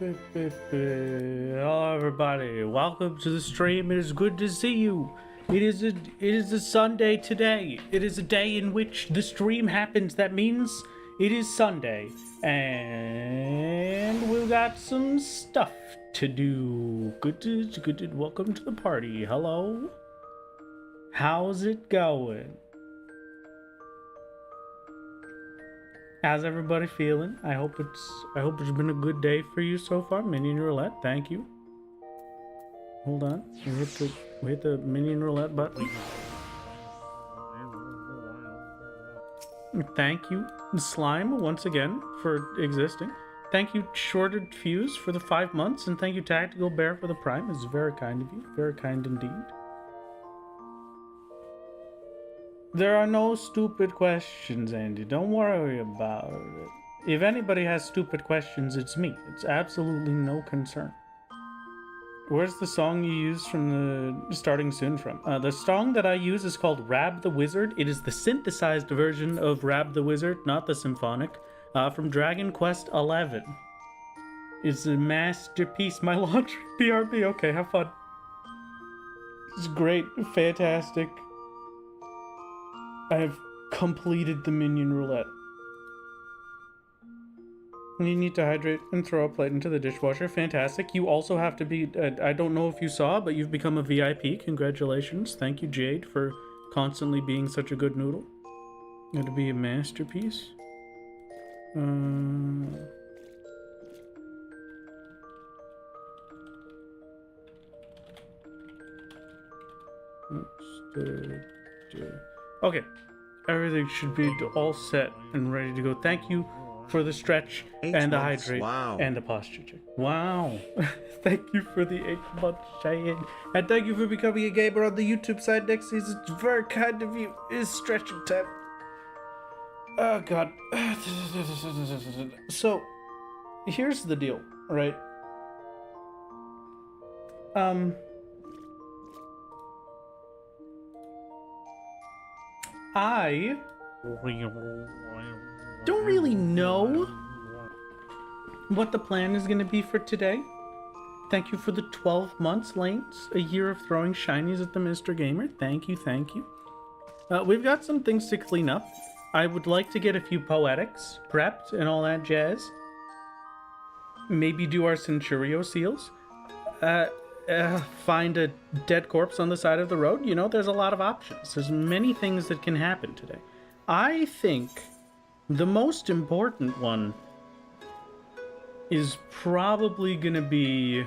Hello everybody, welcome to the stream. It is good to see you. It is a Sunday today. It is a day in which the stream happens. That means it is Sunday. And we've got some stuff to do. Welcome to the party. Hello. How's it going? How's everybody feeling? I hope it's been a good day for you so far. Minion roulette, thank you. Hold on, we hit the minion roulette button. Thank you, Slime, once again for existing. Thank you, Shorted Fuse, for the 5 months, and thank you, Tactical Bear, for the Prime. It's very kind of you, very kind indeed. There are no stupid questions, Andy. Don't worry about it. If anybody has stupid questions, it's me. It's absolutely no concern. Where's the song you use from the Starting Soon from? The song that I use is called Rab the Wizard. It is the synthesized version of Rab the Wizard, not the symphonic, from Dragon Quest XI. It's a masterpiece. My launch BRB. Okay, have fun. It's great. Fantastic. I have completed the minion roulette. You need to hydrate and throw a plate into the dishwasher. Fantastic. You also have to be, I don't know if you saw, but you've become a VIP. Congratulations. Thank you, Jade, for constantly being such a good noodle. Got to be a masterpiece. Okay, everything should be all set and ready to go. Thank you for the stretch and the hydrate and the posture check. Wow. Thank you for the 8 months, Cheyenne. And thank you for becoming a gamer on the YouTube side next season. It's very kind of you. It is stretching time. Oh, God. So, here's the deal, right? I don't really know what the plan is going to be for today. Thank you for the 12 months, Lanes. A year of throwing shinies at the Mr. Gamer. Thank you, thank you. We've got some things to clean up. I would like to get a few poetics prepped and all that jazz. Maybe do our Centurio seals. Find a dead corpse on the side of the road. You know, there's a lot of options. There's many things that can happen today. I think the most important one is probably gonna be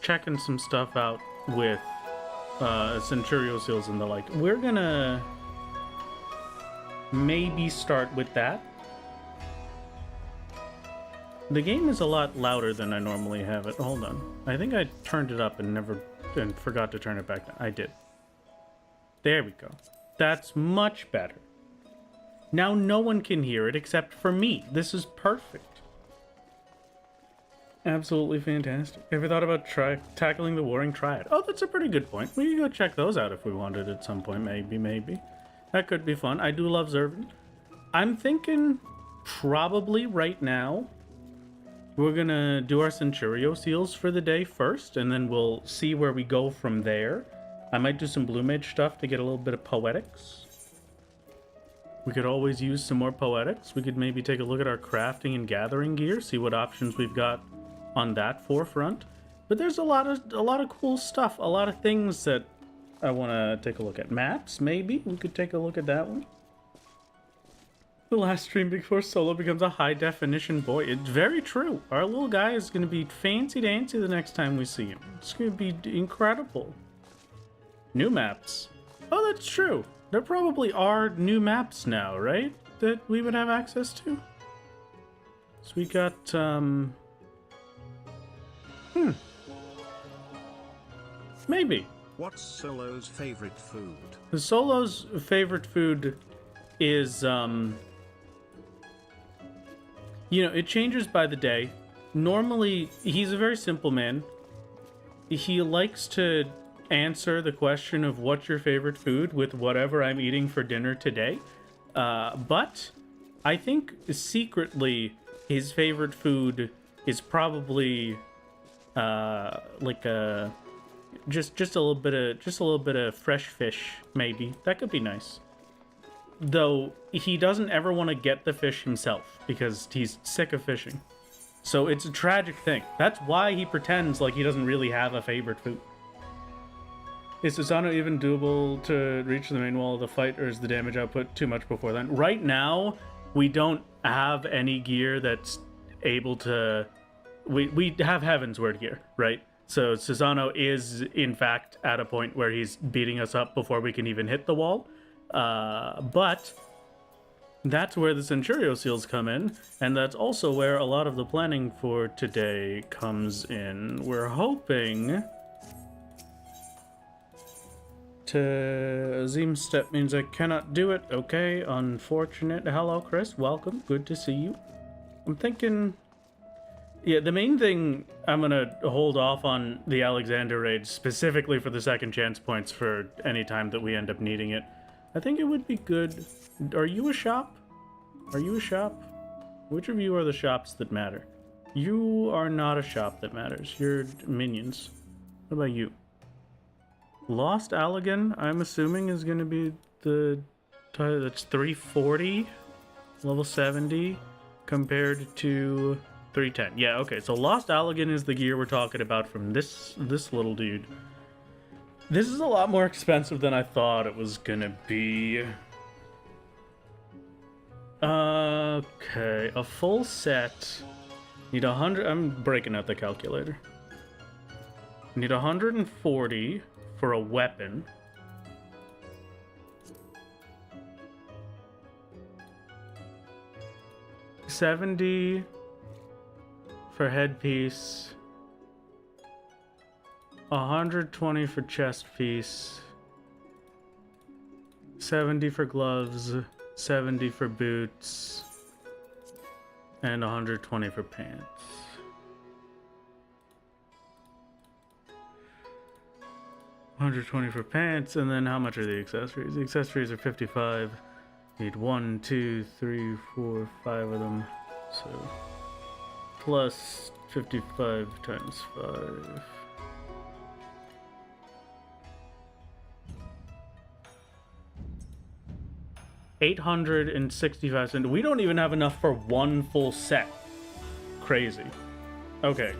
checking some stuff out with Centurio seals and the like. We're gonna maybe start with that. The game is a lot louder than I normally have it. Hold on. I think I turned it up and forgot to turn it back down. I did. There we go. That's much better. Now no one can hear it except for me. This is perfect. Absolutely fantastic. Ever thought about tackling the Warring Triad? Oh, that's a pretty good point. We can go check those out if we wanted at some point. Maybe. That could be fun. I do love Zervin. I'm thinking probably right now we're gonna do our Centurio seals for the day first, and then we'll see where we go from there. I might do some Blue Mage stuff to get a little bit of poetics. We could always use some more poetics. We could maybe take a look at our crafting and gathering gear, see what options we've got on that forefront. But there's a lot of cool stuff, a lot of things that I want to take a look at. Maps, maybe we could take a look at that one. The last stream before Solo becomes a high-definition boy. It's very true. Our little guy is going to be fancy-dancy the next time we see him. It's going to be incredible. New maps. Oh, that's true. There probably are new maps now, right? That we would have access to? So we got, maybe. What's Solo's favorite food? The Solo's favorite food is, you know, it changes by the day. Normally, he's a very simple man. He likes to answer the question of what's your favorite food with whatever I'm eating for dinner today. But I think secretly his favorite food is probably like a just a little bit of fresh fish, maybe. That could be nice. Though he doesn't ever want to get the fish himself because he's sick of fishing. So it's a tragic thing. That's why he pretends like he doesn't really have a favorite food. Is Susano even doable to reach the main wall of the fight, or is the damage output too much before then? Right now, we don't have any gear that's able to... We have Heaven's Word gear, right? So Susano is, in fact, at a point where he's beating us up before we can even hit the wall. But that's where the Centurio seals come in, and that's also where a lot of the planning for today comes in. We're hoping to... Azim step means I cannot do it. Okay, unfortunate. Hello, Chris. Welcome. Good to see you. I'm thinking... Yeah, the main thing, I'm gonna hold off on the Alexander raid specifically for the second chance points for any time that we end up needing it. I think it would be good... Are you a shop? Are you a shop? Which of you are the shops that matter? You are not a shop that matters. You're minions. What about you? Lost Allegan, I'm assuming, is going to be the... That's 340, level 70, compared to 310. Yeah, okay, so Lost Allegan is the gear we're talking about from this little dude. This is a lot more expensive than I thought it was going to be. Okay, a full set. Need 100... I'm breaking out the calculator. Need 140... for a weapon. $70 for headpiece. 120 for chest piece. 70 for gloves. 70 for boots. And 120 for pants. 120 for pants, and then how much are the accessories? The accessories are 55. Need 1, 2, 3, 4, 5 of them. So plus 55 times 5. $865. We don't even have enough for one full set. Crazy. Okay.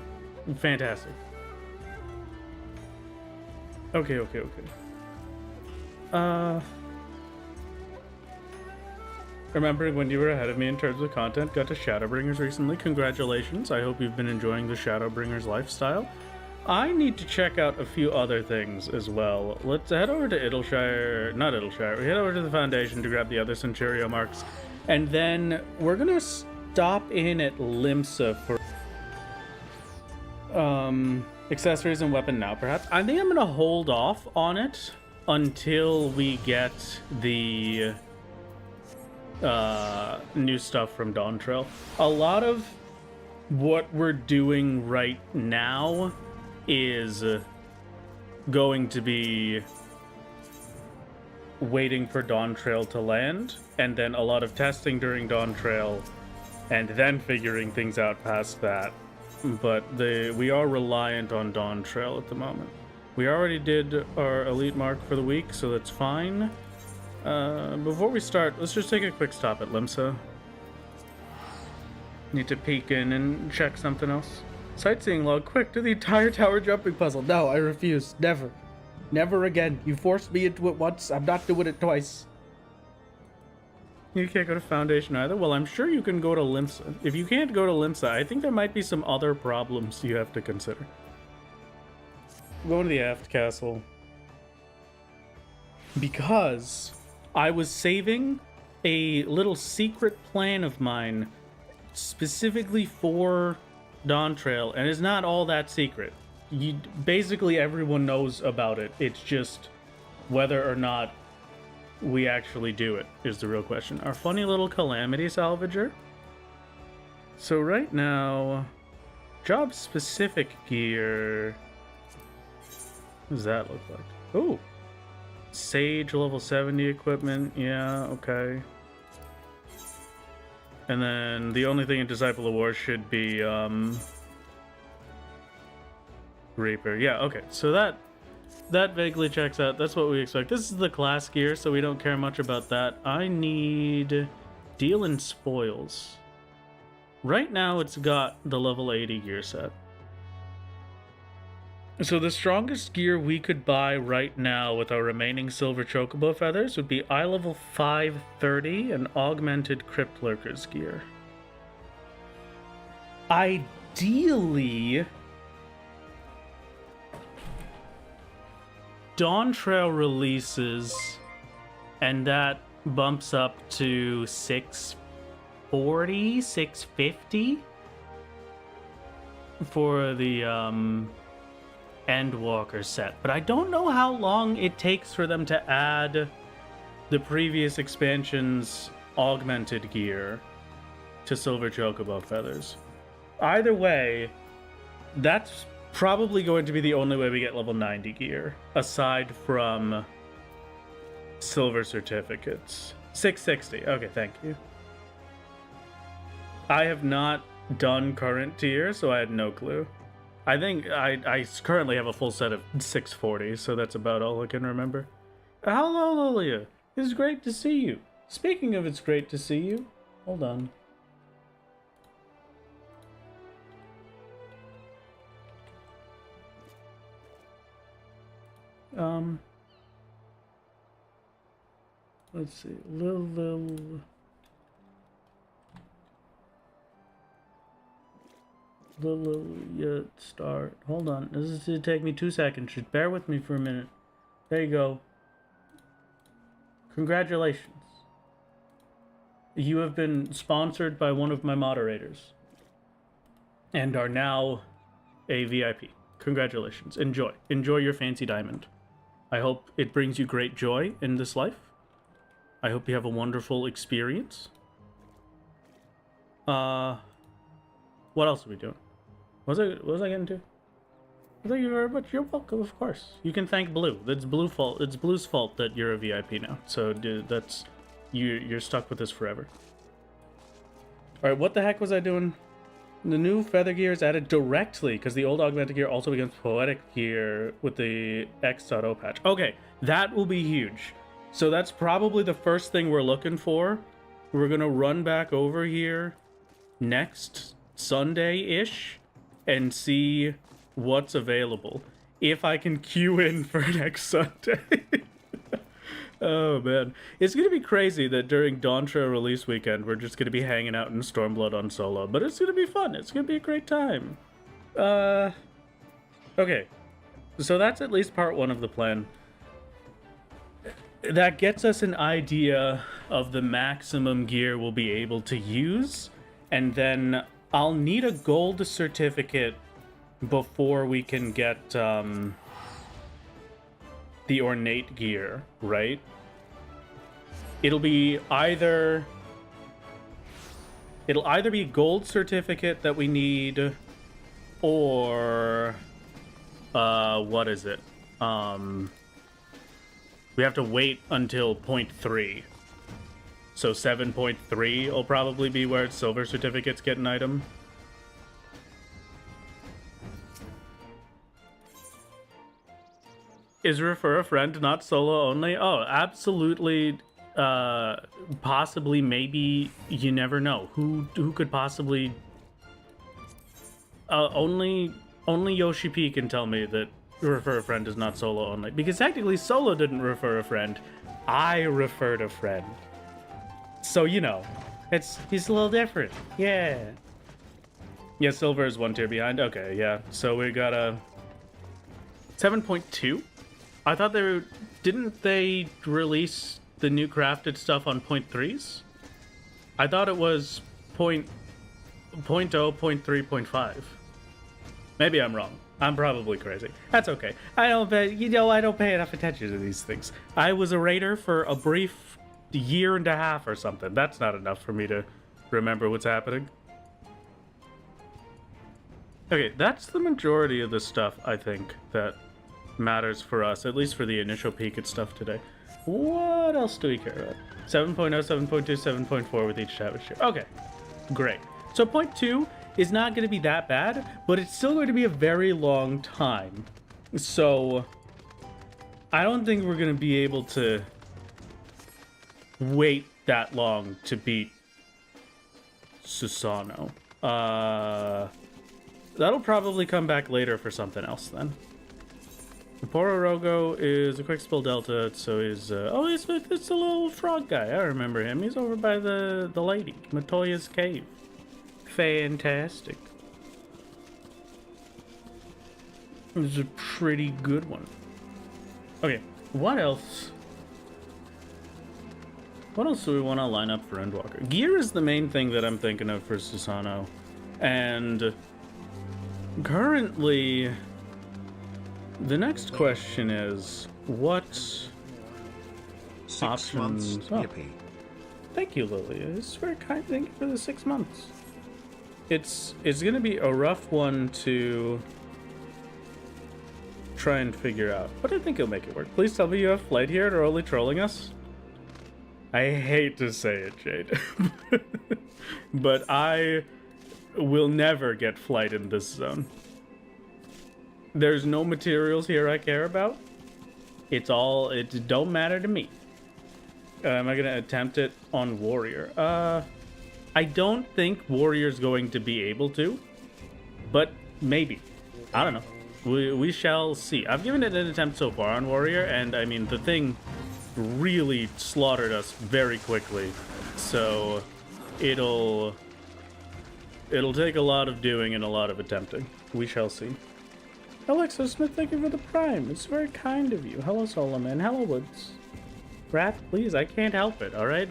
Fantastic. Okay. Remembering when you were ahead of me in terms of content, got to Shadowbringers recently. Congratulations. I hope you've been enjoying the Shadowbringers lifestyle. I need to check out a few other things as well. Let's head over to Idleshire. Not Idleshire. We head over to the Foundation to grab the other Centurio marks. And then we're going to stop in at Limsa for... accessories and weapon now, perhaps. I think I'm gonna hold off on it until we get the new stuff from Dawntrail. A lot of what we're doing right now is going to be waiting for Dawntrail to land, and then a lot of testing during Dawntrail, and then figuring things out past that. But we are reliant on Dawntrail at the moment. We already did our elite mark for the week, so that's fine. Before we start, let's just take a quick stop at Limsa. Need to peek in and check something else. Sightseeing log, quick, do the entire tower jumping puzzle. No, I refuse. Never. Never again. You forced me into it once. I'm not doing it twice. You can't go to Foundation either? Well, I'm sure you can go to Limsa. If you can't go to Limsa, I think there might be some other problems you have to consider. Going to the Aft Castle. Because I was saving a little secret plan of mine specifically for Dawntrail, and it's not all that secret. Basically everyone knows about it. It's just whether or not we actually do it is the real question. Our funny little Calamity Salvager. So right now, job specific gear. What does that look like? Oh, Sage level 70 equipment. Yeah, okay. And then the only thing in Disciple of War should be Reaper. Yeah, okay. So that vaguely checks out. That's what we expect. This is the class gear, so we don't care much about that. I need deal in spoils. Right now it's got the level 80 gear set. So the strongest gear we could buy right now with our remaining silver chocobo feathers would be eye level 530 and augmented crypt lurkers gear. Ideally, Dawntrail releases and that bumps up to 640, 650 for the Endwalker set, but I don't know how long it takes for them to add the previous expansion's augmented gear to Silver Chocobo feathers. Either way, that's probably going to be the only way we get level 90 gear, aside from silver certificates. 660. Okay, thank you. I have not done current tier, so I had no clue. I think I currently have a full set of 640, so that's about all I can remember. Hello, Lilia. It's great to see you. Speaking of it's great to see you, hold on. Let's see, Lilia start. Hold on, this is to take me 2 seconds. Just bear with me for a minute. There you go. Congratulations. You have been sponsored by one of my moderators and are now a VIP. Congratulations. Enjoy. Enjoy your fancy diamond. I hope it brings you great joy in this life. I hope you have a wonderful experience. What else are we doing? What was I getting to? Thank you very much. You're welcome, of course. You can thank Blue. That's Blue's fault. It's Blue's fault that you're a VIP now. So dude, that's you're stuck with this forever. All right, what the heck was I doing? The new feather gear is added directly because the old augmented gear also becomes poetic gear with the X.O patch. Okay, that will be huge. So that's probably the first thing we're looking for. We're gonna run back over here next Sunday-ish and see what's available. If I can queue in for next Sunday. Oh man. It's gonna be crazy that during Dawntrail release weekend we're just gonna be hanging out in Stormblood on solo, but it's gonna be fun. It's gonna be a great time. Okay. So that's at least part one of the plan. That gets us an idea of the maximum gear we'll be able to use, and then I'll need a gold certificate before we can get the ornate gear, right? It'll either be gold certificate that we need, or what is it? We have to wait until 0.3. So 7.3 will probably be where silver certificates get an item. Is refer a friend, not solo only? Oh, absolutely. Possibly, maybe. You never know. Who could possibly? Only Yoshi P can tell me that refer a friend is not solo only, because technically solo didn't refer a friend. I referred a friend. So you know, he's a little different. Yeah. Yeah, silver is 1 tier behind. Okay, yeah. So we got a 7.2. I thought didn't they release the new crafted stuff on 0.3s? I thought it was 0.0, 0.3, 0.5. Maybe I'm wrong. I'm probably crazy. That's okay. I don't pay enough attention to these things. I was a raider for a brief year and a half or something. That's not enough for me to remember what's happening. Okay, that's the majority of the stuff, I think, that matters for us, at least for the initial peek at stuff today. What else do we care about? 7.0, 7.2, 7.4 with each savage tier. Okay. Great. So point 2 is not going to be that bad, but it's still going to be a very long time. So I don't think we're going to be able to wait that long to beat Susano. That'll probably come back later for something else then. Pororogo is a quick spell delta, so is it's a little frog guy. I remember him. He's over by the lady, Matoya's cave. Fantastic. This is a pretty good one. Okay, what else? What else do we want to line up for Endwalker? Gear is the main thing that I'm thinking of for Susano. And currently, the next question is, what 6 options? months, Oh, yippee. thank you, Lily. It's very kind. Thank you for the 6 months. It's going to be a rough one to try and figure out, but I think you'll make it work. Please tell me you have flight here and are only trolling us. I hate to say it, Jade, but I will never get flight in this zone. There's no materials here I care about. It don't matter to me. Am I gonna attempt it on Warrior? I don't think Warrior's going to be able to, but maybe. I don't know. We shall see. I've given it an attempt so far on Warrior, and I mean, the thing really slaughtered us very quickly. So it'll take a lot of doing and a lot of attempting. We shall see. Alexa Smith, thank you for the prime. It's very kind of you. Hello, Solomon. Hello, Woods. Wrath, please. I can't help it, alright?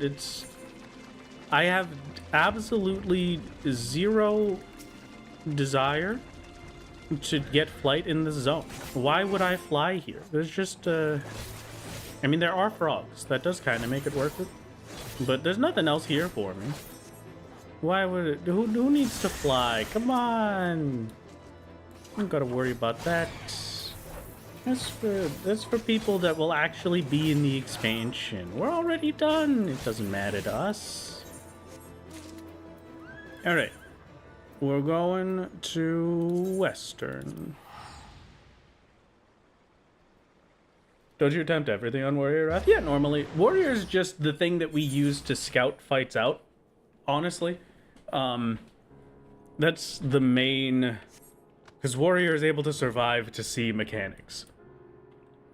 I have absolutely zero desire to get flight in this zone. Why would I fly here? There's just, I mean, there are frogs. That does kind of make it worth it. But there's nothing else here for me. Why would it? Who needs to fly? Come on. I don't gotta worry about that. That's for people that will actually be in the expansion. We're already done. It doesn't matter to us. Alright. We're going to Western. Don't you attempt everything on Warrior Wrath? Yeah, normally. Warrior is just the thing that we use to scout fights out, honestly. That's the main... Because Warrior is able to survive to see mechanics.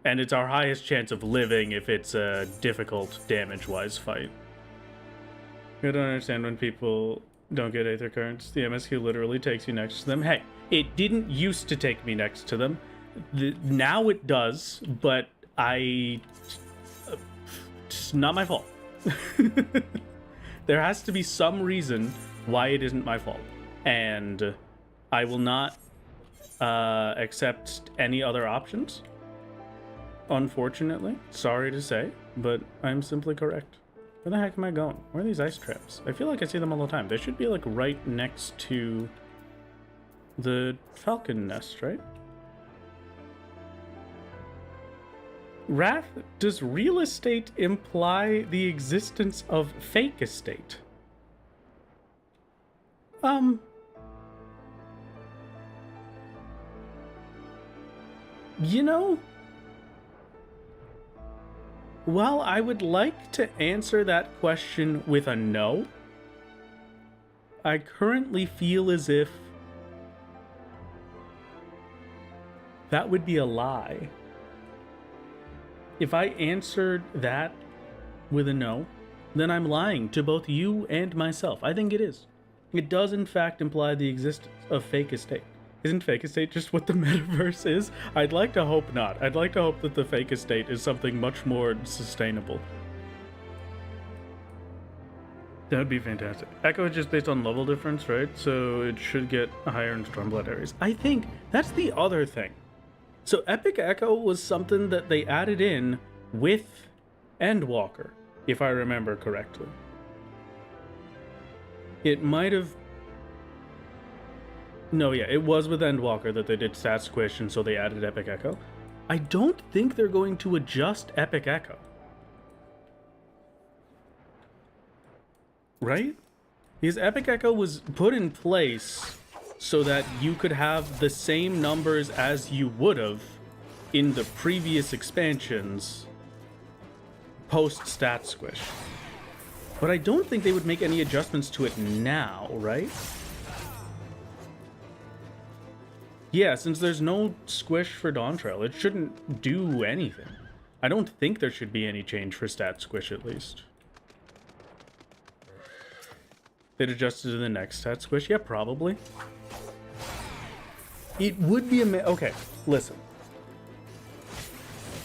And it's our highest chance of living if it's a difficult damage-wise fight. I don't understand when people don't get Aether Currents. The MSQ literally takes you next to them. Hey, it didn't used to take me next to them. Now it does, but it's not my fault. There has to be some reason why it isn't my fault. And I will not accept any other options. Unfortunately, sorry to say, but I'm simply correct. Where the heck am I going? Where are these ice traps? I feel like I see them all the time. They should be like right next to the falcon nest, right? Wrath, does real estate imply the existence of fake estate? You know, while I would like to answer that question with a no, I currently feel as if that would be a lie. If I answered that with a no, then I'm lying to both you and myself. I think it is. It does in fact imply the existence of fake estate. Isn't fake estate just what the metaverse is? I'd like to hope not. I'd like to hope that the fake estate is something much more sustainable. That would be fantastic. Echo is just based on level difference, right? So it should get higher in Stormblood areas. I think that's the other thing. So Epic Echo was something that they added in with Endwalker, if I remember correctly. It might have... No, yeah, it was with Endwalker that they did stat squish, and so they added Epic Echo. I don't think they're going to adjust Epic Echo. Right? Because Epic Echo was put in place so that you could have the same numbers as you would have in the previous expansions post stat squish. But I don't think they would make any adjustments to it now, right? Yeah, since there's no squish for Dawntrail, it shouldn't do anything. I don't think there should be any change for stat squish, at least. They'd adjusted to the next stat squish? Yeah, probably. It would be okay, listen.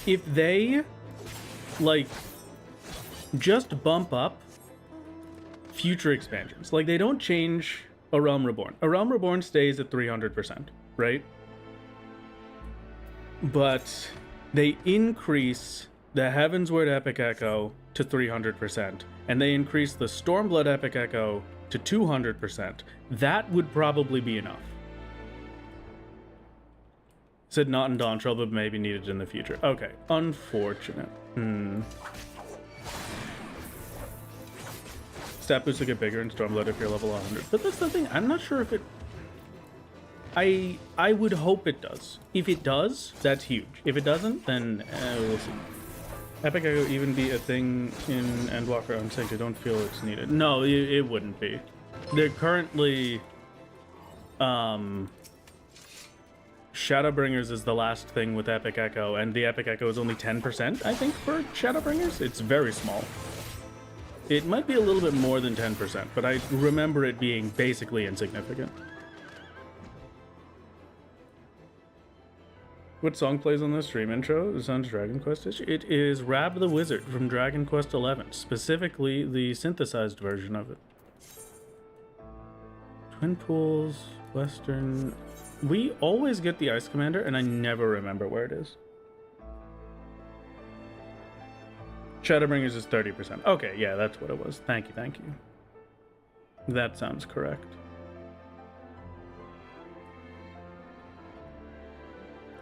If they, like, just bump up future expansions, like, they don't change A Realm Reborn. A Realm Reborn stays at 300%, right? But they increase the Heavensward Epic Echo to 300%, and they increase the Stormblood Epic Echo to 200%. That would probably be enough. Said not in Dawntrail, but maybe needed in the future. Okay, unfortunate. Stat boosts will get bigger in Stormblood if you're level 100. But that's the thing, I'm not sure if it... I would hope it does. If it does, that's huge. If it doesn't, then we'll see. Epic Echo even be a thing in Endwalker Unsynced? I don't feel it's needed. No, it wouldn't be. They're currently... Shadowbringers is the last thing with Epic Echo, and the Epic Echo is only 10%, I think, for Shadowbringers. It's very small. It might be a little bit more than 10%, but I remember it being basically insignificant. What song plays on the stream intro? It sounds Dragon Quest-ish. It is Rab the Wizard from Dragon Quest XI, specifically the synthesized version of it. Twin Pools, Western... We always get the Ice Commander, and I never remember where it is. Shadowbringers is 30%. Okay, yeah, that's what it was. Thank you, thank you. That sounds correct.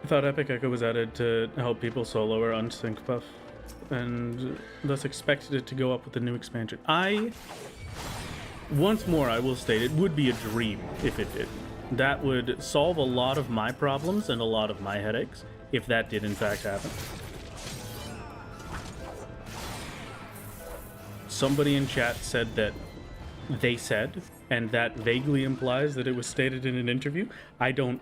I thought Epic Echo was added to help people solo or unsync buff, and thus expected it to go up with the new expansion. Once more, I will state, it would be a dream if it did. That would solve a lot of my problems and a lot of my headaches, if that did in fact happen. Somebody in chat said that they said, and that vaguely implies that it was stated in an interview. I don't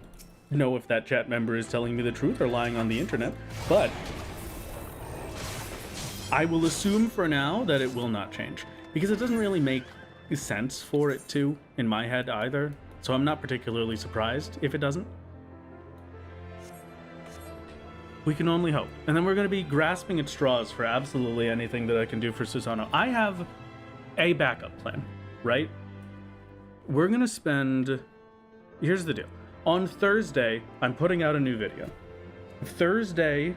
know if that chat member is telling me the truth or lying on the internet, but I will assume for now that it will not change, because it doesn't really make sense for it to, in my head either. So I'm not particularly surprised if it doesn't. We can only hope. And then we're going to be grasping at straws for absolutely anything that I can do for Susano. I have a backup plan, right? We're going to spend... Here's the deal. On Thursday, I'm putting out a new video. Thursday,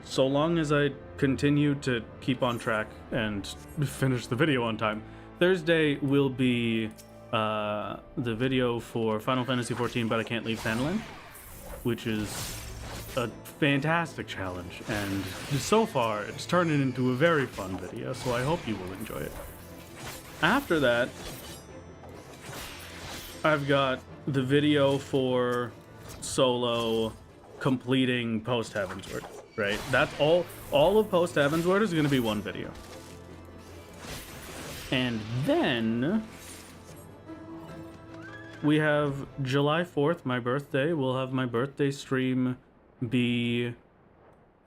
so long as I continue to keep on track and finish the video on time, Thursday will be... the video for Final Fantasy XIV, but I Can't Leave Fanland, which is a fantastic challenge, and so far it's turned into a very fun video, so I hope you will enjoy it. After that, I've got the video for solo completing Post Heavensward, right? That's all of Post Heavensward is going to be one video. And then we have July 4th, my birthday. We'll have my birthday stream be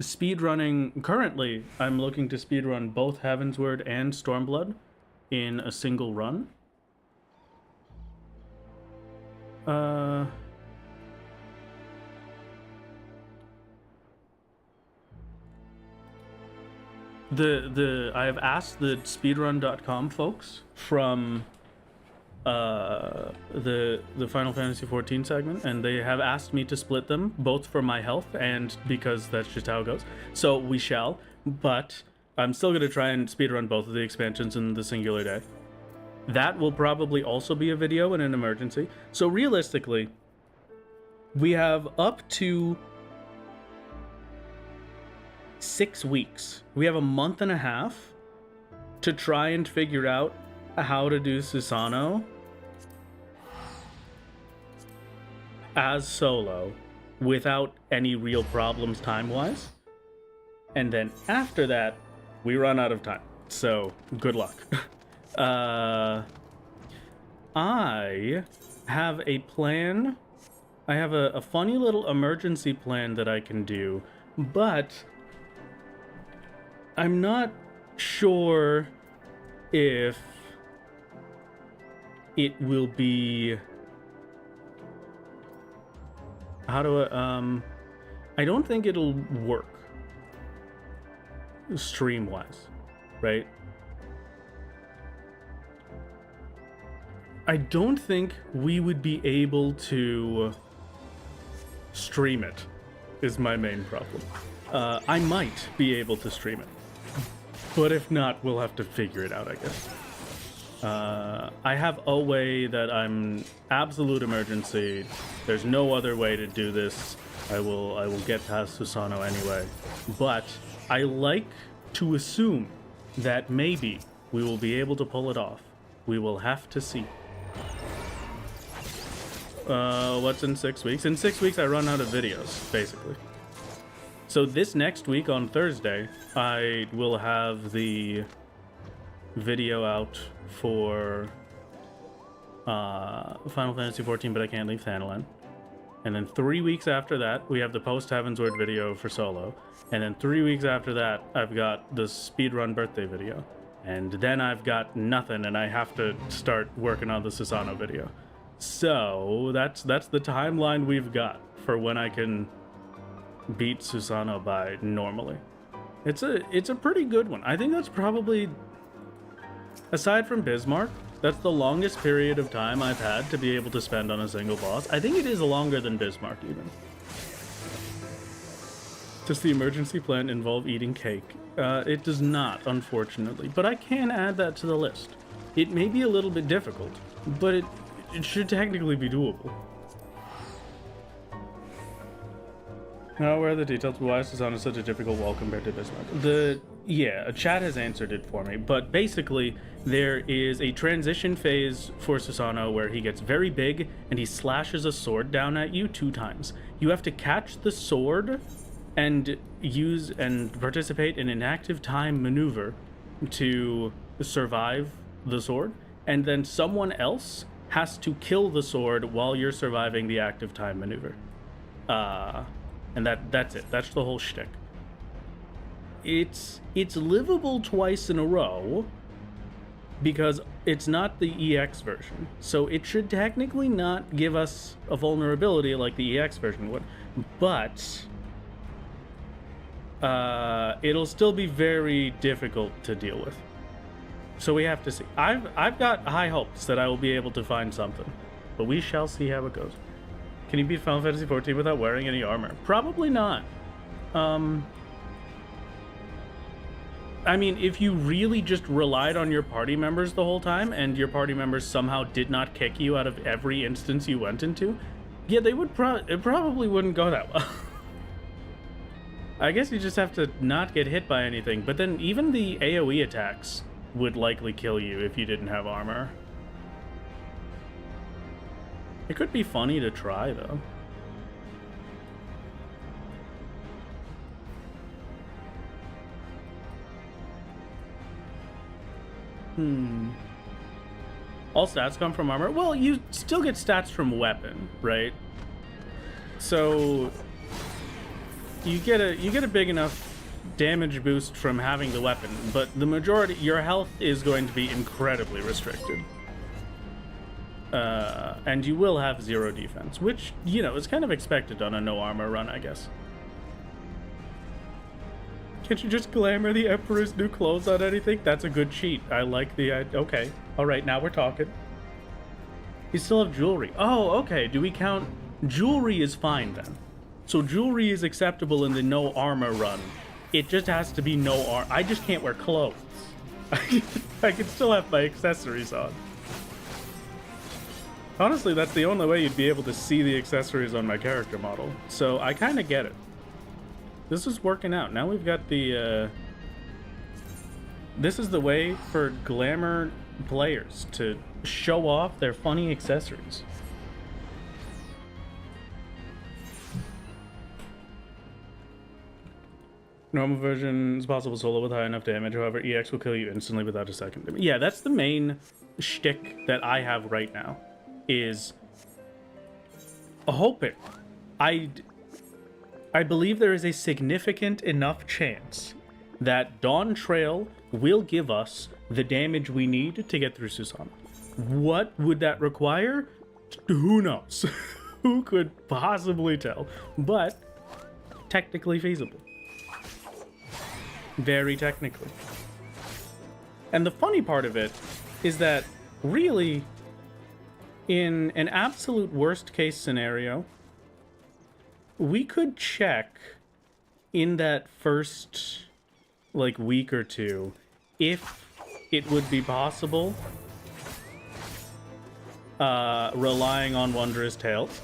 speedrunning. Currently, I'm looking to speedrun both Heavensward and Stormblood in a single run. I have asked the speedrun.com folks from the Final Fantasy XIV segment, and they have asked me to split them, both for my health and because that's just how it goes. So we shall, but I'm still going to try and speedrun both of the expansions in the singular day. That will probably also be a video in an emergency. So realistically, we have up to 6 weeks. We have a month and a half to try and figure out how to do Susanoo as solo without any real problems time-wise. And then after that, we run out of time. So, good luck. I have a plan. I have a funny little emergency plan that I can do, but I'm not sure if it will be... How do I don't think it'll work stream-wise, right? I don't think we would be able to stream it, is my main problem. I might be able to stream it, but if not, we'll have to figure it out, I guess. I have a way that I'm absolute emergency. There's no other way to do this. I will get past Susanoo anyway. But I like to assume that maybe we will be able to pull it off. We will have to see. What's in 6 weeks? In 6 weeks, I run out of videos, basically. So this next week on Thursday, I will have the video out for Final Fantasy XIV, but I can't leave Thanalan. And then 3 weeks after that, we have the post Heavensward video for solo. And then 3 weeks after that, I've got the speedrun birthday video. And then I've got nothing, and I have to start working on the Susanoo video. So that's the timeline we've got for when I can beat Susanoo by normally. It's a pretty good one. I think that's probably, aside from Bismarck, that's the longest period of time I've had to be able to spend on a single boss. I think it is longer than Bismarck even. Does the emergency plan involve eating cake? It does not, unfortunately, but I can add that to the list. It may be a little bit difficult, but it should technically be doable. Now, where are the details? Why is Susanoo such a difficult wall compared to Bismarck? Yeah, chat has answered it for me, but basically there is a transition phase for Susanoo where he gets very big and he slashes a sword down at you 2 times. You have to catch the sword and use and participate in an active time maneuver to survive the sword, and then someone else has to kill the sword while you're surviving the active time maneuver. And that's it. That's the whole shtick. It's livable twice in a row because it's not the EX version. So it should technically not give us a vulnerability like the EX version would, but it'll still be very difficult to deal with. So we have to see. I've got high hopes that I will be able to find something, but we shall see how it goes. Can you beat Final Fantasy XIV without wearing any armor? Probably not. I mean, if you really just relied on your party members the whole time and your party members somehow did not kick you out of every instance you went into, yeah, they would it probably wouldn't go that well. I guess you just have to not get hit by anything, but then even the AoE attacks would likely kill you if you didn't have armor. It could be funny to try, though. All stats come from armor? Well, you still get stats from weapon, right? So you get a big enough damage boost from having the weapon, but the majority, your health is going to be incredibly restricted. And you will have 0 defense, which, you know, is kind of expected on a no armor run, I guess. Can't you just glamour the Emperor's new clothes on anything? That's a good cheat. I like the... okay. Alright, now we're talking. You still have jewelry. Oh, okay. Do we count... Jewelry is fine, then. So jewelry is acceptable in the no armor run. It just has to be no armor. I just can't wear clothes. I can still have my accessories on. Honestly, that's the only way you'd be able to see the accessories on my character model. So I kind of get it. This is working out. Now we've got the... this is the way for glamour players to show off their funny accessories. Normal version is possible solo with high enough damage, however, EX will kill you instantly without a second. Yeah, that's the main shtick that I have right now, is hoping. I believe there is a significant enough chance that Dawntrail will give us the damage we need to get through Susanna. What would that require? Who knows? Who could possibly tell? But technically feasible. Very technically. And the funny part of it is that really, in an absolute worst case scenario, we could check in that first like week or two if it would be possible relying on Wondrous Tales.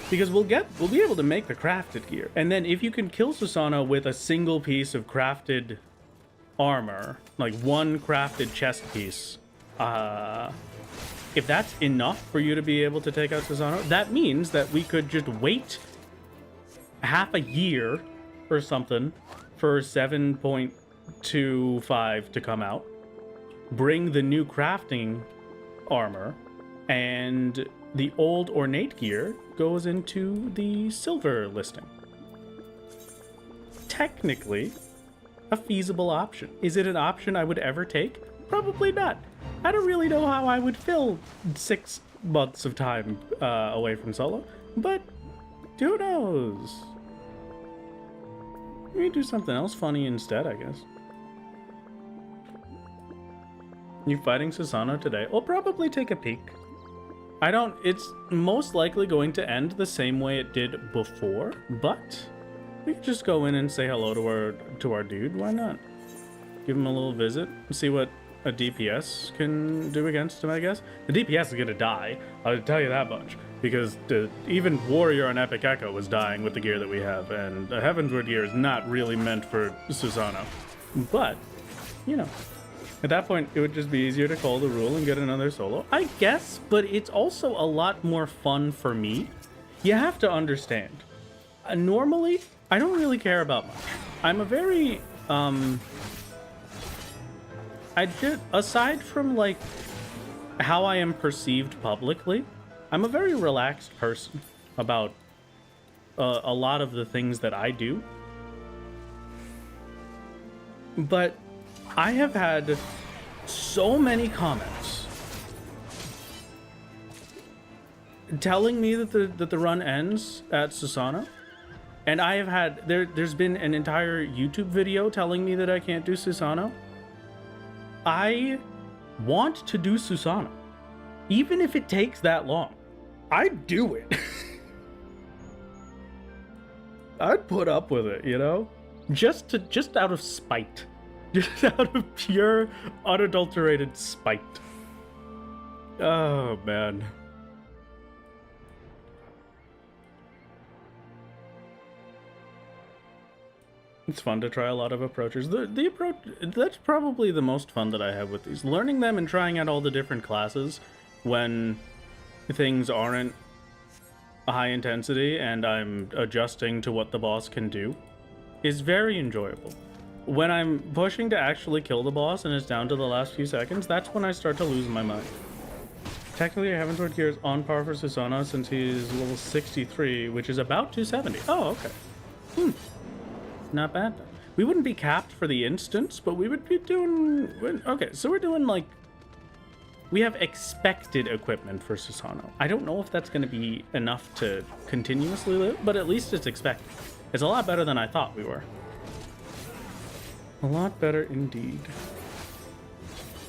Because we'll be able to make the crafted gear. And then if you can kill Susanna with a single piece of crafted armor, like one crafted chest piece, if that's enough for you to be able to take out Susanna, that means that we could just wait half a year or something for 7.25 to come out, bring the new crafting armor, and the old ornate gear goes into the silver listing. Technically, a feasible option. Is it an option I would ever take? Probably not. I don't really know how I would fill 6 months of time away from solo, but who knows? We can do something else funny instead, I guess. You fighting Susanna today? I'll probably take a peek. It's most likely going to end the same way it did before, but we could just go in and say hello to our dude. Why not? Give him a little visit, see what a DPS can do against him, I guess. The DPS is gonna die, I'll tell you that much, because even Warrior on Epic Echo was dying with the gear that we have, and the Heavensward gear is not really meant for Susanna. But, you know, at that point, it would just be easier to call the rule and get another solo, I guess, but it's also a lot more fun for me. You have to understand. Normally, I don't really care about much. I'm a very, aside from, like, how I am perceived publicly, I'm a very relaxed person about a lot of the things that I do. But I have had so many comments telling me that the run ends at Susanna, and I have had there's been an entire YouTube video telling me that I can't do Susanna. I want to do Susanna, even if it takes that long. I'd do it. I'd put up with it, you know, just out of spite. Just out of pure, unadulterated spite. Oh, man. It's fun to try a lot of approaches. The approach, that's probably the most fun that I have with these. Learning them and trying out all the different classes when things aren't high intensity and I'm adjusting to what the boss can do is very enjoyable. When I'm pushing to actually kill the boss and it's down to the last few seconds, that's when I start to lose my mind. Technically, Heavensward gear is on par for Susanna since he's level 63, which is about 270. Oh, okay. Not bad. We wouldn't be capped for the instance, but we would be doing... Okay, so we're doing, like... We have expected equipment for Susanna. I don't know if that's going to be enough to continuously live, but at least it's expected. It's a lot better than I thought we were. A lot better indeed.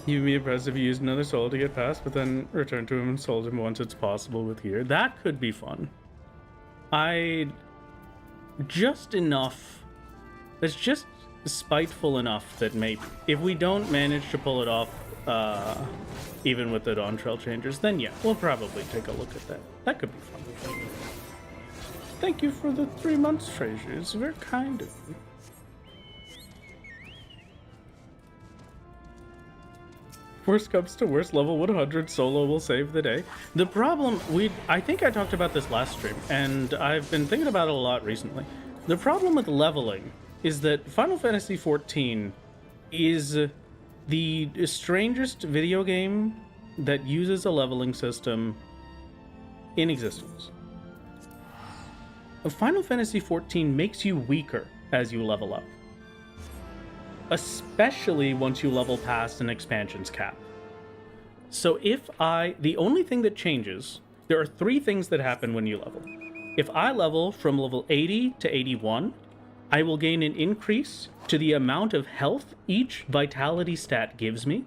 You'd be impressed if you used another soul to get past, but then return to him and sold him once it's possible with gear. That could be fun. Just enough. It's just spiteful enough that maybe if we don't manage to pull it off, even with the Dawntrail changers, then yeah, we'll probably take a look at that. That could be fun. Thank you for the 3 months, Frazier. It's very kind of you. Worst comes to worst, level 100 solo will save the day. The problem, I think I talked about this last stream, and I've been thinking about it a lot recently. The problem with leveling is that Final Fantasy XIV is the strangest video game that uses a leveling system in existence. Final Fantasy XIV makes you weaker as you level up, especially once you level past an expansion's cap. So the only thing that changes, there are 3 things that happen when you level. If I level from level 80 to 81, I will gain an increase to the amount of health each vitality stat gives me.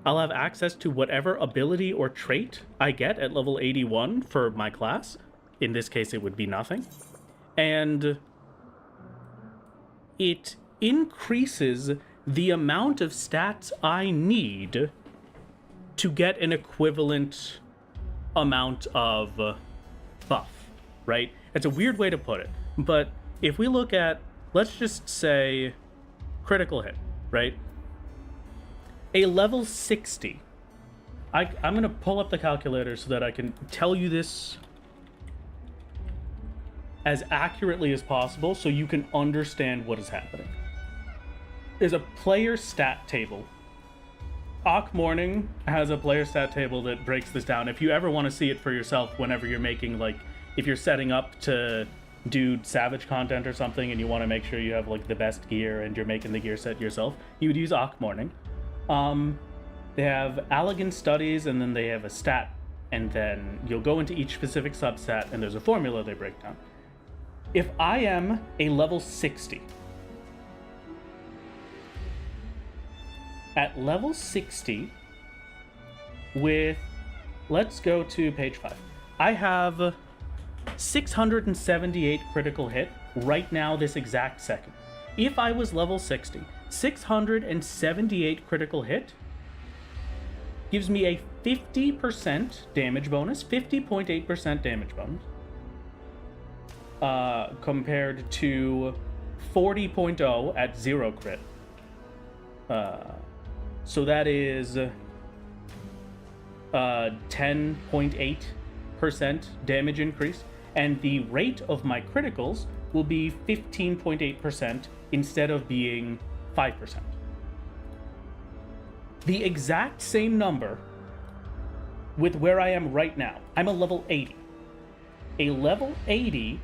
I'll have access to whatever ability or trait I get at level 81 for my class. In this case, it would be nothing. And it increases the amount of stats I need to get an equivalent amount of buff, right? It's a weird way to put it, but if we look at, let's just say, critical hit, right? A level 60. I'm going to pull up the calculator so that I can tell you this as accurately as possible so you can understand what is happening. There's a player stat table. Ak Morning has a player stat table that breaks this down. If you ever want to see it for yourself whenever you're making, like, if you're setting up to do Savage content or something and you want to make sure you have, like, the best gear and you're making the gear set yourself, you would use Ak Morning. They have Allegan studies, and then they have a stat, and then you'll go into each specific subset, and there's a formula they break down. If I am a level 60, at level 60, with, let's go to page 5. I have 678 critical hit right now, this exact second. If I was level 60, 678 critical hit gives me a 50% damage bonus, 50.8% damage bonus, compared to 40.0 at 0 crit. So that is 10.8% damage increase, and the rate of my criticals will be 15.8% instead of being 5%. The exact same number with where I am right now. I'm a level 80. A level 80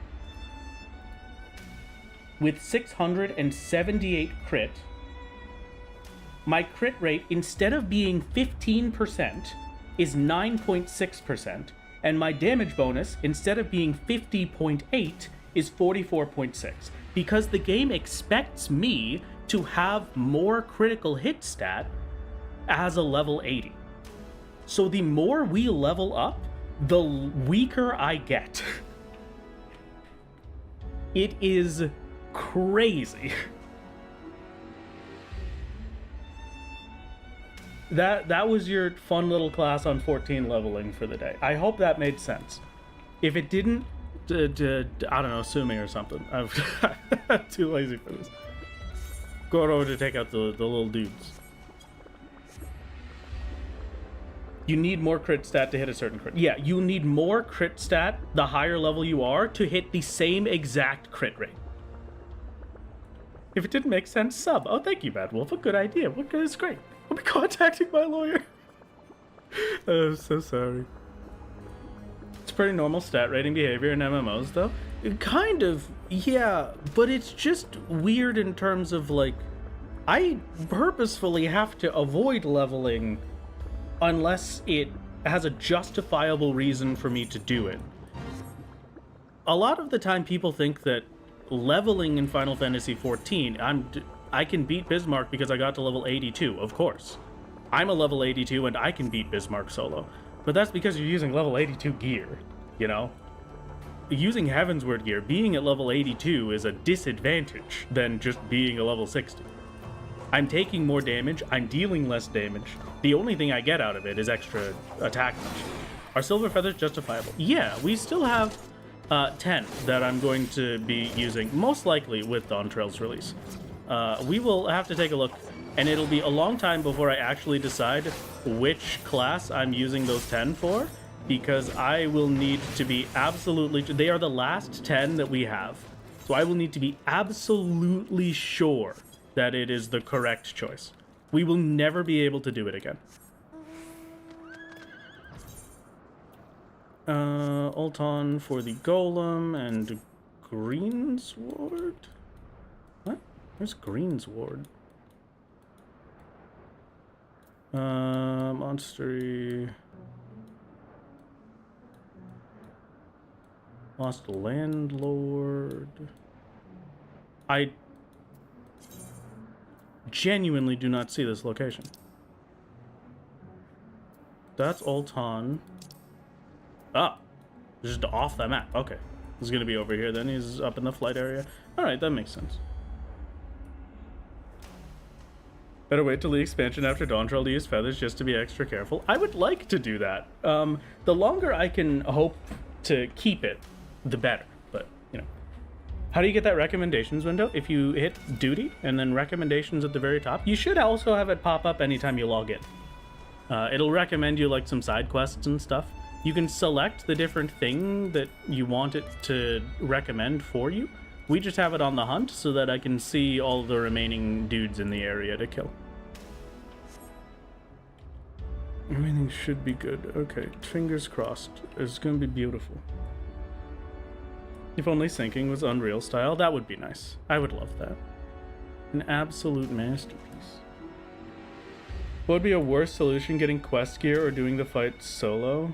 with 678 crit, my crit rate, instead of being 15%, is 9.6%, and my damage bonus, instead of being 50.8, is 44.6, because the game expects me to have more critical hit stat as a level 80. So the more we level up, the weaker I get. It is crazy. That was your fun little class on 14 leveling for the day. I hope that made sense. If it didn't, I don't know, sue me or something. I'm too lazy for this. Going over to take out the little dudes. You need more crit stat to hit a certain crit. Yeah, you need more crit stat the higher level you are to hit the same exact crit rate. If it didn't make sense, sub. Oh, thank you, Bad Wolf. A good idea. It's great. I'll be contacting my lawyer. I'm so sorry. It's pretty normal stat rating behavior in MMOs, though. Kind of, yeah, but it's just weird in terms of, like, I purposefully have to avoid leveling unless it has a justifiable reason for me to do it. A lot of the time people think that leveling in Final Fantasy XIV, I can beat Bismarck because I got to level 82, of course. I'm a level 82 and I can beat Bismarck solo. But that's because you're using level 82 gear, you know? Using Heavensward gear, being at level 82 is a disadvantage than just being a level 60. I'm taking more damage, I'm dealing less damage. The only thing I get out of it is extra attack. Are Silver Feathers justifiable? Yeah, we still have 10 that I'm going to be using, most likely with Dawntrail's release. We will have to take a look and it'll be a long time before I actually decide which class I'm using those 10 for, because I will need to be absolutely... They are the last 10 that we have, so I will need to be absolutely sure that it is the correct choice. We will never be able to do it again. Ulton for the Golem and Greensward? What? Where's Greensward? Monstery... Lost Landlord... I genuinely do not see this location. That's Ulton. Ah, just off the map. Okay, he's gonna be over here then. He's up in the flight area. All right, that makes sense. Better wait till the expansion after Dawntrail to use feathers just to be extra careful. I would like to do that. The longer I can hope to keep it, the better. But, you know. How do you get that recommendations window? If you hit duty and then recommendations at the very top, you should also have it pop up anytime you log in. It'll recommend you like some side quests and stuff. You can select the different thing that you want it to recommend for you. We just have it on the hunt so that I can see all the remaining dudes in the area to kill. Everything should be good. Okay, fingers crossed. It's gonna be beautiful. If only syncing was Unreal style, that would be nice. I would love that. An absolute masterpiece. What would be a worse solution, getting quest gear or doing the fight solo?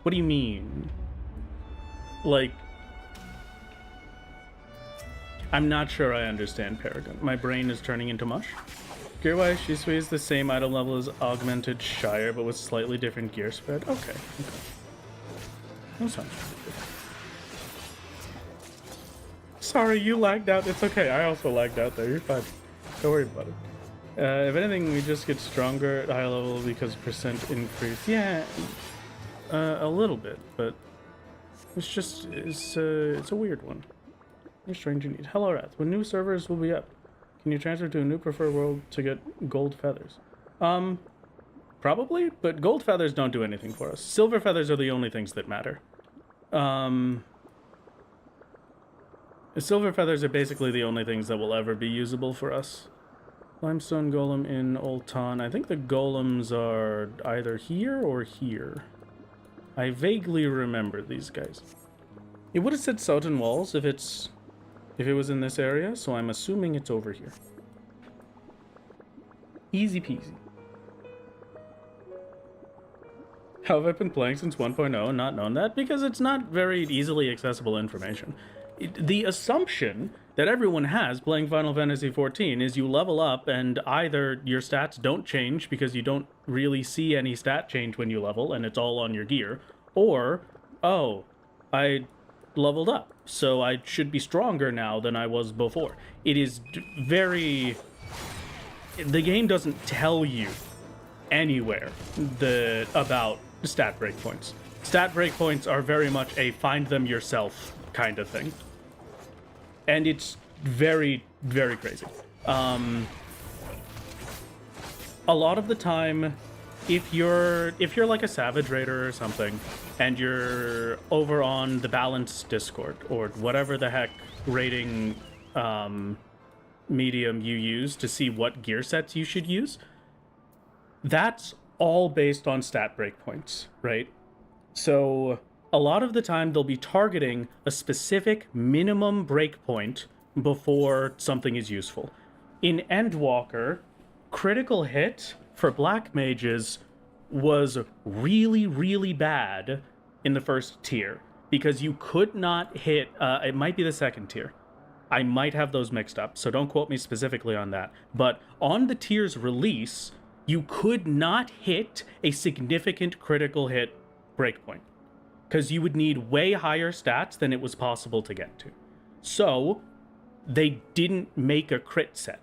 What do you mean? Like, I'm not sure I understand Paragon. My brain is turning into mush. Gear-wise, Shisui is the same item level as Augmented Shire, but with slightly different gear spread. Okay. That sounds good. Sorry, you lagged out. It's okay. I also lagged out there. You're fine. Don't worry about it. If anything, we just get stronger at high level because percent increase. Yeah, a little bit, but it's just it's a weird one. You're strange indeed. Hello, Wrath. When new servers will be up, can you transfer to a new preferred world to get gold feathers? Probably, but gold feathers don't do anything for us. Silver feathers are the only things that matter. Silver feathers are basically the only things that will ever be usable for us. Limestone golem in Ulton. I think the golems are either here or here. I vaguely remember these guys. It would have said Southern Walls if it was in this area, so I'm assuming it's over here. Easy peasy. How have I been playing since 1.0 and not known that? Because it's not very easily accessible information. The assumption that everyone has playing Final Fantasy XIV is you level up and either your stats don't change because you don't really see any stat change when you level and it's all on your gear, or, oh, I leveled up, so I should be stronger now than I was before. It is very... The game doesn't tell you anywhere about stat breakpoints. Stat breakpoints are very much a find them yourself kind of thing. And it's very, very crazy. A lot of the time, if you're like a Savage Raider or something, and you're over on the Balance Discord, or whatever the heck rating medium you use to see what gear sets you should use, that's all based on stat breakpoints, right? So a lot of the time they'll be targeting a specific minimum breakpoint before something is useful. In Endwalker, critical hit for black mages was really, really bad in the first tier because you could not hit, it might be the second tier. I might have those mixed up, so don't quote me specifically on that. But on the tier's release, you could not hit a significant critical hit breakpoint, because you would need way higher stats than it was possible to get to. So they didn't make a crit set.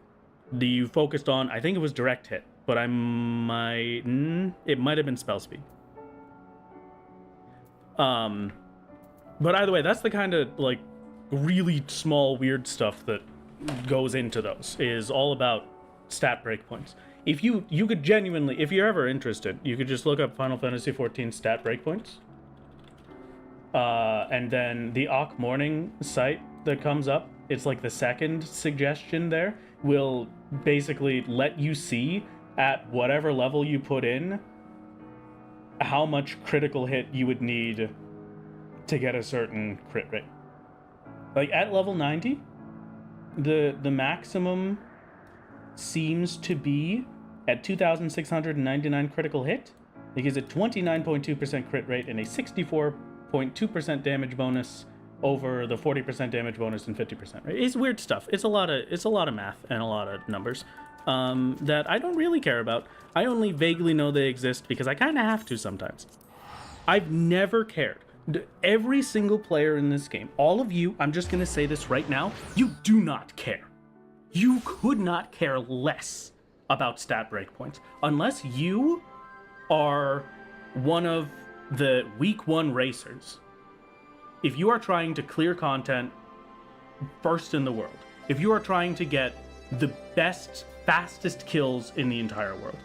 You focused on, I think it was direct hit, but it might have been spell speed. But either way, that's the kind of like really small weird stuff that goes into those is all about stat breakpoints. If you could genuinely, if you're ever interested, you could just look up Final Fantasy XIV stat breakpoints. And then the Auk Morning site that comes up, it's like the second suggestion there, will basically let you see at whatever level you put in how much critical hit you would need to get a certain crit rate. Like at level 90, the maximum seems to be at 2,699 critical hit. It gives a 29.2% crit rate and a 64.2% damage bonus over the 40% damage bonus and 50%. Right? It's weird stuff. It's a lot of math and a lot of numbers that I don't really care about. I only vaguely know they exist because I kind of have to sometimes. I've never cared. Every single player in this game, all of you, I'm just gonna say this right now, you do not care. You could not care less about stat breakpoints unless you are one of the week 1 racers. If you are trying to clear content first in the world, if you are trying to get the best, fastest kills in the entire world,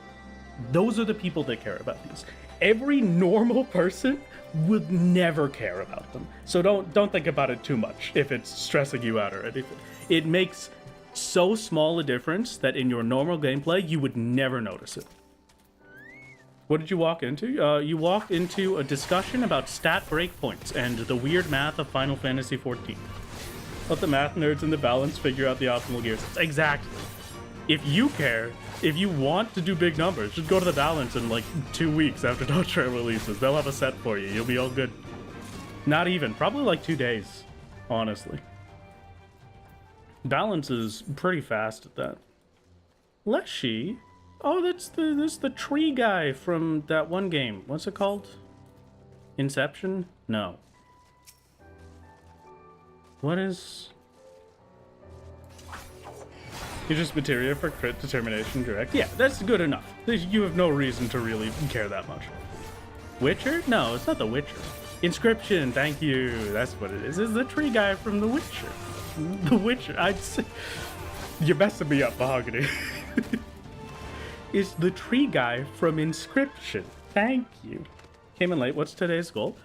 those are the people that care about these. Every normal person would never care about them. So don't think about it too much if it's stressing you out or anything. It makes so small a difference that in your normal gameplay, you would never notice it. What did you walk into? You walked into a discussion about stat breakpoints and the weird math of Final Fantasy XIV. Let the math nerds in the balance figure out the optimal gear sets. Exactly. If you care, if you want to do big numbers, just go to the balance in like 2 weeks after Dawntrail releases. They'll have a set for you. You'll be all good. Not even. Probably like 2 days, honestly. Balance is pretty fast at that. Leshy? Oh, that's the tree guy from that one game. What's it called? Inception? No. What is... You just materia for crit determination direct? Yeah, that's good enough. You have no reason to really care that much. Witcher? No, it's not the Witcher. Inscription, thank you. That's what it is. It's the tree guy from the Witcher. The Witcher. I'd say... You're messing me up, Mahogany. It's the tree guy from Inscription. Thank you. Came in late. What's today's goal?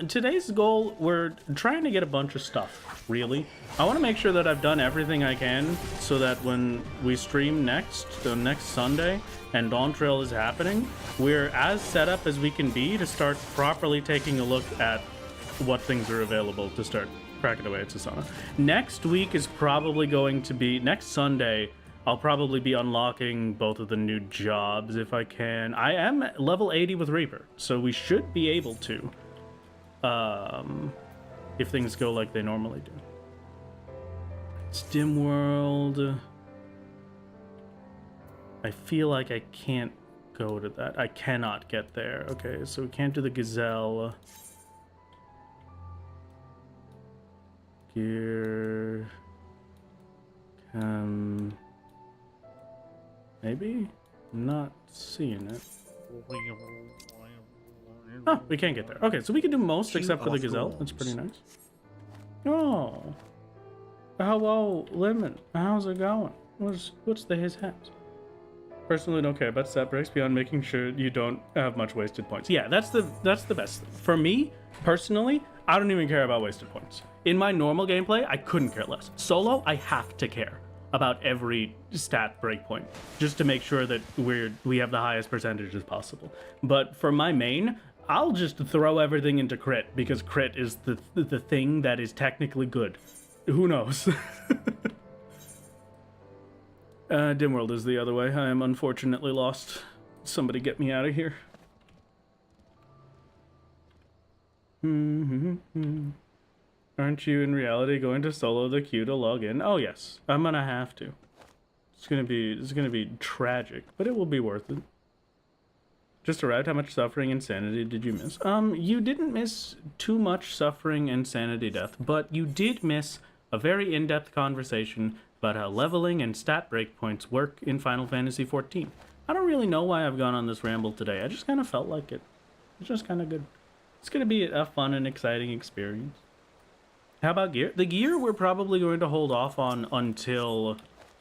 Today's goal, we're trying to get a bunch of stuff, really. I want to make sure that I've done everything I can so that when we stream next Sunday and Dawntrail is happening, we're as set up as we can be to start properly taking a look at what things are available to start cracking away at Susanna. Next week is probably going to be, next Sunday, I'll probably be unlocking both of the new jobs if I can. I am level 80 with Reaper, so we should be able to. If things go like they normally do. StimWorld. I feel like I can't go to that. I cannot get there. Okay, so we can't do the Gazelle. Gear. Maybe? I'm not seeing it. Oh, we can't get there. Okay, so we can do most except for the Gazelle. That's pretty nice. Oh. Hello, Lemon. How's it going? What's his hands? Personally, don't care about stat breaks beyond making sure you don't have much wasted points. Yeah, that's the best thing. For me, personally, I don't even care about wasted points. In my normal gameplay, I couldn't care less. Solo, I have to care about every stat breakpoint just to make sure that we have the highest percentages possible. But for my main, I'll just throw everything into crit because crit is the thing that is technically good. Who knows? Dimworld is the other way. I am unfortunately lost. Somebody get me out of here. Aren't you in reality going to solo the queue to log in? Oh yes, I'm gonna have to. It's gonna be tragic, but it will be worth it. Just arrived. How much suffering and sanity did you miss? You didn't miss too much suffering and sanity death, but you did miss a very in-depth conversation about how leveling and stat breakpoints work in Final Fantasy XIV. I don't really know why I've gone on this ramble today. I just kind of felt like it. It's just kind of good. It's gonna be a fun and exciting experience. How about gear? The gear we're probably going to hold off on until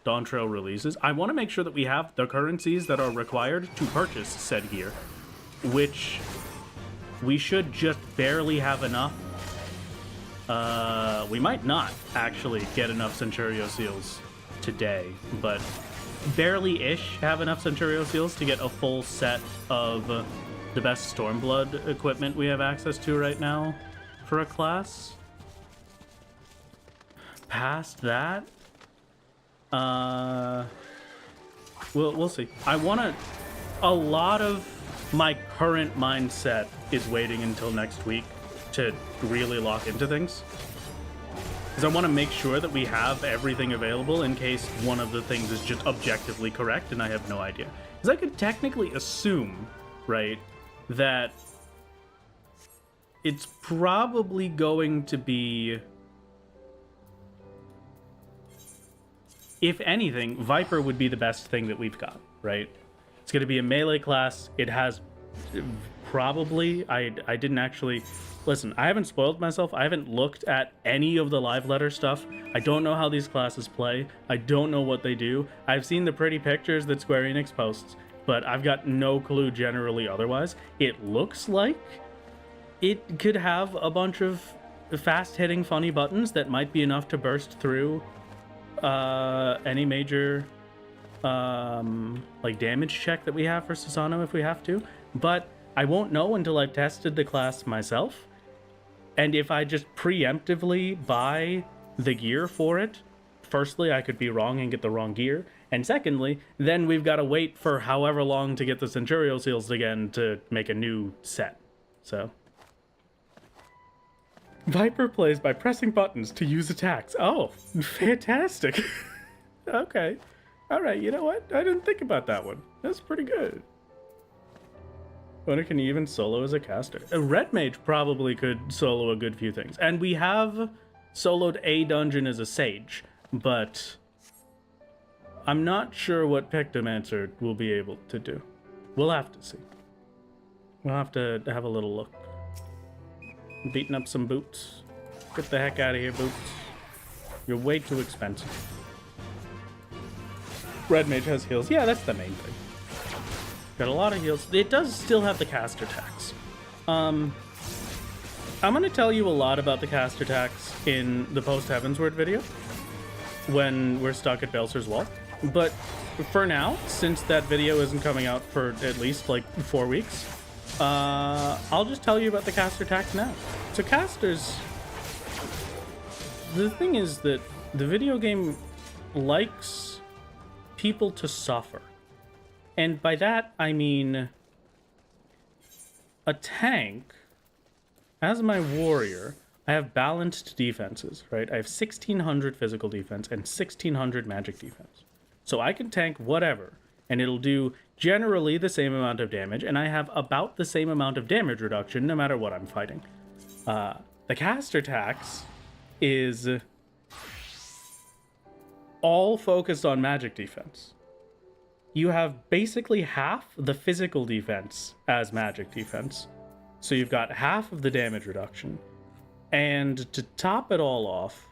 Dawntrail releases. I want to make sure that we have the currencies that are required to purchase said gear, which we should just barely have enough. We might not actually get enough Centurio seals today, but barely-ish have enough Centurio seals to get a full set of the best Stormblood equipment we have access to right now for a class. Past that, we'll see. I want to. A lot of my current mindset is waiting until next week to really lock into things, because I want to make sure that we have everything available in case one of the things is just objectively correct and I have no idea. Because I could technically assume, right, that it's probably going to be, if anything, Viper would be the best thing that we've got, right? It's going to be a melee class. It has probably, I didn't actually, listen, I haven't spoiled myself. I haven't looked at any of the live letter stuff. I don't know how these classes play. I don't know what they do. I've seen the pretty pictures that Square Enix posts, but I've got no clue generally otherwise. It looks like it could have a bunch of fast-hitting funny buttons that might be enough to burst through any major like damage check that we have for Susanoo if we have to, but I won't know until I've tested the class myself. And if I just preemptively buy the gear for it, firstly, I could be wrong and get the wrong gear, and secondly, then we've got to wait for however long to get the Centurio seals again to make a new set. So Viper plays by pressing buttons to use attacks. Oh, fantastic. Okay. All right, you know what? I didn't think about that one. That's pretty good. Wonder can you even solo as a caster? A red mage probably could solo a good few things. And we have soloed a dungeon as a sage, but I'm not sure what Pictomancer will be able to do. We'll have to see. We'll have to have a little look. Beating up some boots. Get the heck out of here, boots. You're way too expensive. Red mage has heals. Yeah, that's the main thing. Got a lot of heals. It does still have the caster tax. I'm going to tell you a lot about the caster tax in the post-Heavensward video when we're stuck at Belser's Wall. But for now, since that video isn't coming out for at least like 4 weeks, I'll just tell you about the caster tax now. So casters, the thing is that the video game likes people to suffer. And by that, I mean a tank, as my warrior, I have balanced defenses, right? I have 1,600 physical defense and 1,600 magic defense. So I can tank whatever, and it'll do generally the same amount of damage, and I have about the same amount of damage reduction no matter what I'm fighting. The caster tax is all focused on magic defense. You have basically half the physical defense as magic defense. So you've got half of the damage reduction. And to top it all off,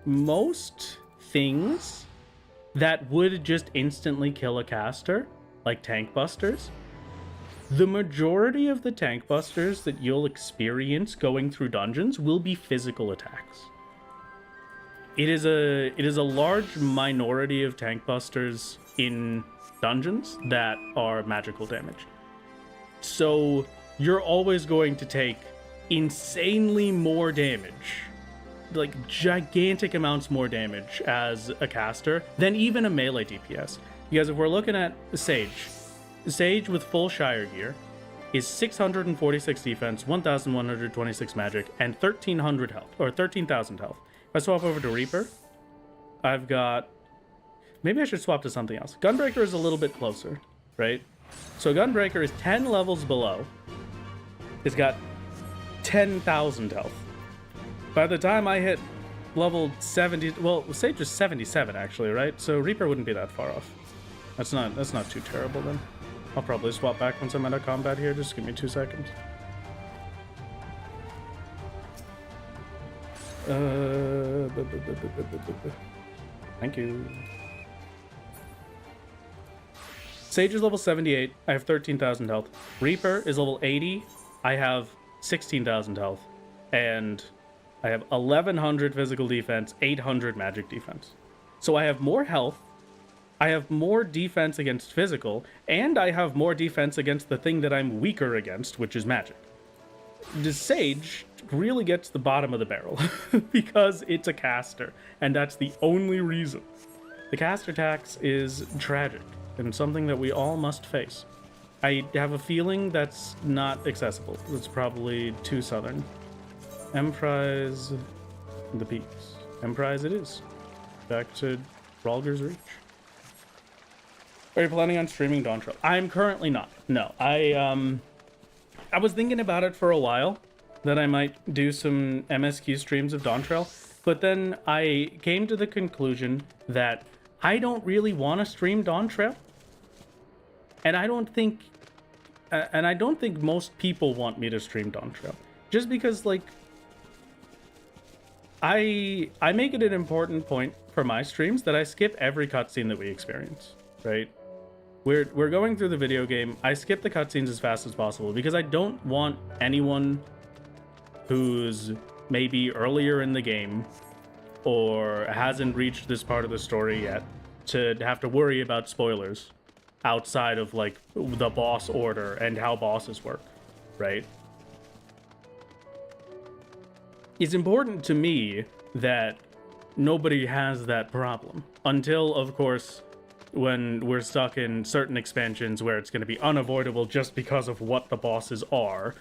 most things that would just instantly kill a caster, like tank busters, the majority of the tank busters that you'll experience going through dungeons will be physical attacks. It is a large minority of tank busters in dungeons that are magical damage. So you're always going to take insanely more damage, like gigantic amounts more damage as a caster than even a melee DPS. Because if we're looking at Sage with full Shire gear is 646 defense, 1,126 magic, and 1,300 health, or 13,000 health. If I swap over to Reaper, I've got, maybe I should swap to something else. Gunbreaker is a little bit closer, right? So Gunbreaker is 10 levels below. It's got 10,000 health. By the time I hit level 70, well, Sage is 77 actually, right? So Reaper wouldn't be that far off. That's not too terrible then. I'll probably swap back once I'm out of combat here. Just give me 2 seconds. Thank you. Sage is level 78. I have 13,000 health. Reaper is level 80. I have 16,000 health. And I have 1,100 physical defense, 800 magic defense. So I have more health. I have more defense against physical, and I have more defense against the thing that I'm weaker against, which is magic. The Sage really gets the bottom of the barrel because it's a caster, and that's the only reason. The caster tax is tragic and something that we all must face. I have a feeling that's not accessible. It's probably too southern. Emprise, the peaks. Emprise it is. Back to Ralger's Reach. Are you planning on streaming Dawntrail? I'm currently not. No, I was thinking about it for a while, that I might do some MSQ streams of Dawntrail, but then I came to the conclusion that I don't really want to stream Dawntrail, and I don't think most people want me to stream Dawntrail, just because like I make it an important point for my streams that I skip every cutscene that we experience, right? We're going through the video game. I skip the cutscenes as fast as possible because I don't want anyone who's maybe earlier in the game or hasn't reached this part of the story yet to have to worry about spoilers outside of like the boss order and how bosses work, right? It's important to me that nobody has that problem until, of course, when we're stuck in certain expansions where it's going to be unavoidable just because of what the bosses are.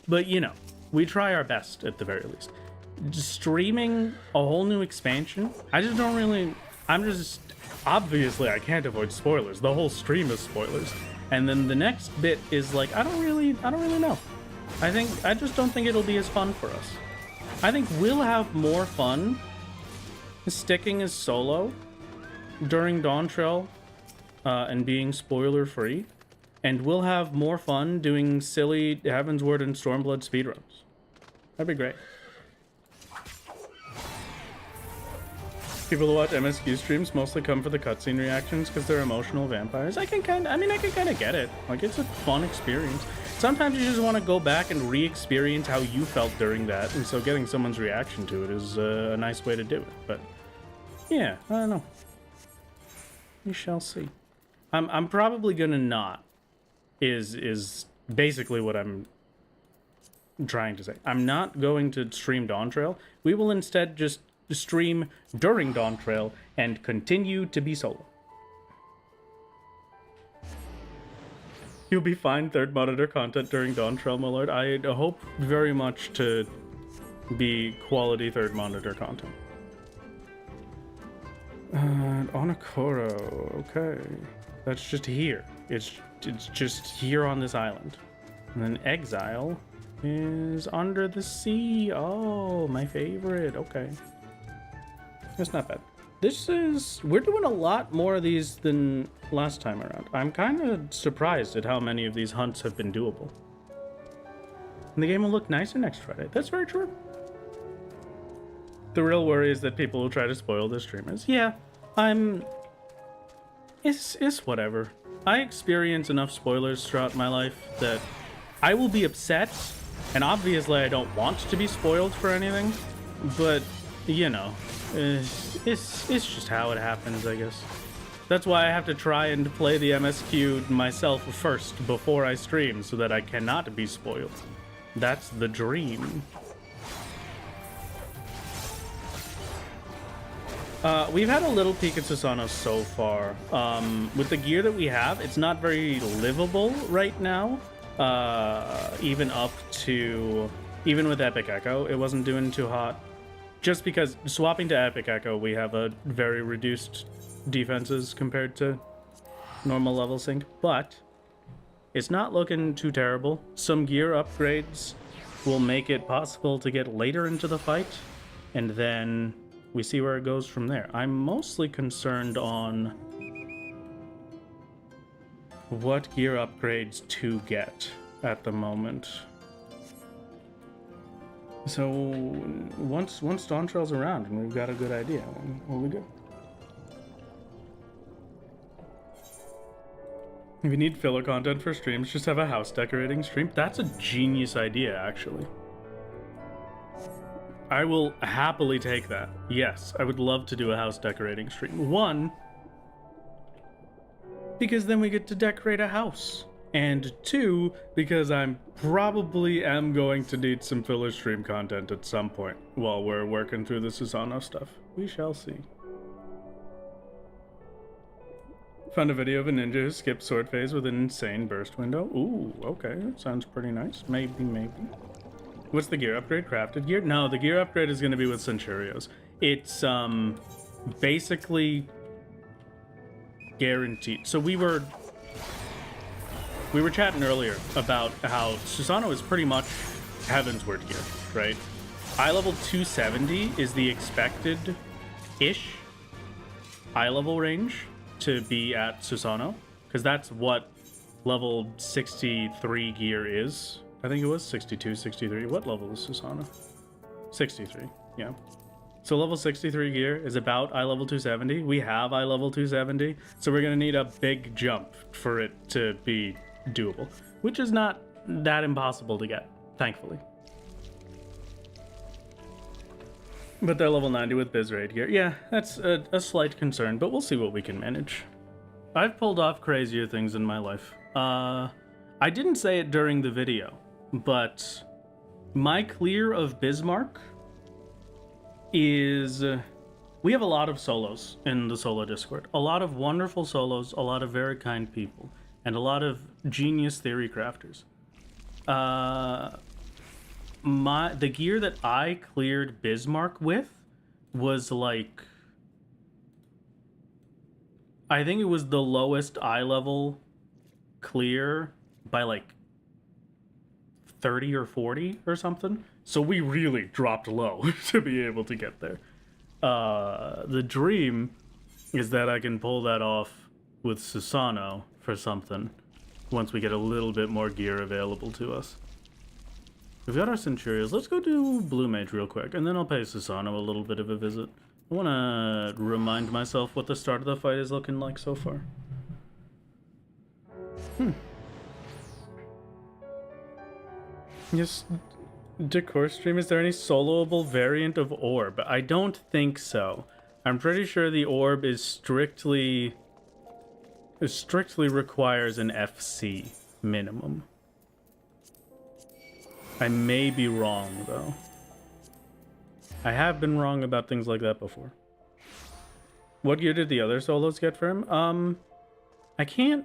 But, you know, we try our best at the very least. Just streaming a whole new expansion, I just don't really... Obviously, I can't avoid spoilers. The whole stream is spoilers. And then the next bit is like, I don't really know. I just don't think it'll be as fun for us. I think we'll have more fun sticking as solo during Dawntrail and being spoiler free, and we'll have more fun doing silly Heavensward and Stormblood speedruns. That'd be great. People who watch MSQ streams mostly come for the cutscene reactions because they're emotional vampires. I can kind of get it. Like, it's a fun experience. Sometimes you just want to go back and re-experience how you felt during that, and so getting someone's reaction to it is a nice way to do it. But yeah, I don't know. We shall see. I'm probably gonna not. Is basically what I'm trying to say. I'm not going to stream Dawntrail. We will instead just stream during Dawntrail and continue to be solo. You'll be fine third monitor content during Dawntrail, my lord. I hope very much to be quality third monitor content. Onokoro, okay. That's just here. It's just here on this island. And then Exile is under the sea. Oh, my favorite. Okay. That's not bad. We're doing a lot more of these than last time around. I'm kind of surprised at how many of these hunts have been doable. And the game will look nicer next Friday. That's very true. The real worry is that people will try to spoil the streamers. Yeah, it's whatever. I experience enough spoilers throughout my life that I will be upset, and obviously I don't want to be spoiled for anything, but, you know, it's just how it happens, I guess. That's why I have to try and play the MSQ myself first before I stream, so that I cannot be spoiled. That's the dream. We've had a little peek at Susanoo so far. With the gear that we have, it's not very livable right now. Even with Epic Echo, it wasn't doing too hot. Just because swapping to Epic Echo, we have a very reduced defenses compared to normal level sync, but it's not looking too terrible. Some gear upgrades will make it possible to get later into the fight, and then we see where it goes from there. I'm mostly concerned on what gear upgrades to get at the moment. So once Dawntrail's around and we've got a good idea, we'll be good. If you need filler content for streams, just have a house decorating stream. That's a genius idea, actually. I will happily take that. Yes, I would love to do a house decorating stream. One, because then we get to decorate a house. And two, because I'm probably am going to need some filler stream content at some point while we're working through the Susano stuff. We shall see. Found a video of a ninja who skipped sword phase with an insane burst window. Ooh, okay, that sounds pretty nice. Maybe. What's the gear upgrade? Crafted gear? No, the gear upgrade is going to be with Centurios. It's basically guaranteed. So we were chatting earlier about how Susano is pretty much Heavensward gear, right? Eye level 270 is the expected-ish eye level range to be at Susano, because that's what level 63 gear is. I think it was 62, 63. What level is Susano? 63, yeah. So level 63 gear is about eye level 270. We have eye level 270, so we're gonna need a big jump for it to be doable, which is not that impossible to get, thankfully. But they're level 90 with biz raid gear. Yeah, that's a slight concern, but we'll see what we can manage. I've pulled off crazier things in my life. I didn't say it during the video, but my clear of Bismarck is... we have a lot of solos in the solo Discord. A lot of wonderful solos, a lot of very kind people, and a lot of genius theory crafters. The gear that I cleared Bismarck with was like... I think it was the lowest eye level clear by like 30 or 40 or something. So we really dropped low to be able to get there. The dream is that I can pull that off with Susano for something once we get a little bit more gear available to us. We've got our Centurions. Let's go do Blue Mage real quick, and then I'll pay Susano a little bit of a visit. I want to remind myself what the start of the fight is looking like so far. Yes, decor stream, is there any soloable variant of orb? I don't think so. I'm pretty sure the orb is strictly requires an FC minimum. I may be wrong, though. I have been wrong about things like that before. What gear did the other solos get for him? I can't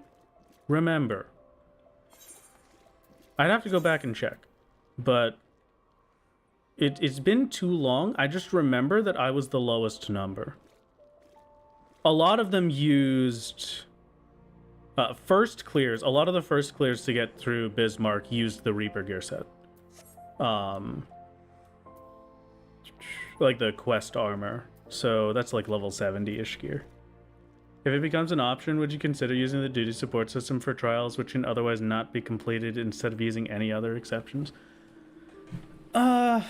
remember. I'd have to go back and check. But it's been too long. I just remember that I was the lowest number. A lot of them used... first clears. A lot of the first clears to get through Bismarck used the Reaper gear set. Like the quest armor, so that's like level 70-ish gear. If it becomes an option, would you consider using the duty support system for trials which can otherwise not be completed instead of using any other exceptions? I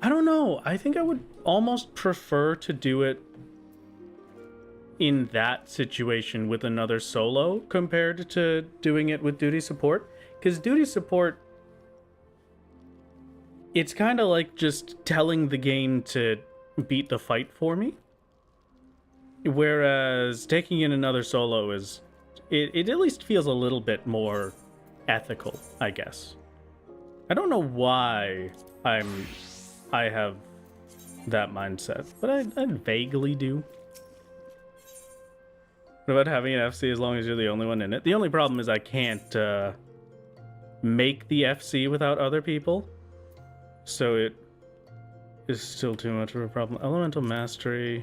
don't know. I think I would almost prefer to do it in that situation with another solo compared to doing it with duty support, because duty support, it's kind of like just telling the game to beat the fight for me. Whereas taking in another solo is... It at least feels a little bit more ethical, I guess. I don't know why I have that mindset, but I vaguely do. What about having an FC as long as you're the only one in it? The only problem is I can't make the FC without other people. So it is still too much of a problem. Elemental Mastery,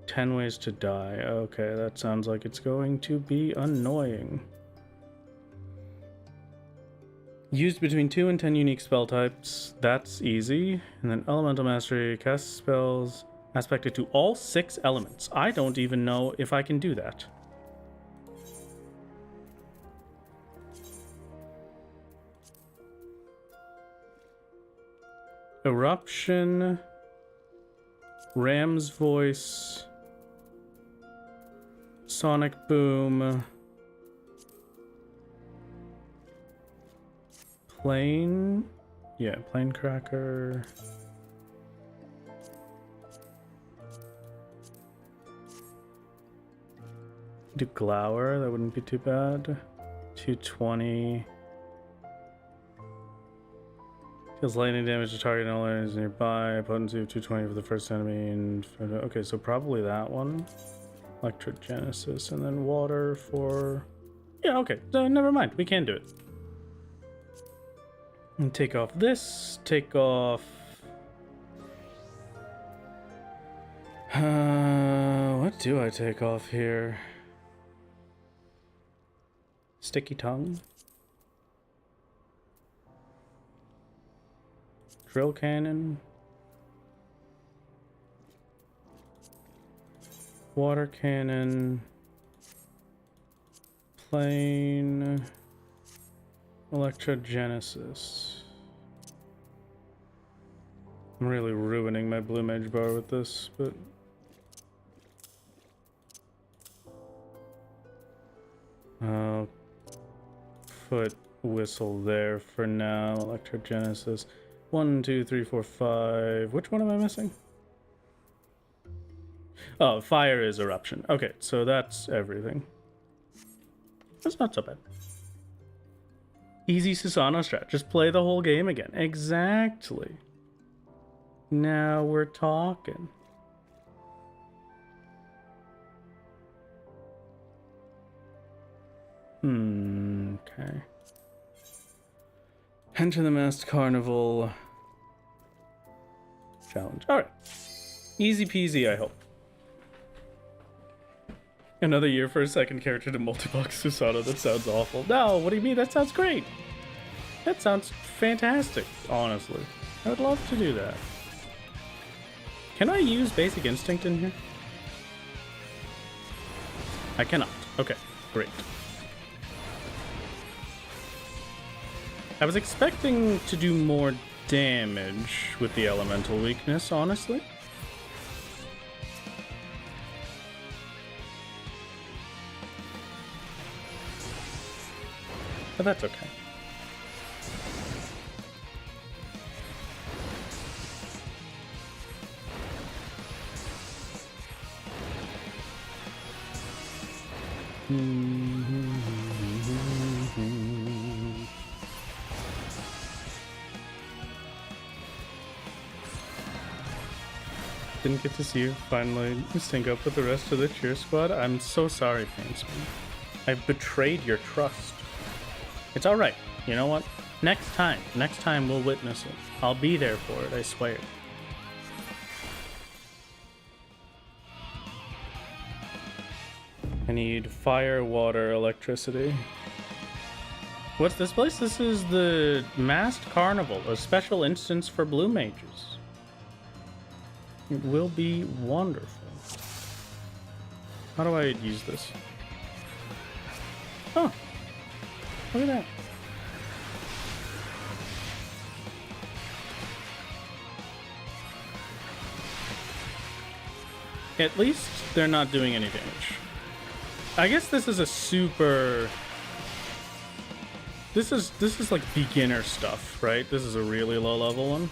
10 ways to die. Okay, that sounds like it's going to be annoying. Used between 2 and 10 unique spell types. That's easy. And then Elemental Mastery, cast spells aspected to all 6 elements. I don't even know if I can do that. Eruption, Ram's Voice, Sonic Boom, Plane, yeah, Plane Cracker. Do Glower, that wouldn't be too bad. 220. Deals lightning damage to target and all enemies nearby. Potency of 220 for the first enemy. And okay, so probably that one. Electrogenesis, and then water for... Yeah, okay, never mind. We can do it. And take off this. Take off... what do I take off here? Sticky Tongue. Drill Cannon. Water Cannon. Plane. Electrogenesis. I'm really ruining my Blue Mage bar with this, but... Put Whistle there for now. Electrogenesis. 1, 2, 3, 4, 5. Which one am I missing? Oh, Fire is Eruption. Okay, so that's everything. That's not so bad. Easy Susano strat. Just play the whole game again. Exactly. Now we're talking. Okay. Enter the Masked Carnival challenge. Alright. Easy peasy, I hope. Another year for a second character to multi-box Susanoo. That sounds awful. No, what do you mean? That sounds great. That sounds fantastic, honestly. I would love to do that. Can I use Basic Instinct in here? I cannot. Okay, great. I was expecting to do more damage with the elemental weakness, honestly. But that's okay. Didn't get to see you finally sync up with the rest of the cheer squad. I'm so sorry, Painsman. I've betrayed your trust. It's alright. You know what? Next time we'll witness it. I'll be there for it, I swear. I need fire, water, electricity. What's this place? This is the Masked Carnival, a special instance for blue mages. It will be wonderful. How do I use this? Oh, look at that. At least they're not doing any damage. I guess this is a super... This is like beginner stuff, right? This is a really low level one.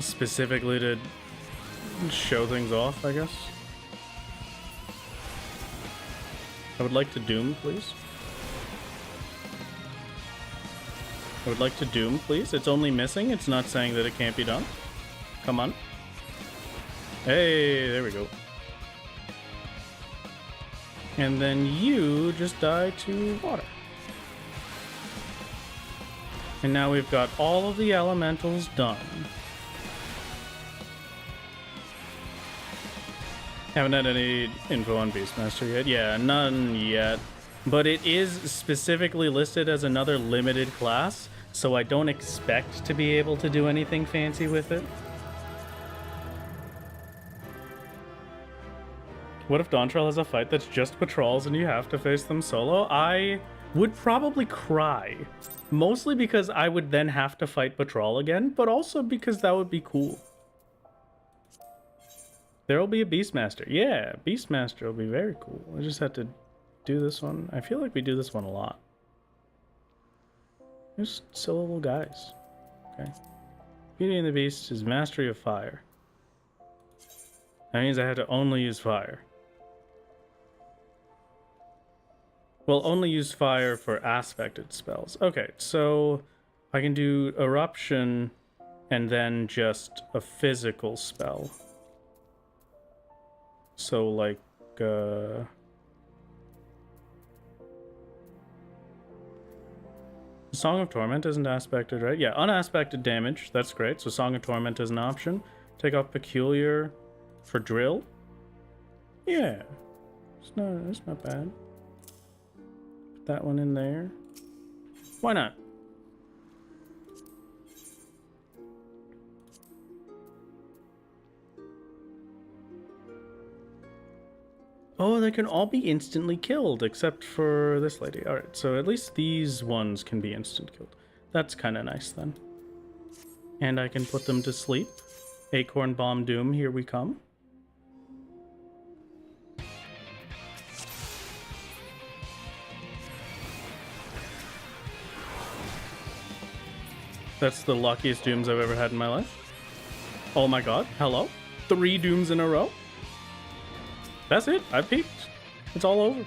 Specifically to show things off, I guess. I would like to Doom, please. I would like to Doom, please. It's only missing. It's not saying that it can't be done. Come on. Hey, there we go. And then you just die to water. And now we've got all of the elementals done. Haven't had any info on Beastmaster yet. Yeah, none yet. But it is specifically listed as another limited class, so I don't expect to be able to do anything fancy with it. What if Dawntrail has a fight that's just patrols and you have to face them solo? I Would probably cry. Mostly because I would then have to fight Patrol again, but also because that would be cool. There will be a Beastmaster. Yeah, Beastmaster will be very cool. I just have to do this one. I feel like we do this one a lot. Just silly little guys. Okay. Beauty and the Beast is Mastery of Fire. That means I have to only use fire. Well, only use fire for aspected spells. Okay, so I can do Eruption and then just a physical spell. So, like, Song of Torment isn't aspected, right? Yeah, unaspected damage. That's great. So Song of Torment is an option. Take off Peculiar for Drill. Yeah. It's not bad. Put that one in there. Why not? Oh, they can all be instantly killed, except for this lady. Alright, so at least these ones can be instant killed. That's kind of nice, then. And I can put them to sleep. Acorn Bomb Doom, here we come. That's the luckiest Dooms I've ever had in my life. Oh my god, hello? 3 Dooms in a row? That's it. I peaked. It's all over.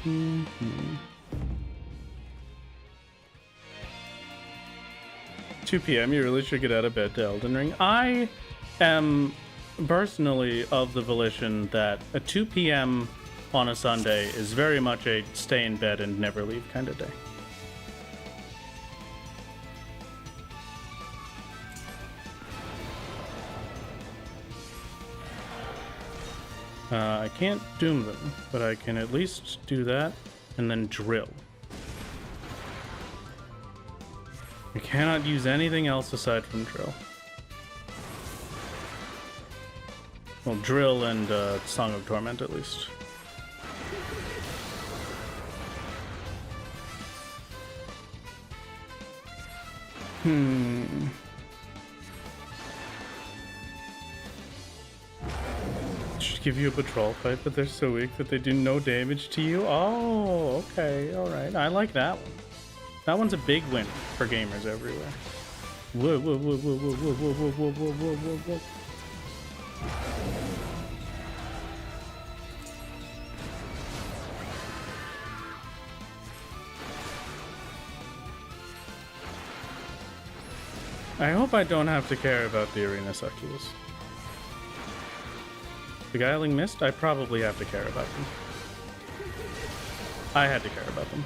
Mm-hmm. 2 p.m. You really should get out of bed to Elden Ring. I am personally of the volition that a 2 p.m. on a Sunday is very much a stay in bed and never leave kind of day. I can't doom them, but I can at least do that and then drill. I cannot use anything else aside from drill. Well, drill and Song of Torment at least. Should give you a patrol fight, but they're so weak that they do no damage to you. Oh, okay, alright. I like that one. That one's a big win for gamers everywhere. Whoa, whoa, whoa, whoa, whoa, whoa, whoa, whoa, whoa, whoa, whoa, whoa. I hope I don't have to care about the arena succubus. Beguiling Mist, I probably have to care about them. I had to care about them.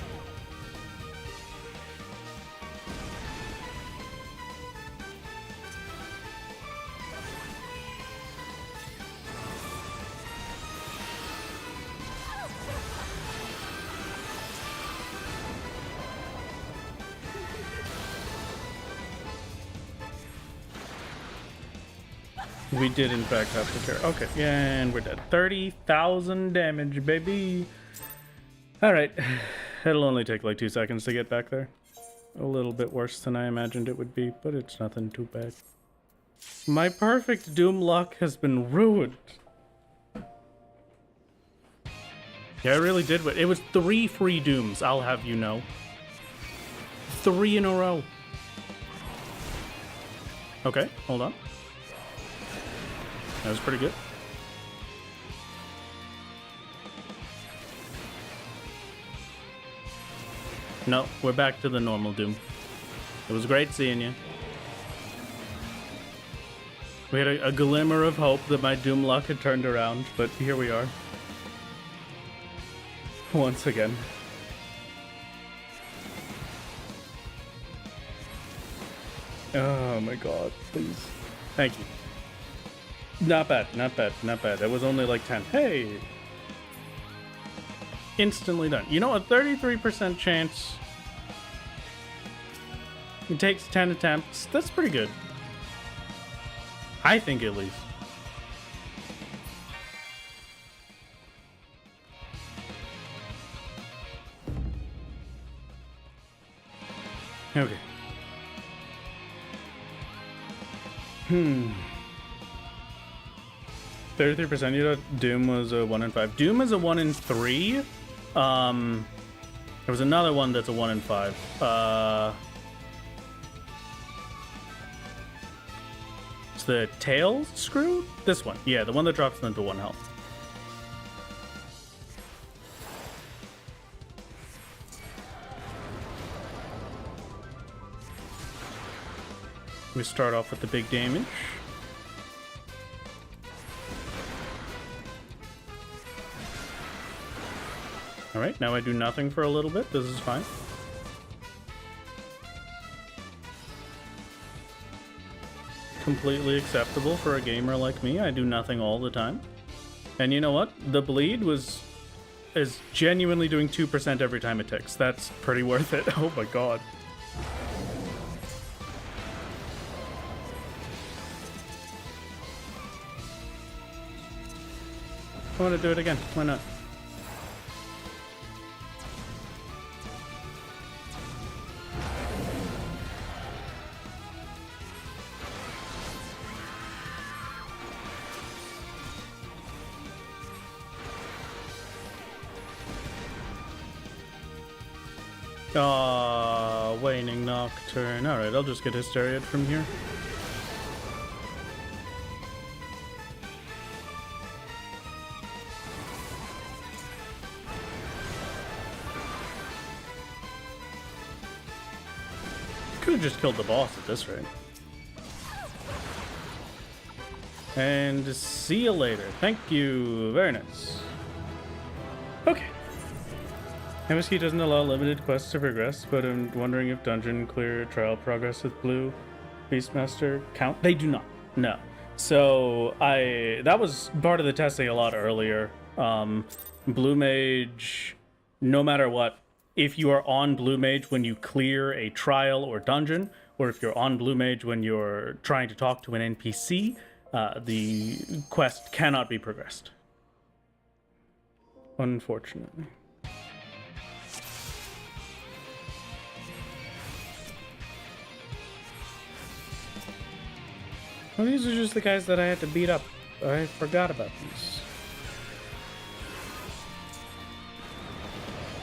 We did, in fact, have to care. Okay, yeah, and we're dead. 30,000 damage, baby. All right. It'll only take like 2 seconds to get back there. A little bit worse than I imagined it would be, but it's nothing too bad. My perfect Doom luck has been ruined. Yeah, I really did. It was 3 free Dooms, I'll have you know. 3 in a row. Okay, hold on. That was pretty good. No, we're back to the normal Doom. It was great seeing you. We had a glimmer of hope that my Doom luck had turned around, but here we are. Once again. Oh my god, please. Thank you. Not bad, not bad, not bad. It was only like 10. Hey! Instantly done. You know, a 33% chance It takes 10 attempts. That's pretty good. I think, at least. Okay. 33%. You know, Doom was a 1 in 5. Doom is a 1 in 3. There was another one that's a 1 in 5. It's the tail screw? This one. Yeah, the one that drops them to 1 health. We start off with the big damage. Alright, now I do nothing for a little bit. This is fine. Completely acceptable for a gamer like me. I do nothing all the time. And you know what? The bleed is genuinely doing 2% every time it ticks. That's pretty worth it. Oh my god. I want to do it again. Why not? Waning Nocturne. Alright, I'll just get Hysteria from here. Could have just killed the boss at this rate. And see you later. Thank you. Very nice. Okay. MSK doesn't allow limited quests to progress, but I'm wondering if dungeon clear trial progress with Blue Beastmaster count. They do not. No. So that was part of the testing a lot earlier. Blue Mage, no matter what, if you are on Blue Mage when you clear a trial or dungeon, or if you're on Blue Mage when you're trying to talk to an NPC, the quest cannot be progressed. Unfortunately. Well, these are just the guys that I had to beat up. I forgot about these.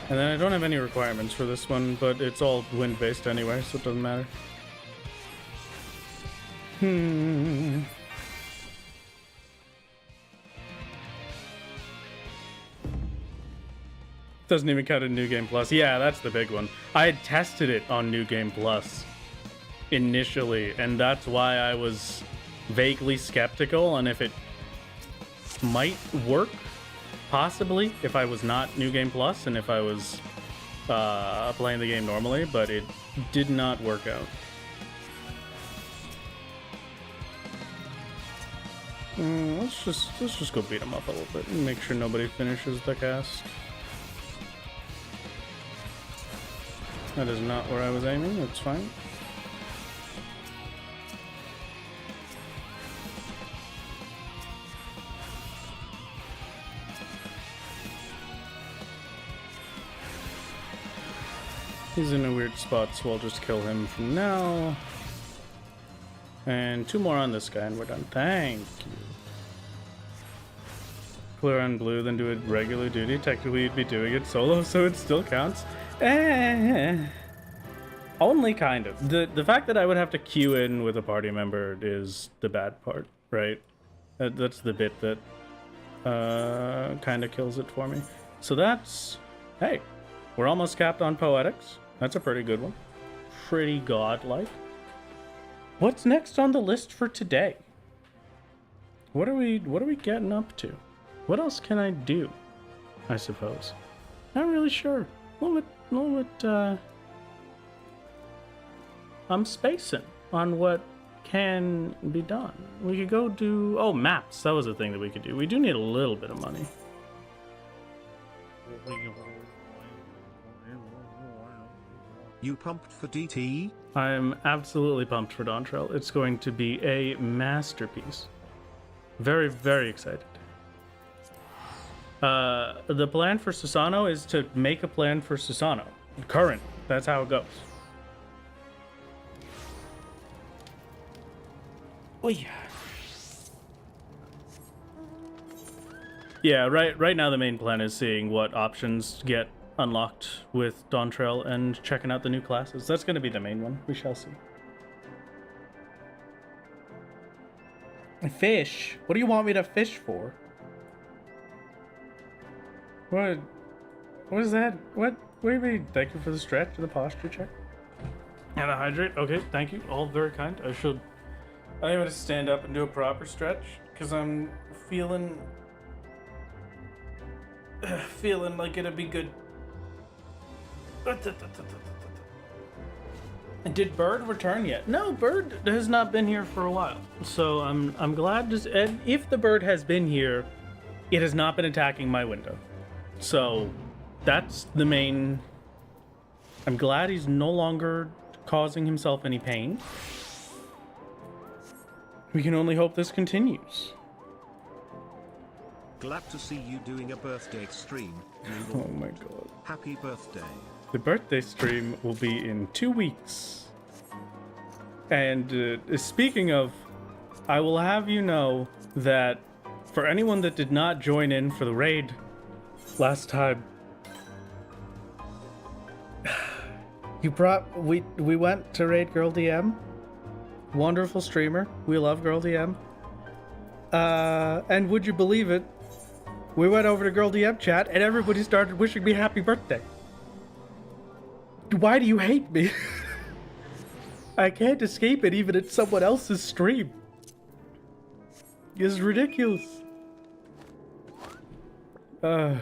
And then I don't have any requirements for this one, but it's all wind-based anyway, so it doesn't matter. Doesn't even count in New Game Plus. Yeah, that's the big one. I had tested it on New Game Plus initially, and that's why I was vaguely skeptical on if it might work, possibly, if I was not New Game Plus and if I was playing the game normally, but it did not work out. Let's just go beat him up a little bit and make sure nobody finishes the cast. That is not where I was aiming. That's fine. He's in a weird spot, so I'll just kill him from now. And 2 more on this guy, and we're done. Thank you. Clear on blue, then do it regular duty. Technically, you'd be doing it solo, so it still counts. Only kind of. The fact that I would have to queue in with a party member is the bad part, right? That's the bit that kind of kills it for me. So that's... Hey, we're almost capped on Poetics. That's a pretty good one. Pretty godlike. What's next on the list for today? What are we getting up to? What else can I do? I suppose. Not really sure. I'm spacing on what can be done. We could go do... Oh, maps. That was a thing that we could do. We do need a little bit of money. You pumped for DT? I'm absolutely pumped for Dawntrail. It's going to be a masterpiece. Very, very excited. The plan for Susano is to make a plan for Susano. Current. That's how it goes. Oh yeah. Yeah, right now the main plan is seeing what options get unlocked with Dawntrail and checking out the new classes. That's going to be the main one. We shall see. Fish? What do you want me to fish for? What is that? What do you mean? Thank you for the stretch and the posture check. And a hydrate. Okay, thank you. All very kind. I'm going to stand up and do a proper stretch because I'm feeling like it'd be good. Did Bird return yet? No, Bird has not been here for a while. So I'm glad to. And if the bird has been here, it has not been attacking my window. So that's the main. I'm glad he's no longer causing himself any pain. We can only hope this continues. Glad to see you doing a birthday stream. Oh my god. Happy birthday. The birthday stream will be in 2 weeks. And speaking of, I will have you know that for anyone that did not join in for the raid last time, we went to raid Girl DM. Wonderful streamer. We love Girl DM. And would you believe it? We went over to Girl DM chat and everybody started wishing me happy birthday. Why do you hate me? I can't escape it even at someone else's stream. It's ridiculous. And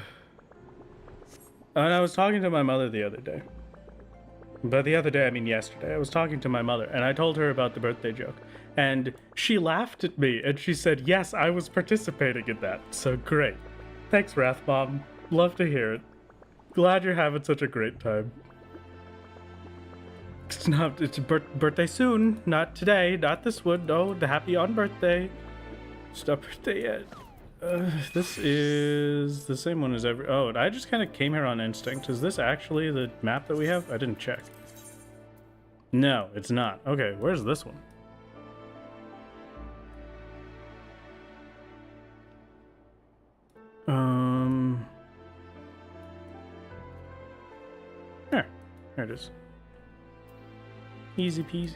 I was talking to my mother the other day. By the other day, I mean yesterday. I was talking to my mother and I told her about the birthday joke. And she laughed at me and she said, yes, I was participating in that. So great. Thanks, Wrath Mom. Love to hear it. Glad you're having such a great time. It's birthday soon. Not today. Not this one. No, the happy on birthday. It's not birthday yet. This is the same one as every... Oh, I just kind of came here on instinct. Is this actually the map that we have? I didn't check. No, it's not. Okay, where's this one? There it is. Easy peasy.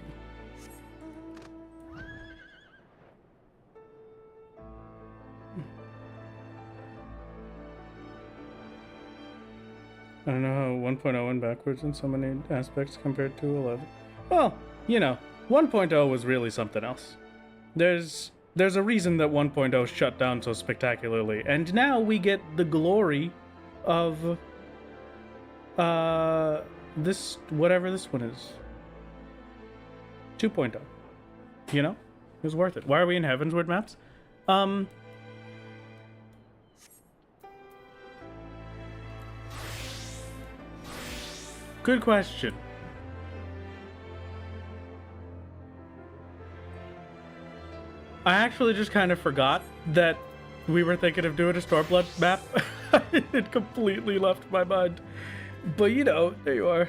I don't know how 1.0 went backwards in so many aspects compared to 11. Well, you know, 1.0 was really something else. There's a reason that 1.0 shut down so spectacularly, and now we get the glory of this, whatever this one is. 2.0. You know? It was worth it. Why are we in Heavensward maps? Good question. I actually just kind of forgot that we were thinking of doing a Stormblood map. It completely left my mind. But you know, there you are.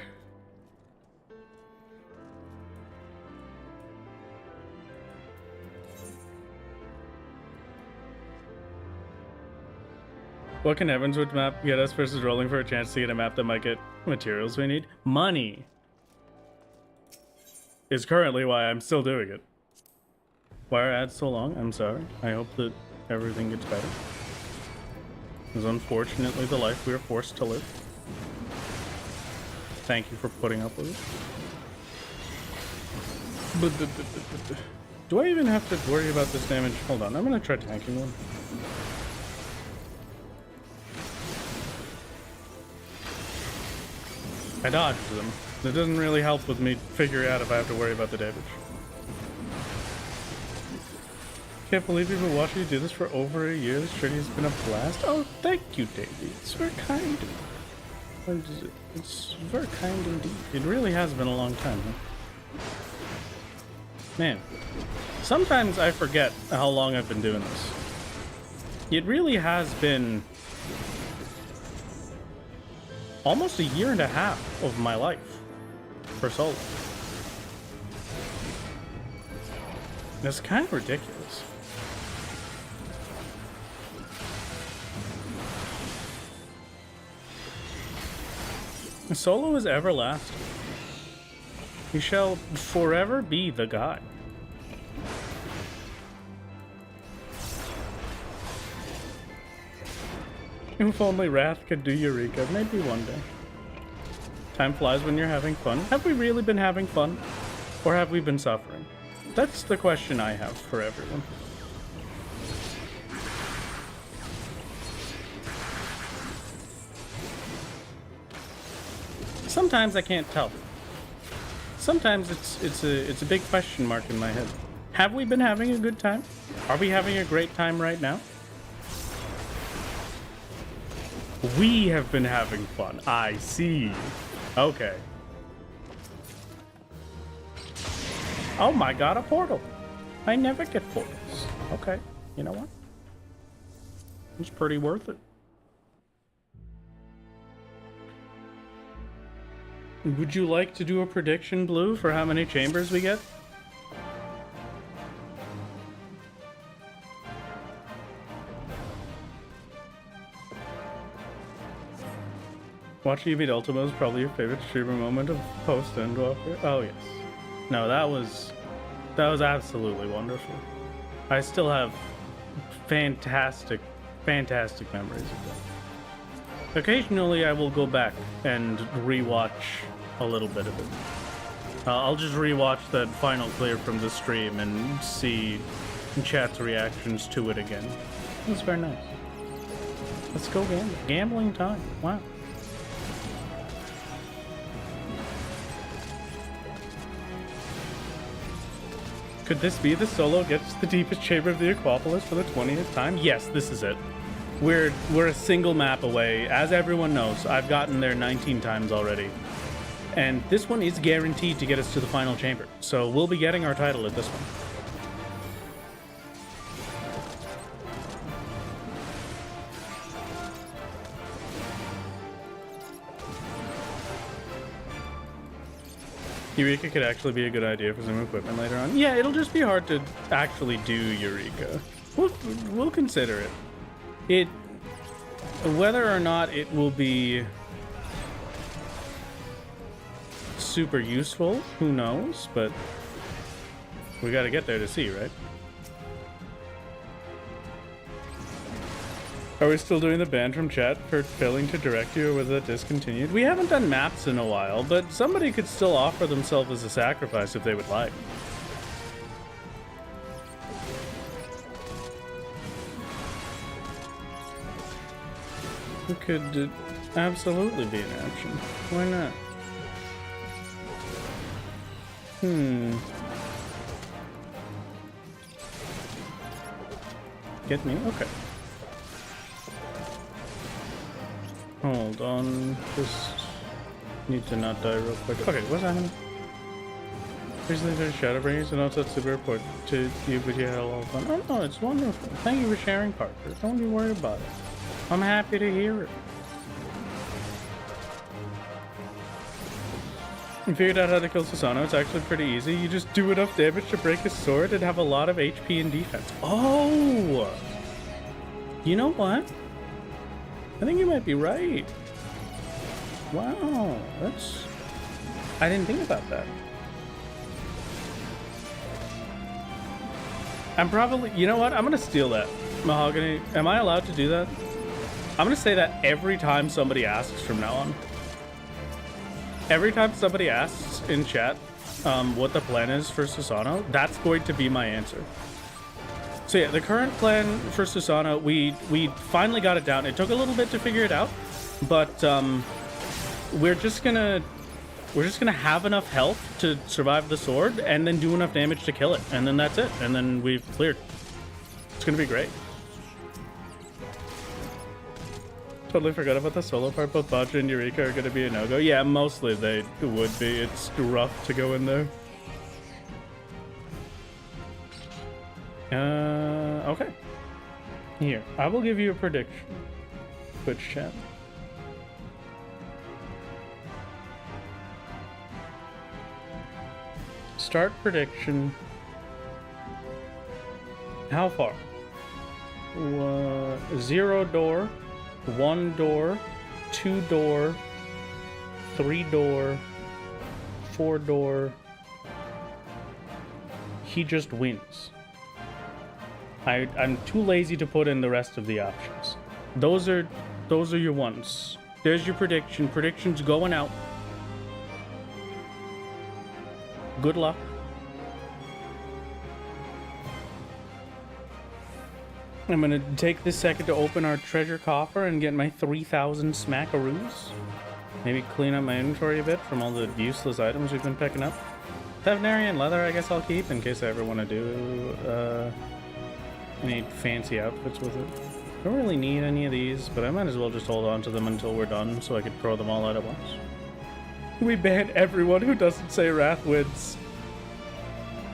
What can Heavenswood map get us versus rolling for a chance to get a map that might get materials we need? Money is currently why I'm still doing it. Why are ads so long? I'm sorry. I hope that everything gets better. It's unfortunately the life we are forced to live. Thank you for putting up with it. Do I even have to worry about this damage? Hold on, I'm gonna try tanking one. I dodged them. That doesn't really help with me figuring out if I have to worry about the damage. Can't believe you've been watching you do this for over a year. This journey has been a blast. Oh, thank you, Davey. It's very kind. It's very kind indeed. It really has been a long time, huh? Man, sometimes I forget how long I've been doing this. It really has been almost a year and a half of my life for solo. It's kind of ridiculous. Solo is everlasting. He shall forever be the guy. If only Wrath could do Eureka. Maybe one day. Time flies when you're having fun. Have we really been having fun? Or have we been suffering? That's the question I have for everyone. Sometimes I can't tell. Sometimes it's a big question mark in my head. Have we been having a good time? Are we having a great time right now? We have been having fun. I see. Okay. Oh my god, a portal. I never get portals. Okay, you know what? It's pretty worth it. Would you like to do a prediction, Blue, for how many chambers we get? Watching you beat Ultimo is probably your favorite streamer moment of post-Endwalker. Oh yes. No, that was absolutely wonderful. I still have fantastic memories of that. Occasionally I will go back and rewatch a little bit of it. I'll just rewatch that final clear from the stream and see chat's reactions to it again. It was very nice. Let's go gambling. Gambling time. Wow. Could this be the solo gets to the deepest chamber of the Aquapolis for the 20th time? Yes, this is it. We're a single map away. As everyone knows, I've gotten there 19 times already. And this one is guaranteed to get us to the final chamber. So we'll be getting our title at this one. Eureka could actually be a good idea for some equipment later on. Yeah, it'll just be hard to actually do Eureka. We'll consider it. Whether or not it will be super useful, who knows, but we gotta get there to see, right? Are we still doing the ban from chat for failing to direct you, or was that discontinued? We haven't done maps in a while, but somebody could still offer themselves as a sacrifice if they would like. It could absolutely be an option. Why not? Get me? Okay. Hold on, just need to not die real quick. Okay, what's happening? Recently there's Shadowbringers, and also that's super important to you, but you had a lot of fun. Oh no, it's wonderful. Thank you for sharing, Parker. Don't be worried about it. I'm happy to hear it. You figured out how to kill Susano. It's actually pretty easy. You just do enough damage to break his sword and have a lot of HP and defense. Oh! You know what? I think you might be right. Wow, that's... I didn't think about that. I'm probably... You know what? I'm gonna steal that. Mahogany, am I allowed to do that? I'm gonna say that every time somebody asks from now on. Every time somebody asks in chat what the plan is for Susano, that's going to be my answer. So yeah, the current plan for Susano, we finally got it down. It took a little bit to figure it out, but we're just gonna have enough health to survive the sword, and then do enough damage to kill it, and then that's it. And then we've cleared. It's gonna be great. Totally forgot about the solo part. Both Baja and Eureka are gonna be a no-go. Yeah, mostly they would be. It's rough to go in there. Okay. Here, I will give you a prediction. Twitch chat. Start prediction. How far? 0 door, 1 door, 2 door, 3 door, 4 door. He just wins. I'm too lazy to put in the rest of the options. Those are your ones. There's your prediction. Prediction's going out. Good luck. I'm gonna take this second to open our treasure coffer and get my 3,000 smackaroos. Maybe clean up my inventory a bit from all the useless items we've been picking up. Veterinarian leather, I guess I'll keep in case I ever want to do any fancy outfits with it. Don't really need any of these, but I might as well just hold on to them until we're done so I could throw them all out at once. We ban everyone who doesn't say Wrath wins.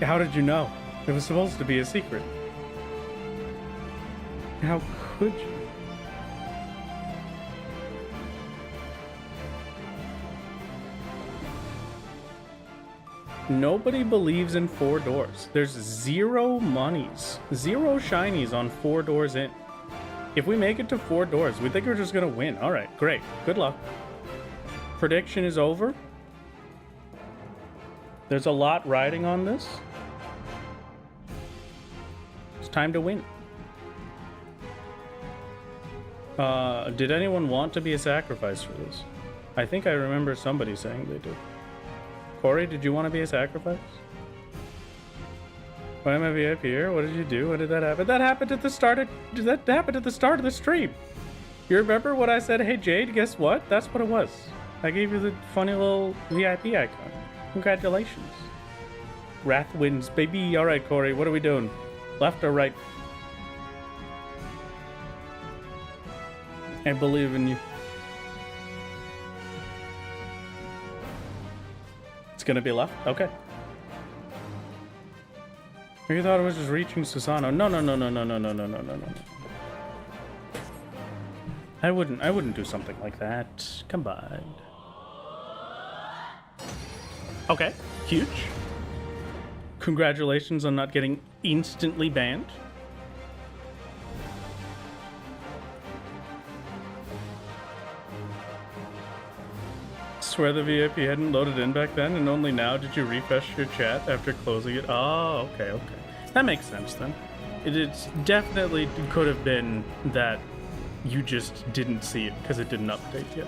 How did you know? It was supposed to be a secret. How could you? Nobody believes in 4 doors. There's 0 monies, 0 shinies on 4 doors in. If we make it to 4 doors, we think we're just gonna win. All right, great. Good luck. Prediction is over. There's a lot riding on this. It's time to win. Did anyone want to be a sacrifice for this? I think I remember somebody saying they did. Corey, did you want to be a sacrifice? Why am I VIP here? What did you do? When did that happen? That happened at the start of the stream. You remember when I said, "Hey Jade, guess what?" That's what it was. I gave you the funny little VIP icon. Congratulations. Wrath wins, baby. All right, Corey, what are we doing? Left or right? I believe in you. It's gonna be left? Okay. You thought it was just reaching Susano. No. I wouldn't do something like that. Combined. Okay, huge. Congratulations on not getting instantly banned. Swear the VIP hadn't loaded in back then, and only now did you refresh your chat after closing it. Oh, okay. That makes sense then. It's definitely could have been that you just didn't see it because it didn't update yet.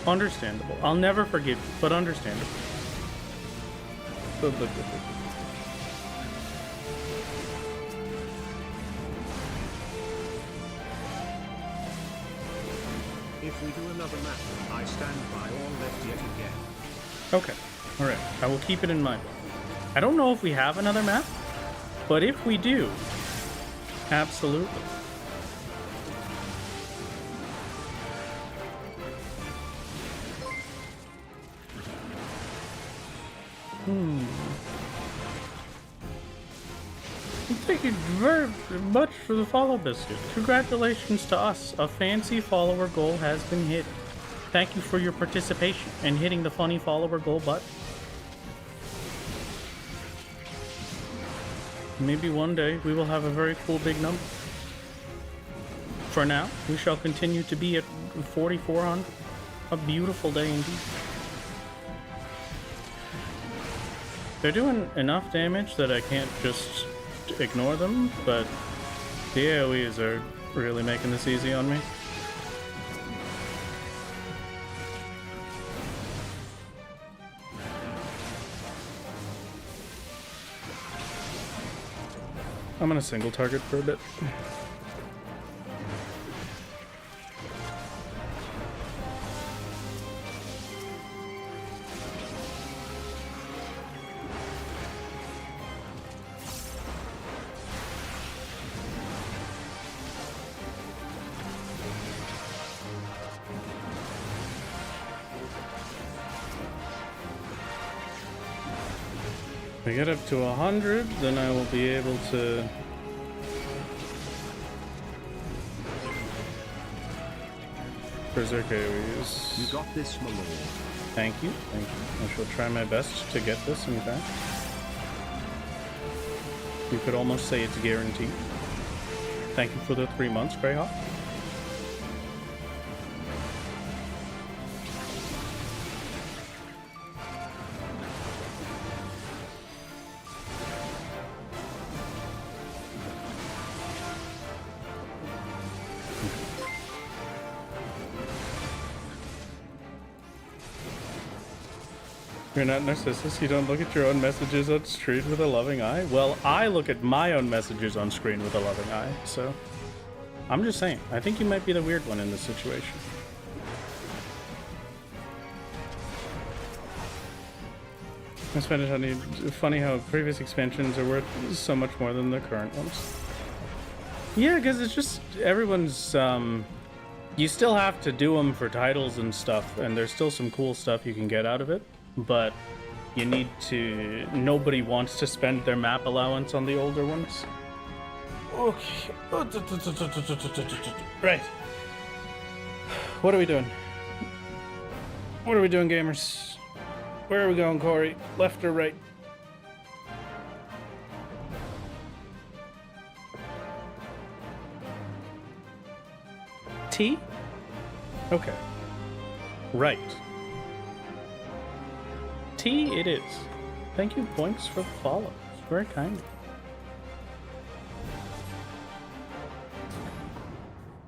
Understandable. I'll never forgive you, but understandable. If we do another map, I stand by all left yet again. Okay, alright. I will keep it in mind. I don't know if we have another map, but if we do, absolutely. Thank you very much for the follow, Biscuit. Congratulations to us. A fancy follower goal has been hit. Thank you for your participation and hitting the funny follower goal button. Maybe one day we will have a very cool big number. For now, we shall continue to be at 4,400. A beautiful day indeed. They're doing enough damage that I can't just ignore them, but the AoEs are really making this easy on me. I'm gonna single target for a bit. If we get up to 100, then I will be able to... Berserk AoEs. You got this, my lord. Thank you, thank you. I shall try my best to get this, in fact. You could almost say it's guaranteed. Thank you for the 3 months, Greyhawk. You're not Narcissus, you don't look at your own messages on screen with a loving eye? Well, I look at my own messages on screen with a loving eye, so... I'm just saying, I think you might be the weird one in this situation. It's funny how previous expansions are worth so much more than the current ones. Yeah, because it's just, everyone's, you still have to do them for titles and stuff, and there's still some cool stuff you can get out of it. But you need to... Nobody wants to spend their map allowance on the older ones. Okay. Right. What are we doing? What are we doing, gamers? Where are we going, Corey? Left or right? T? Okay. Right. T it is. Thank you, Points, for the follow. It's very kind.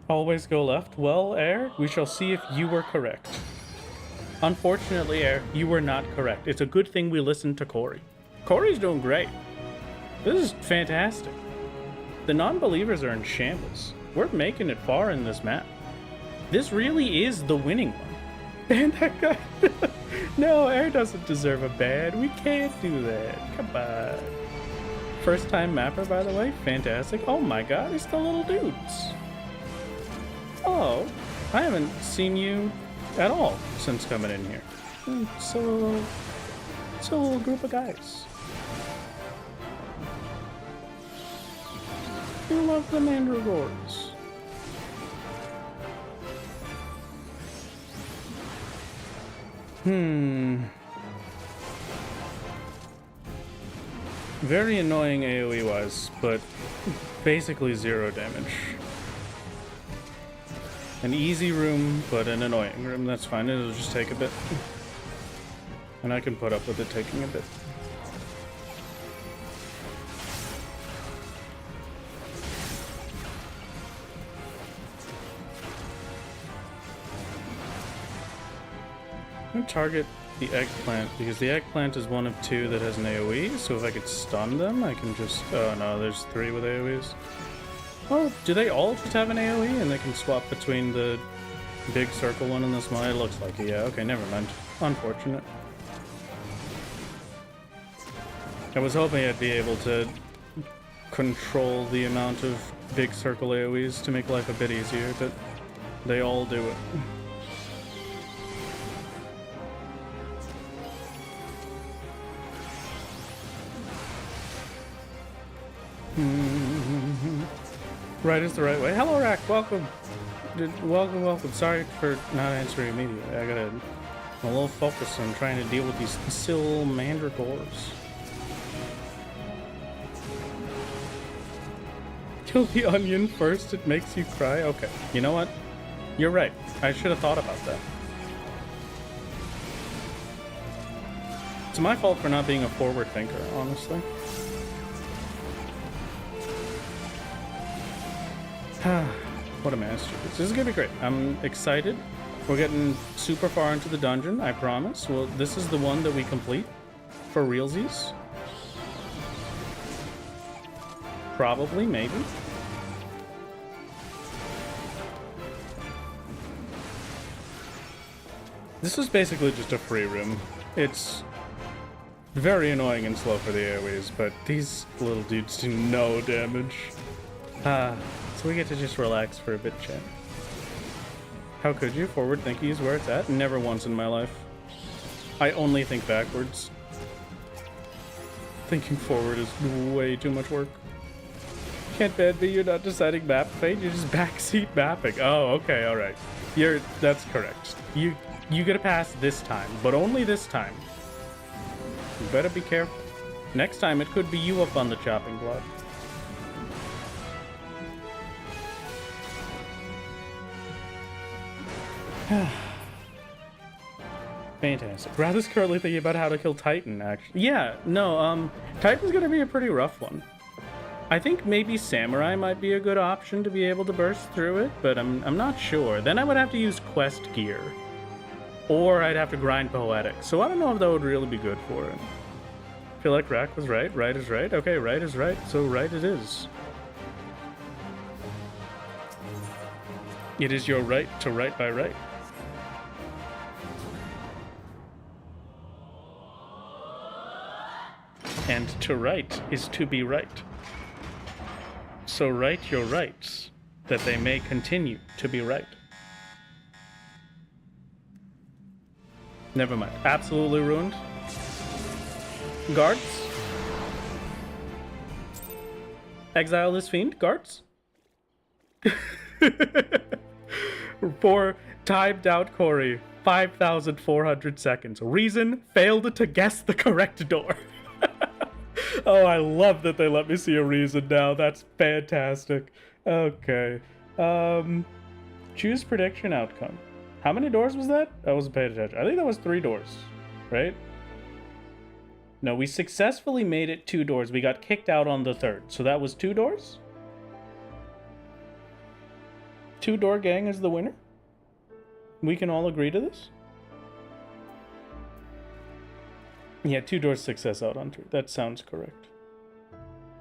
Always go left. Well, Air, we shall see if you were correct. Unfortunately, Air, you were not correct. It's a good thing we listened to Corey. Corey's doing great. This is fantastic. The non-believers are in shambles. We're making it far in this map. This really is the winning one. And that guy... No, Air doesn't deserve a ban. We can't do that. Come on. First time mapper, by the way. Fantastic. Oh my god, it's the little dudes. Oh, I haven't seen you at all since coming in here. It's a little group of guys. You love the mandragores. Very annoying AoE wise, but basically 0 damage. An easy room, but an annoying room. That's fine, it'll just take a bit. And I can put up with it taking a bit. I'm gonna target the eggplant because the eggplant is one of 2 that has an AoE, so if I could stun them, I can just... Oh no, there's 3 with AoEs. Oh, do they all just have an AoE and they can swap between the big circle one and the small? It looks like it, yeah. Okay, never mind. Unfortunate. I was hoping I'd be able to control the amount of big circle AoEs to make life a bit easier, but they all do it. Right is the right way. Hello, Rack. Welcome. Welcome. Sorry for not answering immediately. I got a little focus on trying to deal with these still mandragores. Kill the onion first. It makes you cry. Okay. You know what? You're right. I should have thought about that. It's my fault for not being a forward thinker, honestly. What a masterpiece. This is gonna be great. I'm excited. We're getting super far into the dungeon, I promise. Well, this is the one that we complete for realsies. Probably, maybe. This is basically just a free room. It's very annoying and slow for the AoEs, but these little dudes do no damage. So we get to just relax for a bit, chat. How could you? Forward thinking is where it's at? Never once in my life. I only think backwards. Thinking forward is way too much work. Can't bad be you're not deciding map fate, you're just backseat mapping. Oh, okay, alright. That's correct. You get a pass this time, but only this time. You better be careful. Next time it could be you up on the chopping block. Fantastic. Brad is currently thinking about how to kill Titan, actually. Yeah, no, Titan's gonna be a pretty rough one. I think maybe Samurai might be a good option to be able to burst through it, but I'm not sure. Then I would have to use quest gear. Or I'd have to grind Poetic. So I don't know if that would really be good for it. I feel like Rack was right. Right is right. Okay, right is right. So right it is. It is your right to right by right. And to right is to be right. So right your rights, that they may continue to be right. Never mind. Absolutely ruined. Guards? Exile this fiend? Guards? For timed out Corey, 5,400 seconds. Reason, failed to guess the correct door. Oh, I love that they let me see a reason now. That's fantastic. Okay. Choose prediction outcome. How many doors was that? I wasn't paying attention. I think that was 3 doors, right? No, we successfully made it 2 doors. We got kicked out on the 3rd. So that was 2 doors? 2-door gang is the winner? We can all agree to this? Yeah, 2 doors success out on 3. That sounds correct.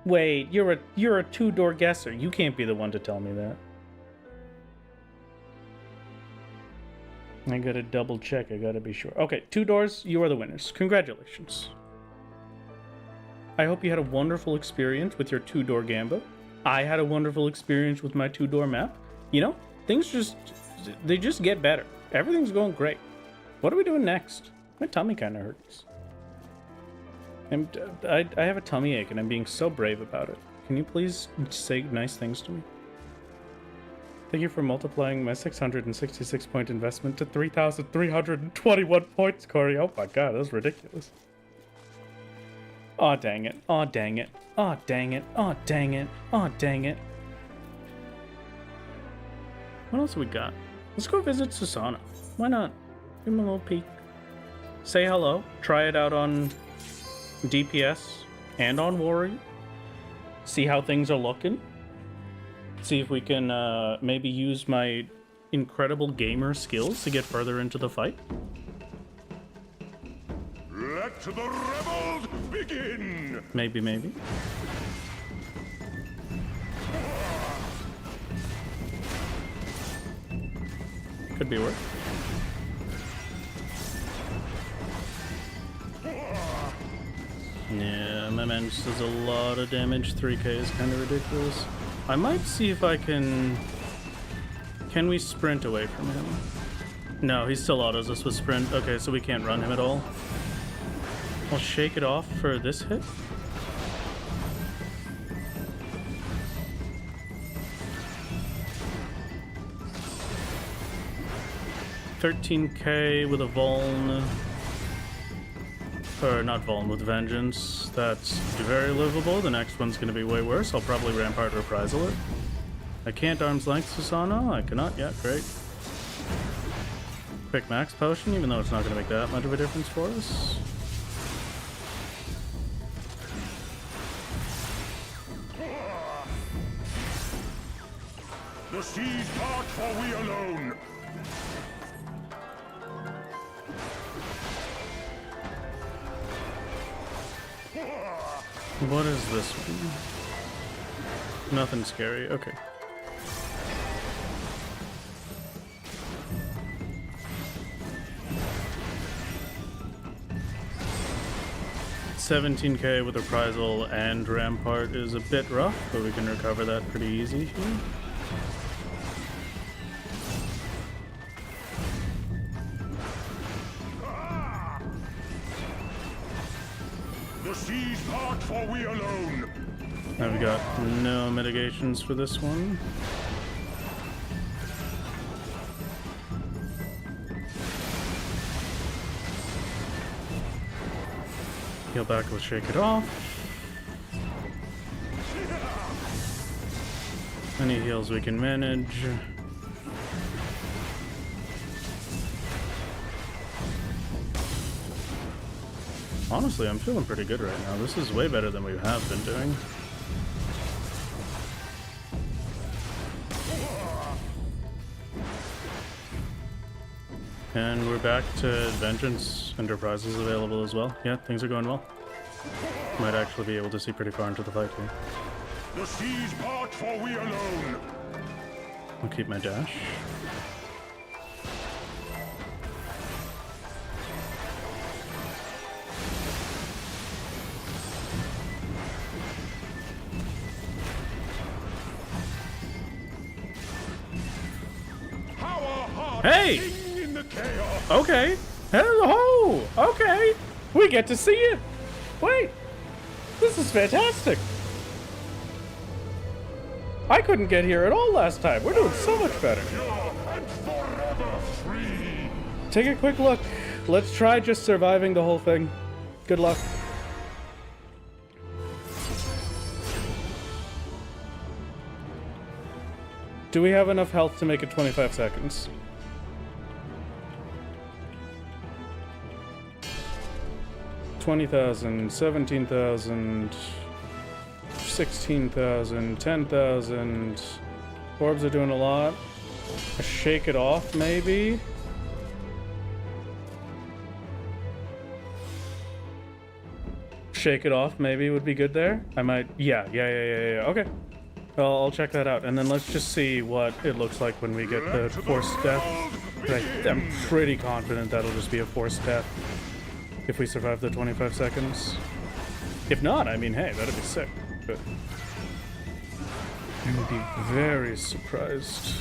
Wait, you're a 2-door guesser. You can't be the one to tell me that. I gotta double check. I gotta be sure. Okay, 2 doors. You are the winners. Congratulations. I hope you had a wonderful experience with your 2-door Gamba. I had a wonderful experience with my 2-door map. You know, things they just get better. Everything's going great. What are we doing next? My tummy kind of hurts. I have a tummy ache and I'm being so brave about it. Can you please say nice things to me? Thank you for multiplying my 666 point investment to 3,321 points, Corey. Oh my god, that was ridiculous. Aw, dang it. Aw, dang it. Aw, dang it. Aw, dang it. Aw, dang it. What else we got? Let's go visit Susano. Why not? Give him a little peek. Say hello. Try it out on DPS and on Warrior. See how things are looking. See if we can maybe use my incredible gamer skills to get further into the fight. Let the rebels begin! Maybe. Could be worse. Yeah, my man just does a lot of damage. 3k is kind of ridiculous. I might see if I can... Can we sprint away from him? No, he still autos us with sprint. Okay, so we can't run him at all. I'll shake it off for this hit. $13k with a Vuln. Or not Vuln, with Vengeance. That's very livable. The next one's going to be way worse. I'll probably Rampart Reprisal it. I can't Arm's Length Susano. I cannot yet. Great. Quick Max Potion, even though it's not going to make that much of a difference for us. The seas part for we alone! What is this one? Nothing scary. Okay. $17k with Reprisal and Rampart is a bit rough, but we can recover that pretty easy here. The The seas part, for we alone. I've got no mitigations for this one. Heal back, we'll shake it off. Any heals we can manage. Honestly, I'm feeling pretty good right now. This is way better than we have been doing. And we're back to Vengeance Enterprises available as well. Yeah, things are going well. Might actually be able to see pretty far into the fight here. The seas part, for we alone. I'll keep my dash. Hey! In the chaos. Okay. Hello! Okay. We get to see it. Wait. This is fantastic. I couldn't get here at all last time. We're doing so much better. And forever free. Take a quick look. Let's try just surviving the whole thing. Good luck. Do we have enough health to make it 25 seconds? $20,000, $17,000, $16,000, $10,000. Orbs are doing a lot. Shake it off, maybe? Shake it off, maybe would be good there. I might, yeah. Okay. Well, I'll check that out, and then let's just see what it looks like when we get the forced death. I'm pretty confident that'll just be a forced death if we survive the 25 seconds. If not, I mean, hey, that'd be sick. But I would be very surprised.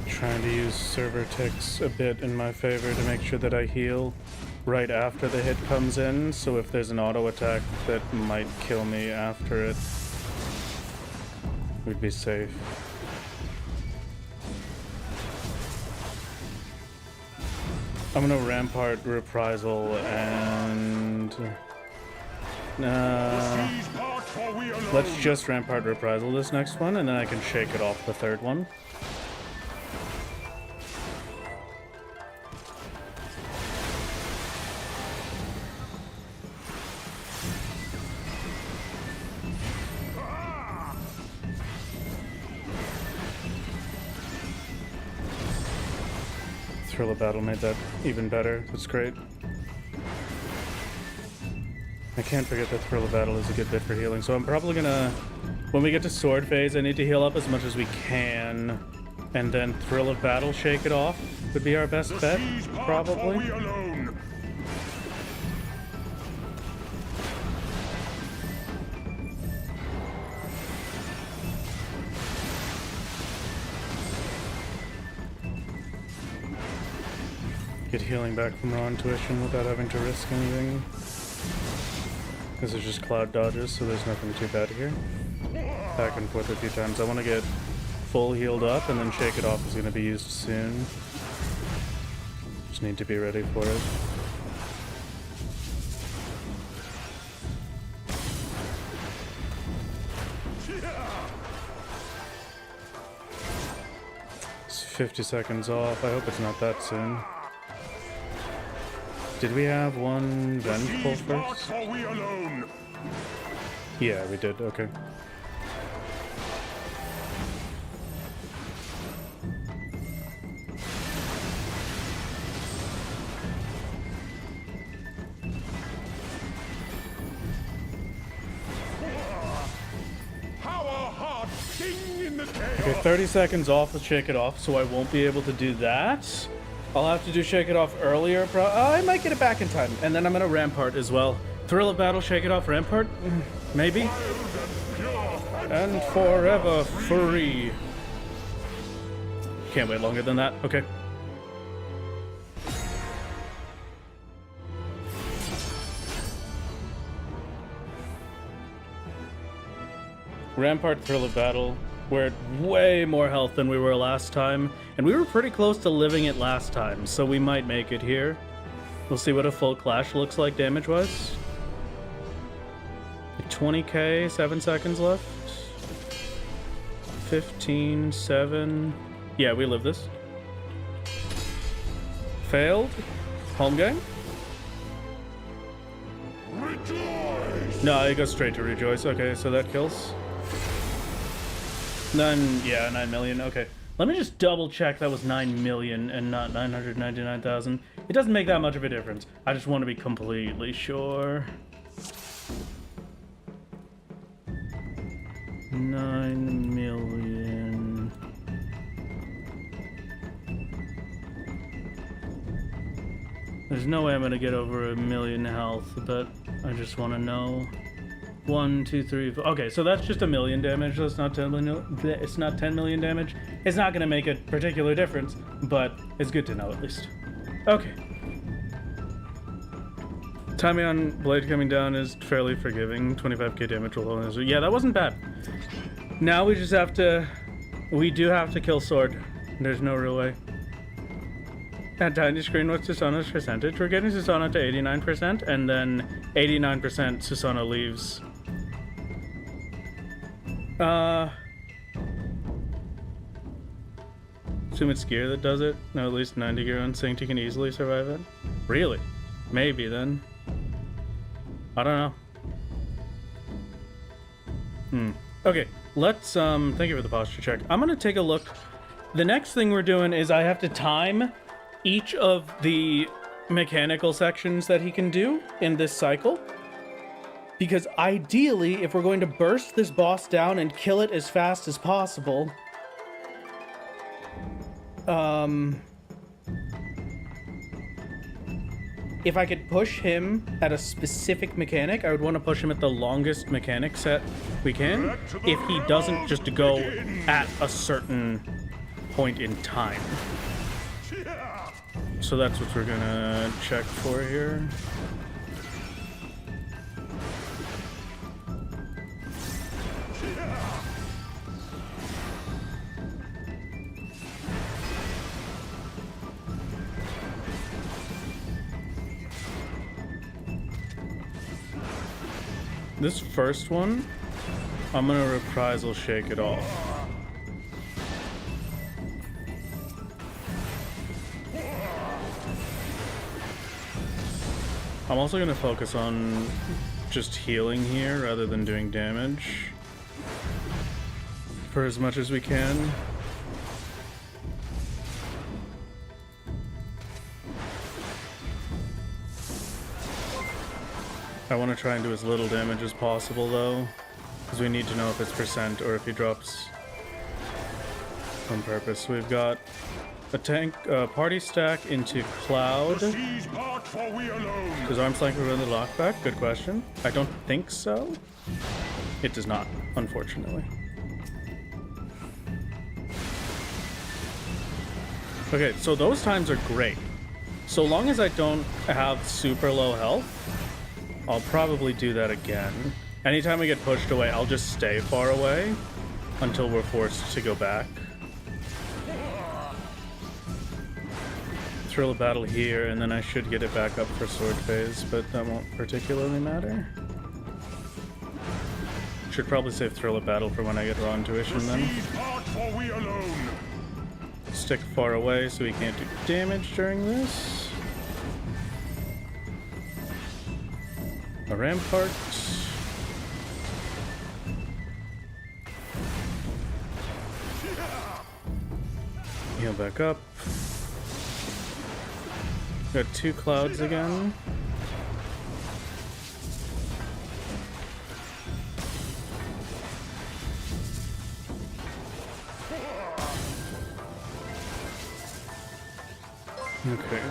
Trying to use server ticks a bit in my favor to make sure that I heal right after the hit comes in, so if there's an auto attack that might kill me after it, we'd be safe. I'm gonna Rampart Reprisal and let's just Rampart Reprisal this next one, and then I can shake it off the third one. Thrill of Battle made that even better. That's great. I can't forget that Thrill of Battle is a good bit for healing, so I'm probably gonna, when we get to Sword Phase, I need to heal up as much as we can, and then Thrill of Battle, shake it off, would be our best bet, probably. Get healing back from raw intuition without having to risk anything. This is just cloud dodges, so there's nothing too bad here. Back and forth a few times. I want to get full healed up, and then shake it off is going to be used soon. Just need to be ready for it. It's 50 seconds off. I hope it's not that soon. Did we have one Vengeful first? Yeah, we did. Okay. Okay, 30 seconds off with Shake It Off, so I won't be able to do that. I'll have to do Shake It Off earlier. I might get it back in time. And then I'm gonna Rampart as well. Thrill of Battle, Shake It Off, Rampart? Maybe? And forever free. Can't wait longer than that. Okay. Rampart, Thrill of Battle. We're at way more health than we were last time, and we were pretty close to living it last time, so we might make it here. We'll see what a full clash looks like damage-wise. 20k, 7 seconds left. 15, 7. Yeah, we live this. Failed. Home game? Rejoice! No, it goes straight to Rejoice. Okay, so that kills. Yeah, 9 million. Okay. Let me just double check that was 9 million and not 999,000. It doesn't make that much of a difference. I just want to be completely sure. 9 million. There's no way I'm gonna get over 1 million health, but I just want to know. 1, 2, 3, 4. Okay, so that's just 1 million damage. That's not 10 million. It's not 10 million damage. It's not gonna make a particular difference, but it's good to know at least. Okay. Timing on Blade coming down is fairly forgiving. 25k damage will hold. Yeah, that wasn't bad. Now we just have to... We do have to kill Sword. There's no real way. At tiny screen, what's Susanna's percentage? We're getting Susanna to 89%, and then 89% Susanna leaves. Assume it's gear that does it. No, at least 90 gear unsynced, you can easily survive it. Really? Maybe then. I don't know. Okay, let's thank you for the posture check. I'm gonna take a look. The next thing we're doing is I have to time each of the mechanical sections that he can do in this cycle. Because ideally, if we're going to burst this boss down and kill it as fast as possible, if I could push him at a specific mechanic, I would want to push him at the longest mechanic set we can, if he doesn't just go at a certain point in time. So that's what we're gonna check for here. This first one, I'm gonna reprisal Shake It Off. I'm also gonna focus on just healing here rather than doing damage for as much as we can. I want to try and do as little damage as possible though, because we need to know if it's percent or if he drops on purpose. We've got a tank, party stack into Cloud. Does Arms Length prevent the lockback? Good question. I don't think so. It does not, unfortunately. Okay, so those times are great. So long as I don't have super low health, I'll probably do that again. Anytime we get pushed away, I'll just stay far away until we're forced to go back. Thrill of Battle here, and then I should get it back up for Sword Phase, but that won't particularly matter. Should probably save Thrill of Battle for when I get Raw Intuition then. Stick far away so we can't do damage during this. A Rampart. Heal back up. Got 2 clouds again. Okay.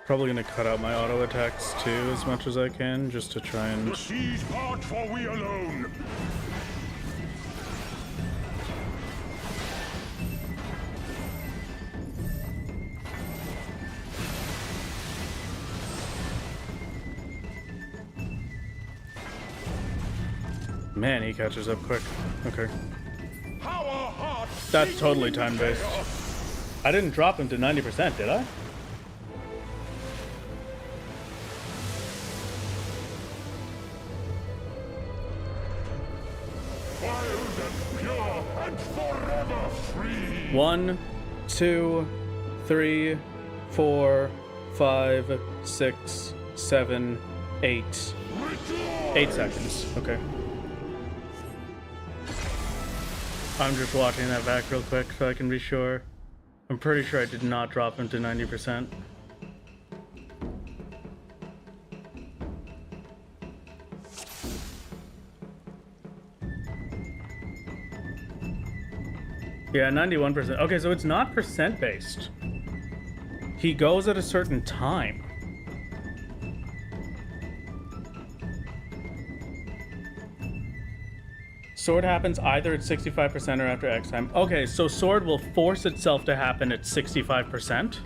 Probably gonna cut out my auto attacks too as much as I can, just to try and... The siege part for we alone. Man, he catches up quick. Okay. Our hearts That's totally time-based. I didn't drop him to 90%, did I? wild and pure and forever free. 1, 2, 3, 4, 5, 6, 7, 8. Rejoice. 8 seconds. Okay. I'm just watching that back real quick so I can be sure. I'm pretty sure I did not drop him to 90%. Yeah, 91%. Okay, so it's not percent based. He goes at a certain time. Sword happens either at 65% or after X time. Okay, so sword will force itself to happen at 65%?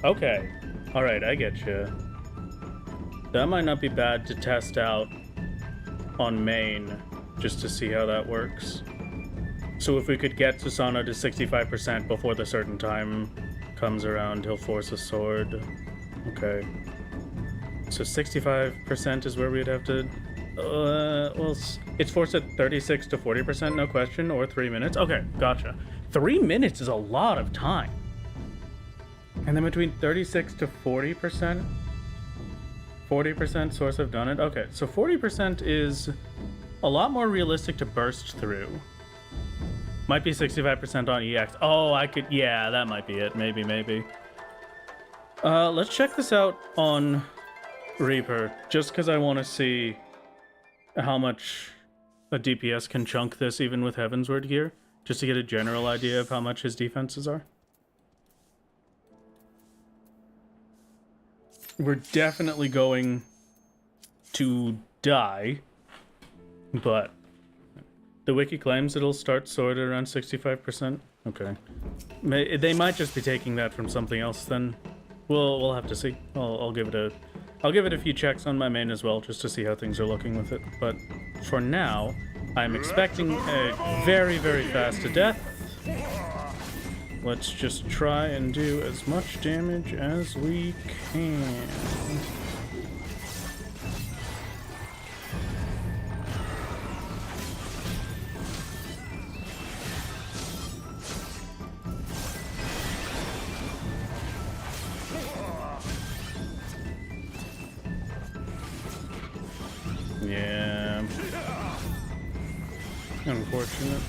Okay. Alright, I get you. That might not be bad to test out on main, just to see how that works. So if we could get Susanoo to 65% before the certain time comes around, he'll force a sword. Okay. So 65% is where we'd have to... well, it's forced at 36 to 40%, no question, or 3 minutes. Okay, gotcha. 3 minutes is a lot of time. And then between 36 to 40%? 40% source have done it? Okay, so 40% is a lot more realistic to burst through. Might be 65% on EX. Oh, I could... Yeah, that might be it. Maybe. Let's check this out on Reaper, just because I want to see how much a DPS can chunk this even with Heavensward gear, just to get a general idea of how much his defenses are. We're definitely going to die, but the wiki claims it'll start sword at around 65%. Okay. They might just be taking that from something else then. We'll have to see. I'll give it a few checks on my main as well, just to see how things are looking with it. But for now, I'm expecting a very, very fast to death. Let's just try and do as much damage as we can. Yeah. Unfortunate.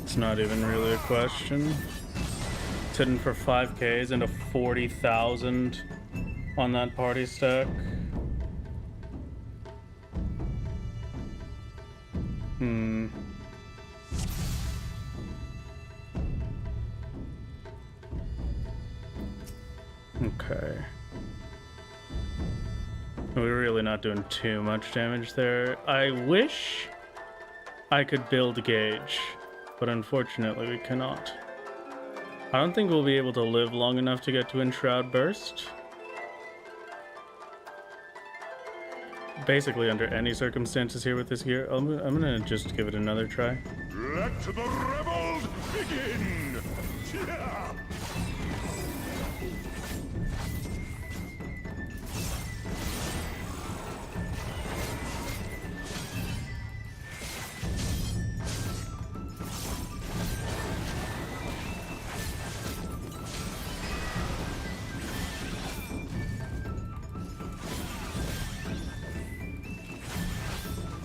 It's not even really a question. It's hitting for 5Ks and a 40,000 on that party stack. Okay. We're really not doing too much damage there. I wish I could build gauge, but unfortunately we cannot. I don't think we'll be able to live long enough to get to Enshroud Burst. Basically under any circumstances here with this gear. I'm gonna just give it another try. Let the rebels begin.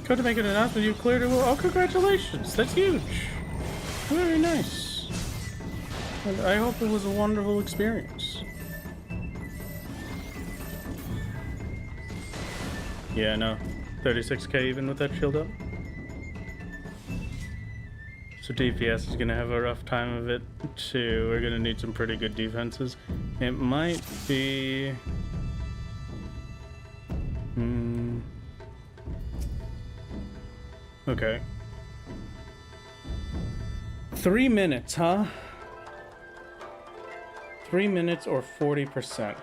Got to make an announcement. You cleared it. Oh, congratulations! That's huge. Very nice. And I hope it was a wonderful experience. Yeah, no. 36k even with that shield up. So DPS is gonna have a rough time of it too. We're gonna need some pretty good defenses. It might be... Okay. 3 minutes, huh? 3 minutes or 40%.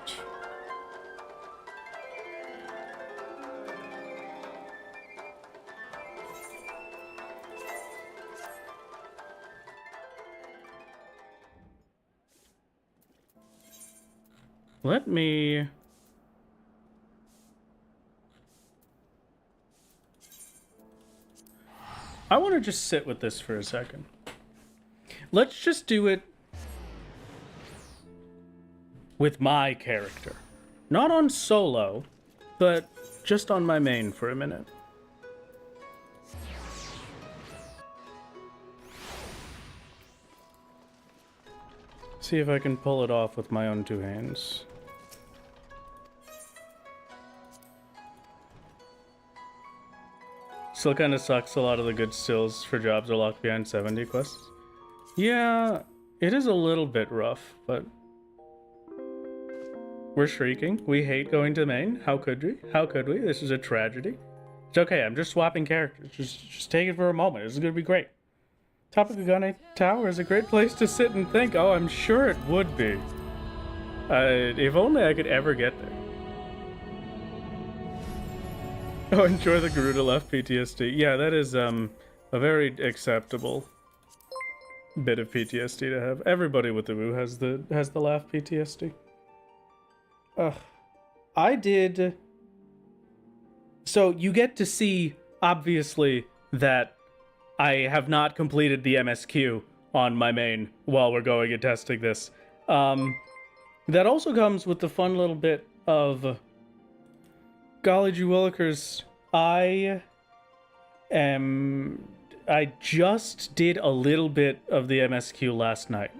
Let me... I want to just sit with this for a second. Let's just do it with my character. Not on solo, but just on my main for a minute. See if I can pull it off with my own two hands. Still kind of sucks, a lot of the good stills for jobs are locked behind 70 quests. Yeah, it is a little bit rough, but... We're shrieking. We hate going to main. How could we? How could we? This is a tragedy. It's okay, I'm just swapping characters. Just take it for a moment. This is gonna be great. Top of Kagane Tower is a great place to sit and think. Oh, I'm sure it would be. If only I could ever get there. Oh, enjoy the Garuda left PTSD. Yeah, that is a very acceptable bit of PTSD to have. Everybody with the Woo has the laugh PTSD. I did. So you get to see, obviously, that I have not completed the MSQ on my main while we're going and testing this. That also comes with the fun little bit of... Golly gee willikers, I just did a little bit of the MSQ last night.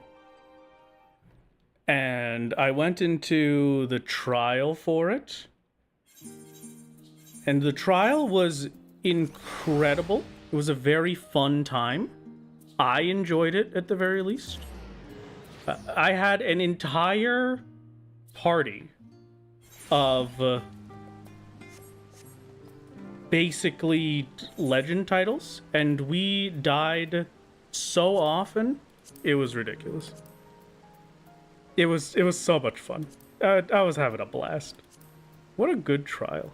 And I went into the trial for it. And the trial was incredible. It was a very fun time. I enjoyed it at the very least. I had an entire party of... basically legend titles, and we died so often, it was ridiculous. It was so much fun. I was having a blast. What a good trial.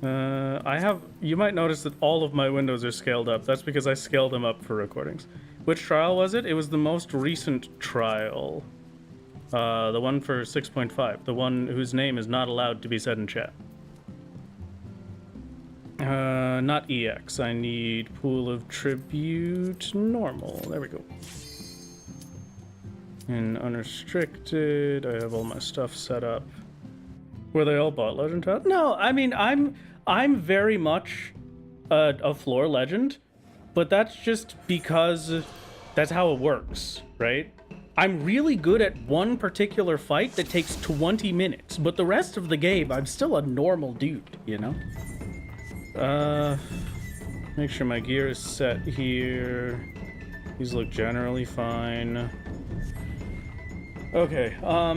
You might notice that all of my windows are scaled up. That's because I scaled them up for recordings. Which trial was it? It was the most recent trial. The one for 6.5. The one whose name is not allowed to be said in chat. Not EX. I need pool of tribute normal. There we go. And unrestricted. I have all my stuff set up. Were they all bot legend tile? No, I mean I'm very much a floor legend, but that's just because that's how it works, right? I'm really good at one particular fight that takes 20 minutes, but the rest of the game I'm still a normal dude, you know? Make sure my gear is set here. These look generally fine. Okay, how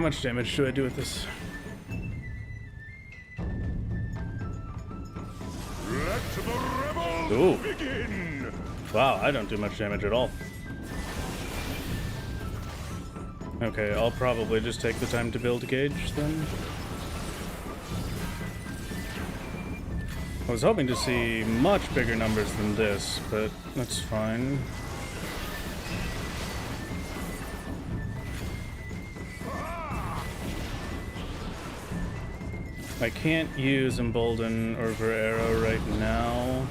much damage do I do with this? Let the rebels Ooh. begin! Wow, I don't do much damage at all. Okay, I'll probably just take the time to build a gauge then. I was hoping to see much bigger numbers than this, but that's fine. I can't use Embolden or Arrow right now.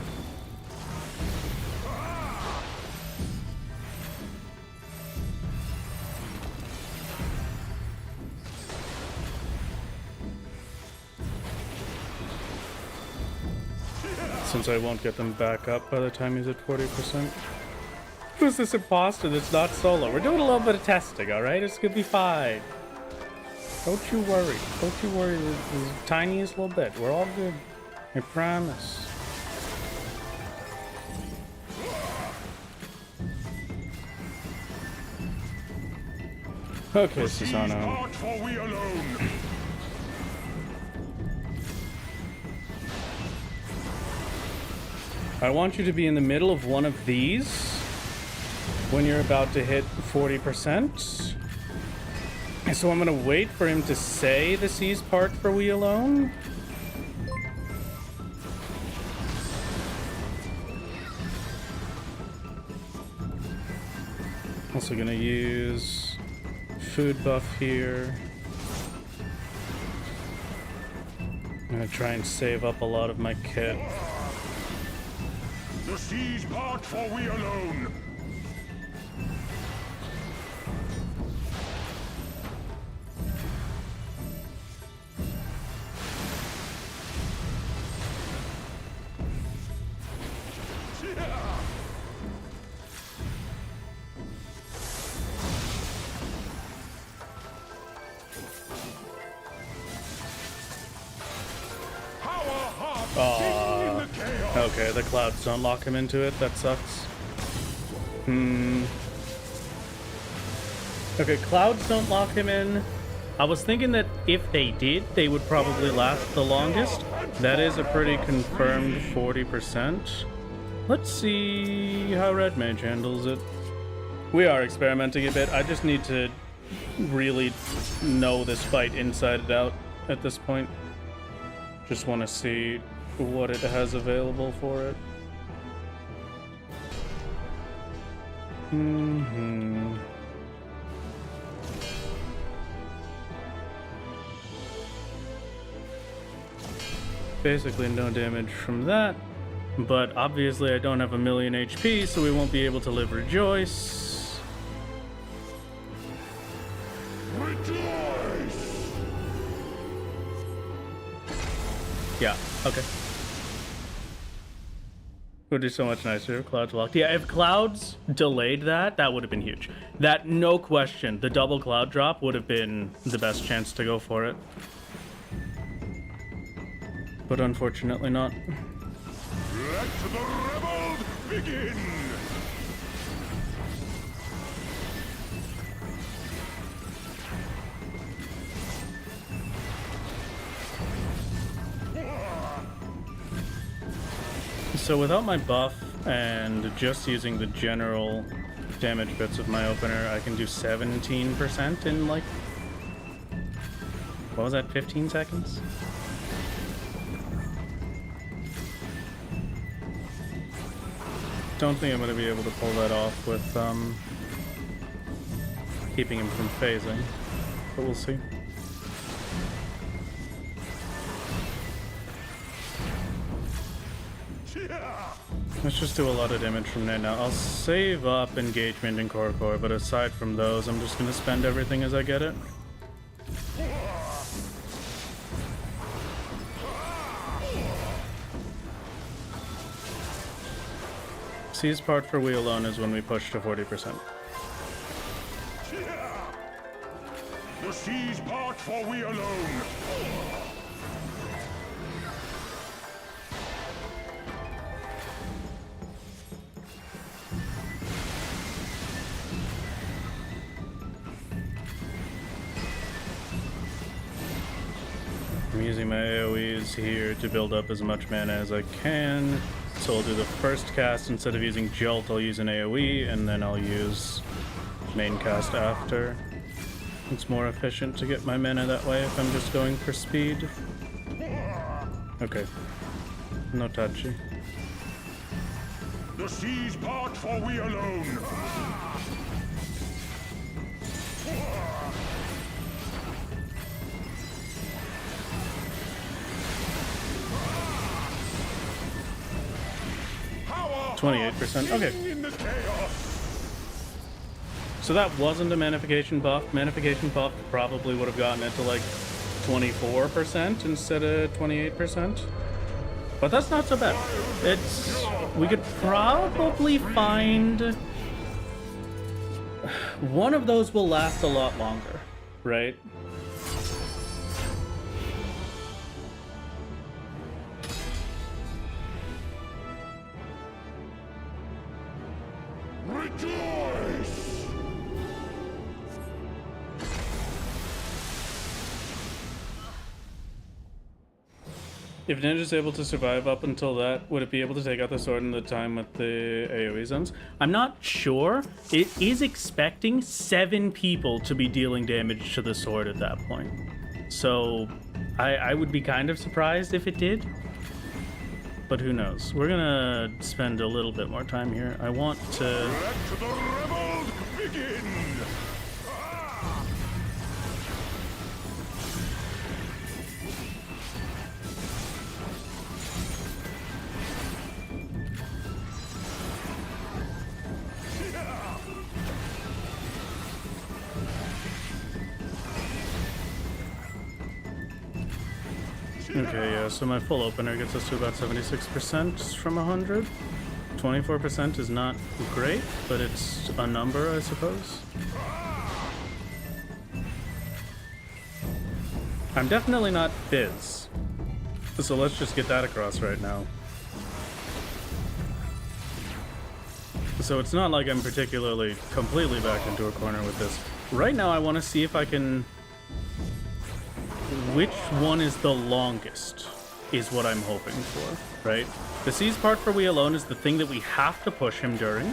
Since I won't get them back up by the time he's at 40%. Who's this imposter that's not solo? We're doing a little bit of testing, alright? It's gonna be fine. Don't you worry. Don't you worry the tiniest little bit. We're all good. I promise. Okay, Susano. Part for we alone. I want you to be in the middle of one of these when you're about to hit 40%. So I'm gonna wait for him to say the seas part for we alone. Also gonna use food buff here. I'm gonna try and save up a lot of my kit. The seas part for we alone. Okay, the clouds don't lock him into it. That sucks. Okay, clouds don't lock him in. I was thinking that if they did, they would probably last the longest. That is a pretty confirmed 40%. Let's see how Red Mage handles it. We are experimenting a bit. I just need to really know this fight inside and out at this point. Just want to see what it has available for it. Basically no damage from that, but obviously I don't have a million HP, so we won't be able to live Rejoice. Rejoice! Yeah, okay. Would be so much nicer if Clouds locked. Yeah, if Clouds delayed that, that would have been huge. That, no question, the double Cloud drop would have been the best chance to go for it. But unfortunately not. Let the rebels begin! So without my buff and just using the general damage bits of my opener, I can do 17% in like, what was that, 15 seconds? Don't think I'm going to be able to pull that off with keeping him from phasing, but we'll see. Let's just do a lot of damage from there now. I'll save up engagement in Core, but aside from those, I'm just going to spend everything as I get it. Seize part for we alone is when we push to 40%. The seas part for we alone. I'm using my AoEs here to build up as much mana as I can. So I'll do the first cast. Instead of using Jolt, I'll use an AoE, and then I'll use main cast after. It's more efficient to get my mana that way if I'm just going for speed. Okay. No touchy. The seas part for we alone. 28%. Okay. So that wasn't a Manification buff. Manification buff probably would have gotten it to like 24% instead of 28%. But that's not so bad. We could probably find one of those will last a lot longer, right? If Ninja's able to survive up until that, would it be able to take out the sword in the time with the AoE zones? I'm not sure. It is expecting 7 people to be dealing damage to the sword at that point. So I would be kind of surprised if it did. But who knows? We're gonna spend a little bit more time here. I want to... Let the rebels begin! Okay, yeah, so my full opener gets us to about 76% from 100. 24% is not great, but it's a number, I suppose. I'm definitely not Fizz. So let's just get that across right now. So it's not like I'm particularly completely back into a corner with this. Right now I want to see if I can... Which one is the longest is what I'm hoping for, right? The Seize part for We Alone is the thing that we have to push him during.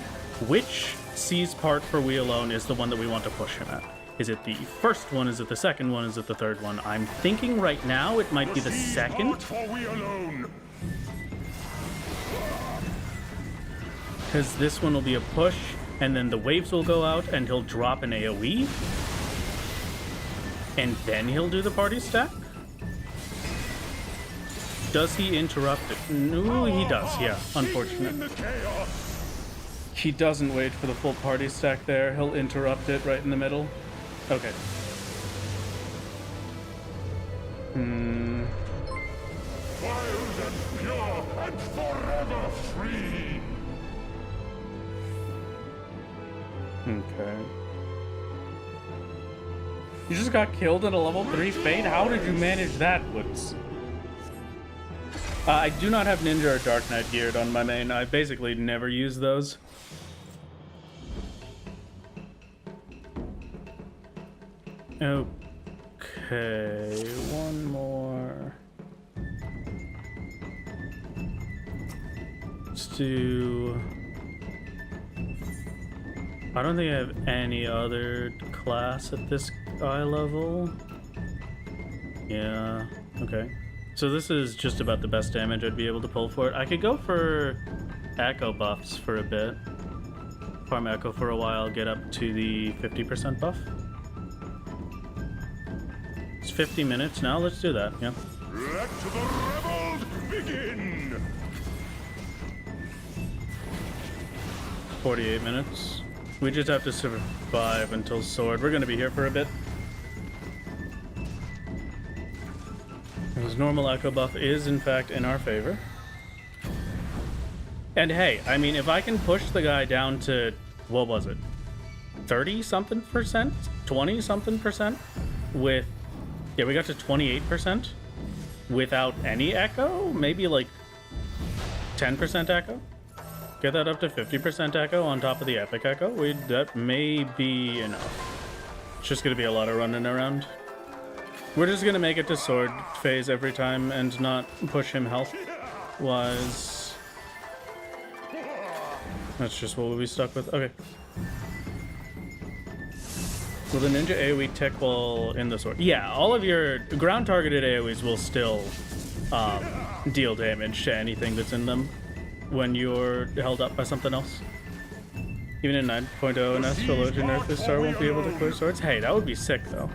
Which Seize part for We Alone is the one that we want to push him at? Is it the first one? Is it the second one? Is it the third one? I'm thinking right now it might be the second. Because this one will be a push, and then the waves will go out, and he'll drop an AoE. And then he'll do the party stack? Does he interrupt it? No, he does, yeah, unfortunate. He doesn't wait for the full party stack there. He'll interrupt it right in the middle. Okay. Wild and pure and forever free! Okay. You just got killed in a level 3 Fade? How did you manage that, Woods? I do not have Ninja or Dark Knight geared on my main. I basically never use those. Okay, one more. Let's do... I don't think I have any other class at this eye level. Yeah, okay. So this is just about the best damage I'd be able to pull for it. I could go for Echo buffs for a bit. Farm Echo for a while, get up to the 50% buff. It's 50 minutes now, let's do that, yeah. Let the rebels begin! 48 minutes. We just have to survive until sword. We're gonna be here for a bit. His normal echo buff is in fact in our favor. And hey, I mean, if I can push the guy down to, what was it? 30 something percent? 20 something percent? With, yeah, we got to 28% without any echo? Maybe like 10% echo? Get that up to 50% echo on top of the epic echo. That may be enough. It's just gonna be a lot of running around. We're just gonna make it to sword phase every time and not push him health wise. That's just what we'll be stuck with. Okay. Will the ninja AoE tick while in the sword? Yeah, all of your ground targeted AoEs will still deal damage to anything that's in them when you're held up by something else. Even in 9.0, an Astrologian Earthly Star won't be able to clear swords. Hey, that would be sick though.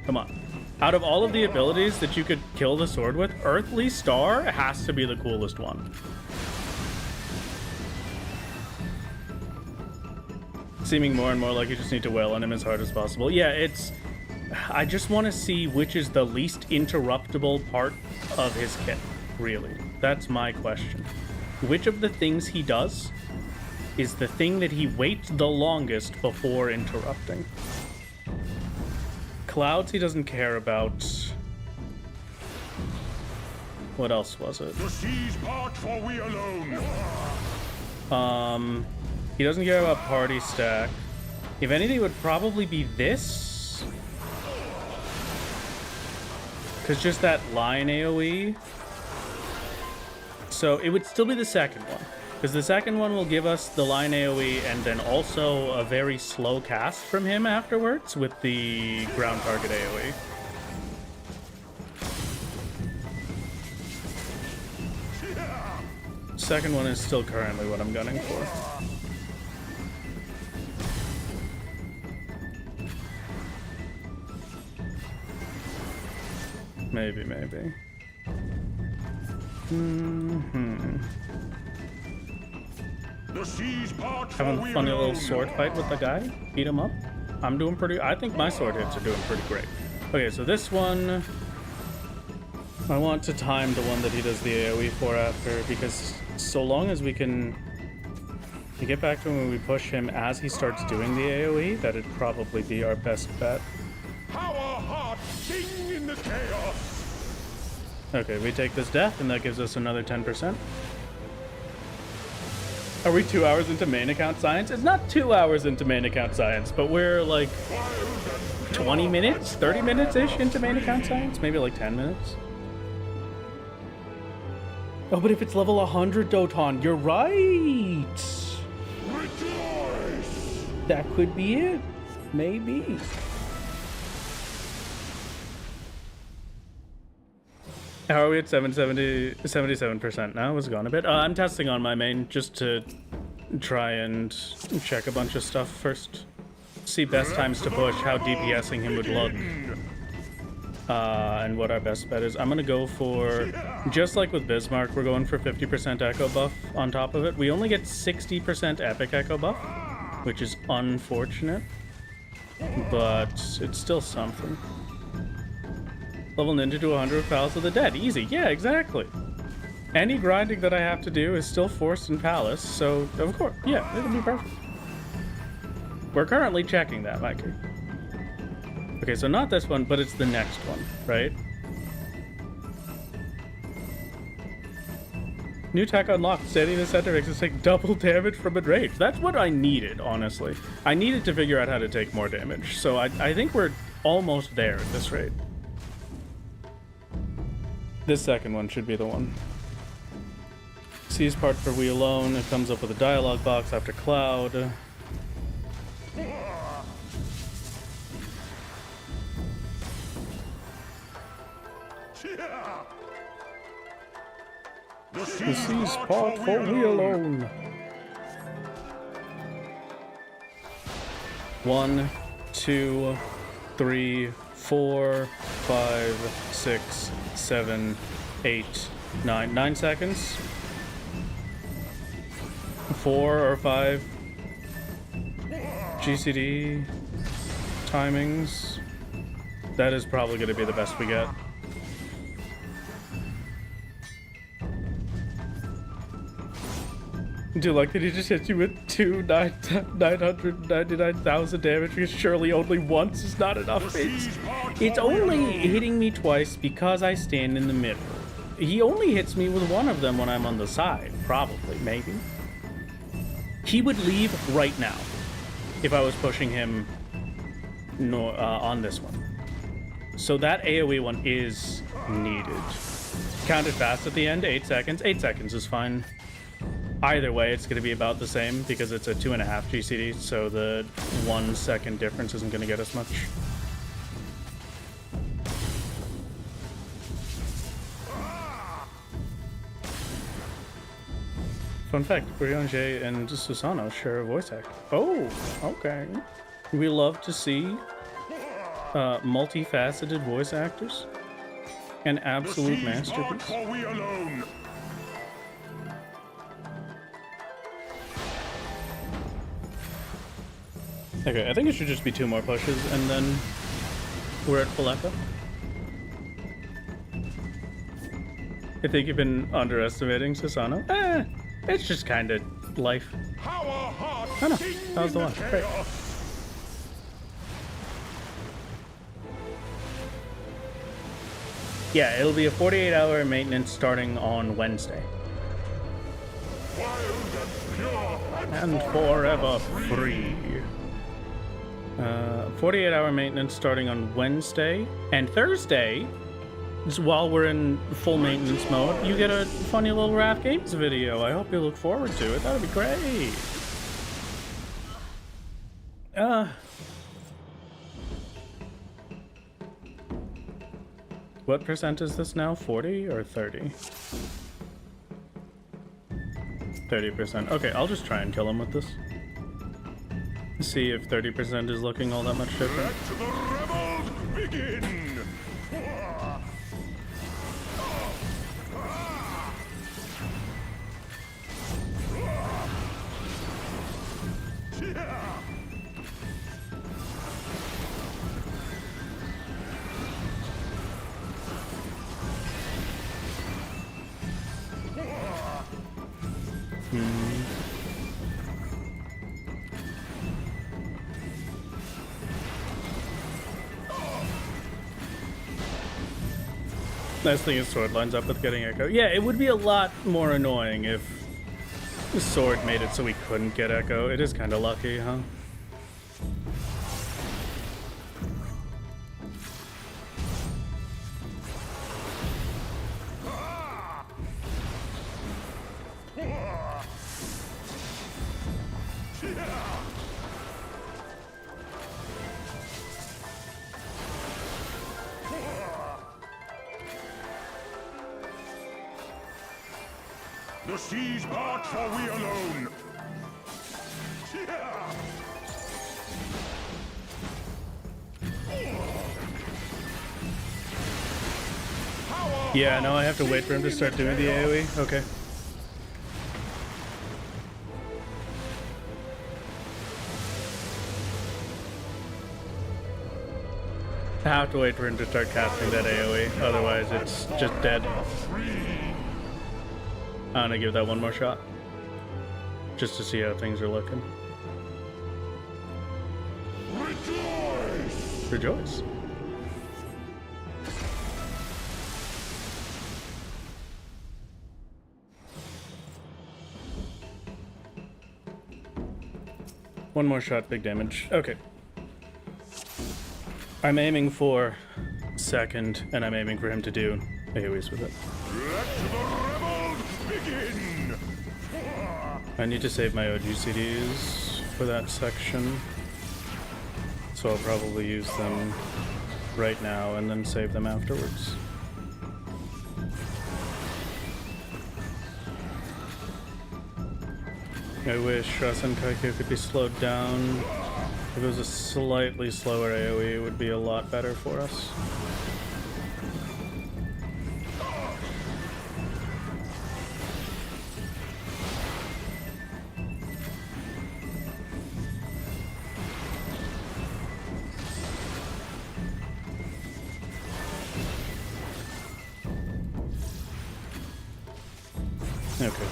Come on. Out of all of the abilities that you could kill the sword with, Earthly Star has to be the coolest one. Seeming more and more like you just need to wail on him as hard as possible. Yeah, it's... I just want to see which is the least interruptible part of his kit, really. That's my question. Which of the things he does is the thing that he waits the longest before interrupting? Clouds he doesn't care about. What else was it? The seas part for we alone. He doesn't care about party stack. If anything, it would probably be this. Because just that line AoE So it would still be the second one, because the second one will give us the line AoE and then also a very slow cast from him afterwards with the ground target AoE. Second one is still currently what I'm gunning for. Maybe. Having a funny little sword fight with the guy. Beat him up. I'm doing pretty... I think my sword hits are doing pretty great. Okay, so this one... I want to time the one that he does the AoE for after, because so long as we can get back to him when we push him as he starts doing the AoE, that'd probably be our best bet. Our hearts sing in the chaos. Okay, we take this death, and that gives us another 10%. Are we 2 hours into main account science? It's not 2 hours into main account science, but we're like 20 minutes, 30 minutes-ish into main account science? Maybe like 10 minutes? Oh, but if it's level 100, Doton, you're right! Rejoice. That could be it. Maybe. How are we at 77% now? It's gone a bit. I'm testing on my main just to try and check a bunch of stuff first. See best times to push, how DPSing him would look. And what our best bet is. I'm gonna go for, just like with Bismarck, we're going for 50% echo buff on top of it. We only get 60% epic echo buff, which is unfortunate, but it's still something. Level ninja to 100 with Palace of the Dead. Easy. Yeah, exactly. Any grinding that I have to do is still forced in Palace, so of course, yeah, it'll be perfect. We're currently checking that, Mikey. Okay, so not this one, but it's the next one, right? New tech unlocked. Standing in the center makes us take double damage from mid-range. That's what I needed, honestly. I needed to figure out how to take more damage, so I think we're almost there at this rate. This second one should be the one. Seize part for we alone. It comes up with a dialogue box after Cloud. The seize part for we alone. 1, 2, 3, 4, 5, 6, 7, 8, 9. 9 seconds. 4 or 5. GCD timings. That is probably going to be the best we get. Do you like that he just hit you with 999,000 damage because surely only once is not enough? It's only hitting me twice because I stand in the middle. He only hits me with one of them when I'm on the side, probably, maybe. He would leave right now if I was pushing him on this one. So that AoE one is needed. Count it fast at the end, 8 seconds. 8 seconds is fine. Either way, it's going to be about the same because it's a 2.5 GCD, so the 1 second difference isn't going to get us much. Fun fact, Briange and Susano share a voice act. Oh, okay. We love to see multifaceted voice actors. An absolute masterpiece. Okay, I think it should just be 2 more pushes, and then we're at full echo. I think you've been underestimating Susano. It's just kind of life. I know, that was the one. Great. Yeah, it'll be a 48-hour maintenance starting on Wednesday. And forever free. 48-hour maintenance starting on Wednesday and Thursday. while we're in full maintenance mode, you get a funny little Raph Games video. I hope you look forward to it. That'd be great. What percent is this now? 40 or 30? 30%. Okay, I'll just try and kill him with this. See if 30% is looking all that much different. Let the rebels begin! Nice thing is sword lines up with getting echo. Yeah, it would be a lot more annoying if the sword made it so we couldn't get echo. It is kind of lucky, huh? The seas part for we alone. Yeah, no, I have to wait for him to start doing the AoE. Okay. I have to wait for him to start casting that AoE, otherwise it's just dead. I'm gonna give that one more shot, just to see how things are looking. Rejoice! Rejoice. One more shot, big damage. Okay. I'm aiming for second, and I'm aiming for him to do AoEs with it. Let the rebels begin! I need to save my OG CDs for that section, so I'll probably use them right now and then save them afterwards. I wish Rasen Kaiku could be slowed down. If it was a slightly slower AoE, it would be a lot better for us. Okay.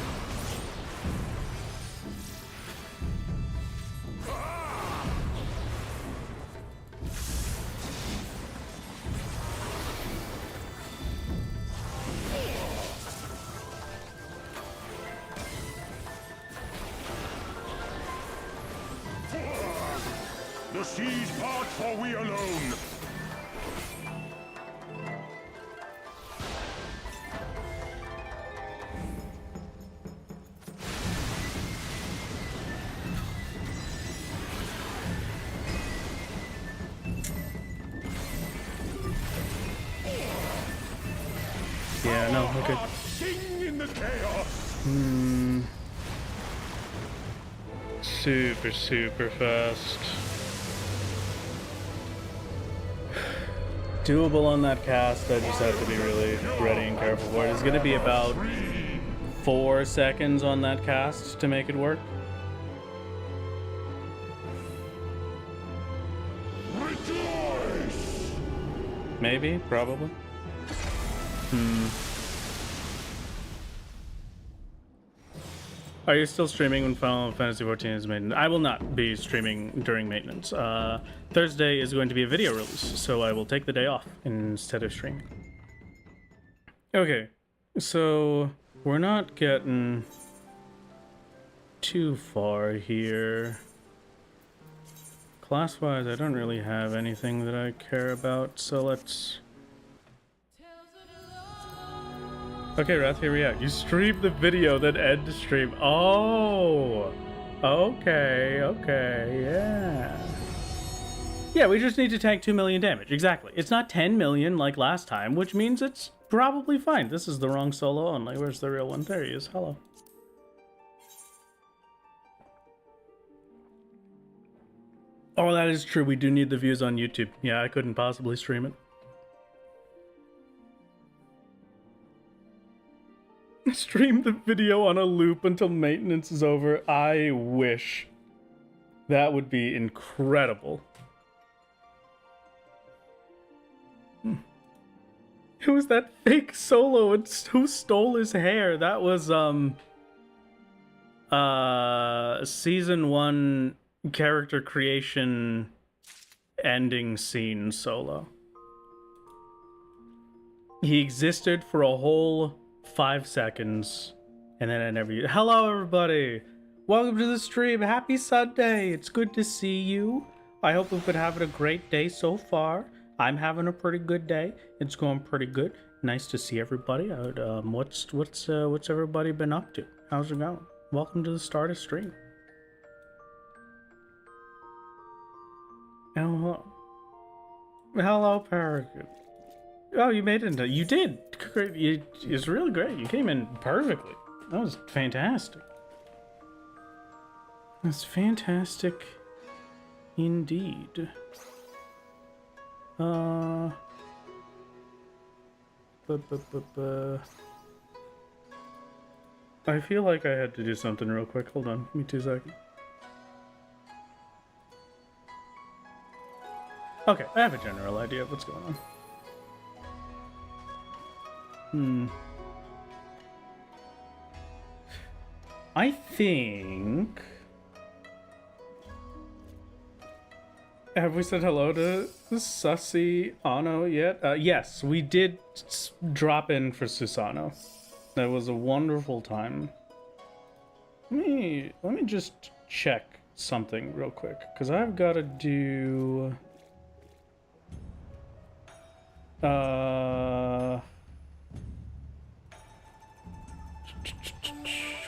The seas part for we alone. Yeah, no, okay. Sing in the chaos. Super fast. Doable on that cast, I just have to be really ready and careful for it. It's gonna be about 4 seconds on that cast to make it work. Rejoice! Maybe, probably. Are you still streaming when Final Fantasy XIV is maintenance? I will not be streaming during maintenance. Thursday is going to be a video release, so I will take the day off instead of streaming. Okay, so we're not getting too far here. Class-wise, I don't really have anything that I care about, so let's Okay, Wrath, here we are. You stream the video, then end the stream. Oh! Okay, yeah. Yeah, we just need to tank 2 million damage. Exactly. It's not 10 million like last time, which means it's probably fine. This is the wrong solo only. Where's the real one? There he is. Hello. Oh, that is true. We do need the views on YouTube. Yeah, I couldn't possibly stream it. Stream the video on a loop until maintenance is over. I wish. That would be incredible. Who was that fake solo and who stole his hair? That was season 1 character creation ending scene solo. He existed for a whole 5 seconds, and then I never... Hello, everybody! Welcome to the stream. Happy Sunday! It's good to see you. I hope we've been having a great day so far. I'm having a pretty good day. It's going pretty good. Nice to see everybody. What's everybody been up to? How's it going? Welcome to the start of stream. Hello, Paragon. Oh, you made it. You did. It's really great. You came in perfectly. That was fantastic. That's fantastic indeed. I feel like I had to do something real quick. Hold on. Give me 2 seconds. Okay, I have a general idea of what's going on. I think... Have we said hello to Sussy Ano yet? Yes, we did drop in for Susano. That was a wonderful time. Let me just check something real quick, because I've got to do...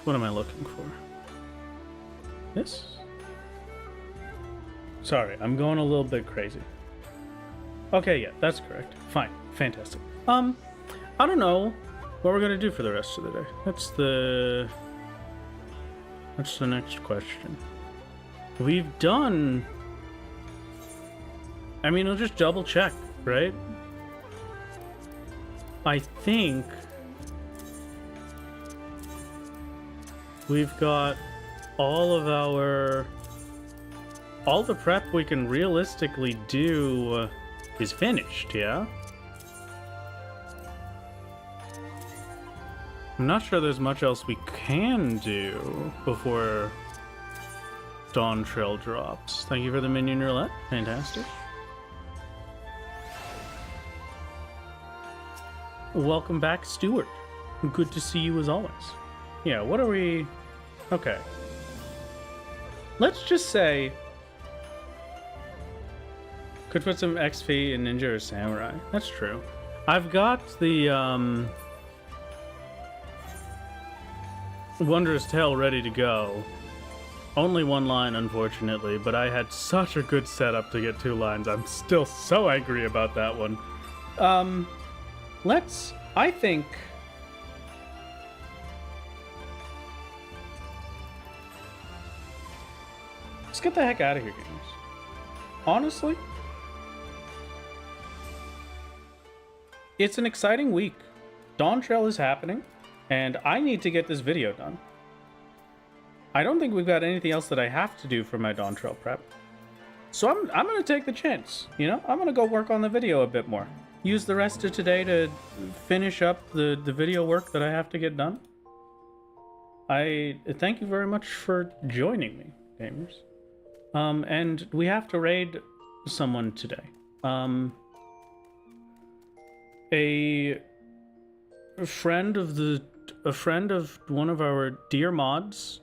What am I looking for? This? Sorry, I'm going a little bit crazy. Okay, yeah, that's correct. Fine. Fantastic. I don't know what we're gonna do for the rest of the day. That's the next question. We've done... I mean, we'll just double check, right? I think we've got all the prep we can realistically do is finished, yeah? I'm not sure there's much else we can do before Dawntrail drops. Thank you for the minion roulette. Fantastic. Welcome back, Stuart. Good to see you as always. Yeah, what are we... Okay. Let's just say... Could put some XP in Ninja or Samurai. That's true. I've got the, Wondrous Tale ready to go. Only 1 line, unfortunately, but I had such a good setup to get 2 lines. I'm still so angry about that one. I think... Let's get the heck out of here, games. Honestly, it's an exciting week. Dawntrail is happening, and I need to get this video done. I don't think we've got anything else that I have to do for my Dawntrail prep. So I'm going to take the chance, you know? I'm going to go work on the video a bit more. Use the rest of today to finish up the video work that I have to get done. I thank you very much for joining me, gamers. And we have to raid someone today. A friend of one of our dear mods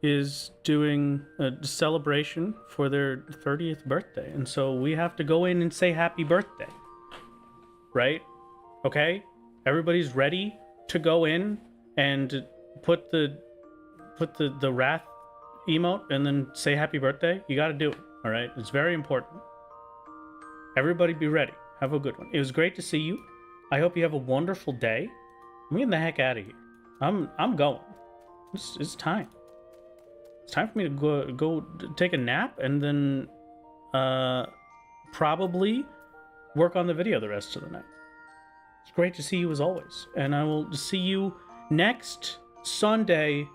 is doing a celebration for their 30th birthday, and so we have to go in and say happy birthday. Right? Okay? Everybody's ready to go in and put the wrath emote and then say happy birthday, you got to do it. All right, it's very important. Everybody be ready. Have a good one. It was great to see you. I hope you have a wonderful day. I'm getting the heck out of here. I'm going. It's time. It's time for me to go take a nap and then probably work on the video the rest of the night. It's great to see you as always, and I will see you next Sunday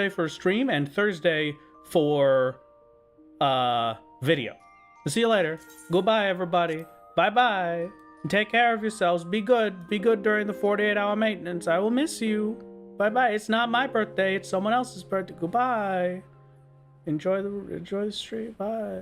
for stream and Thursday for video. See you later. Goodbye, everybody. Bye-bye. Take care of yourselves. Be good. Be good during the 48-hour maintenance. I will miss you. Bye-bye. It's not my birthday. It's someone else's birthday. Goodbye. Enjoy the stream. Bye.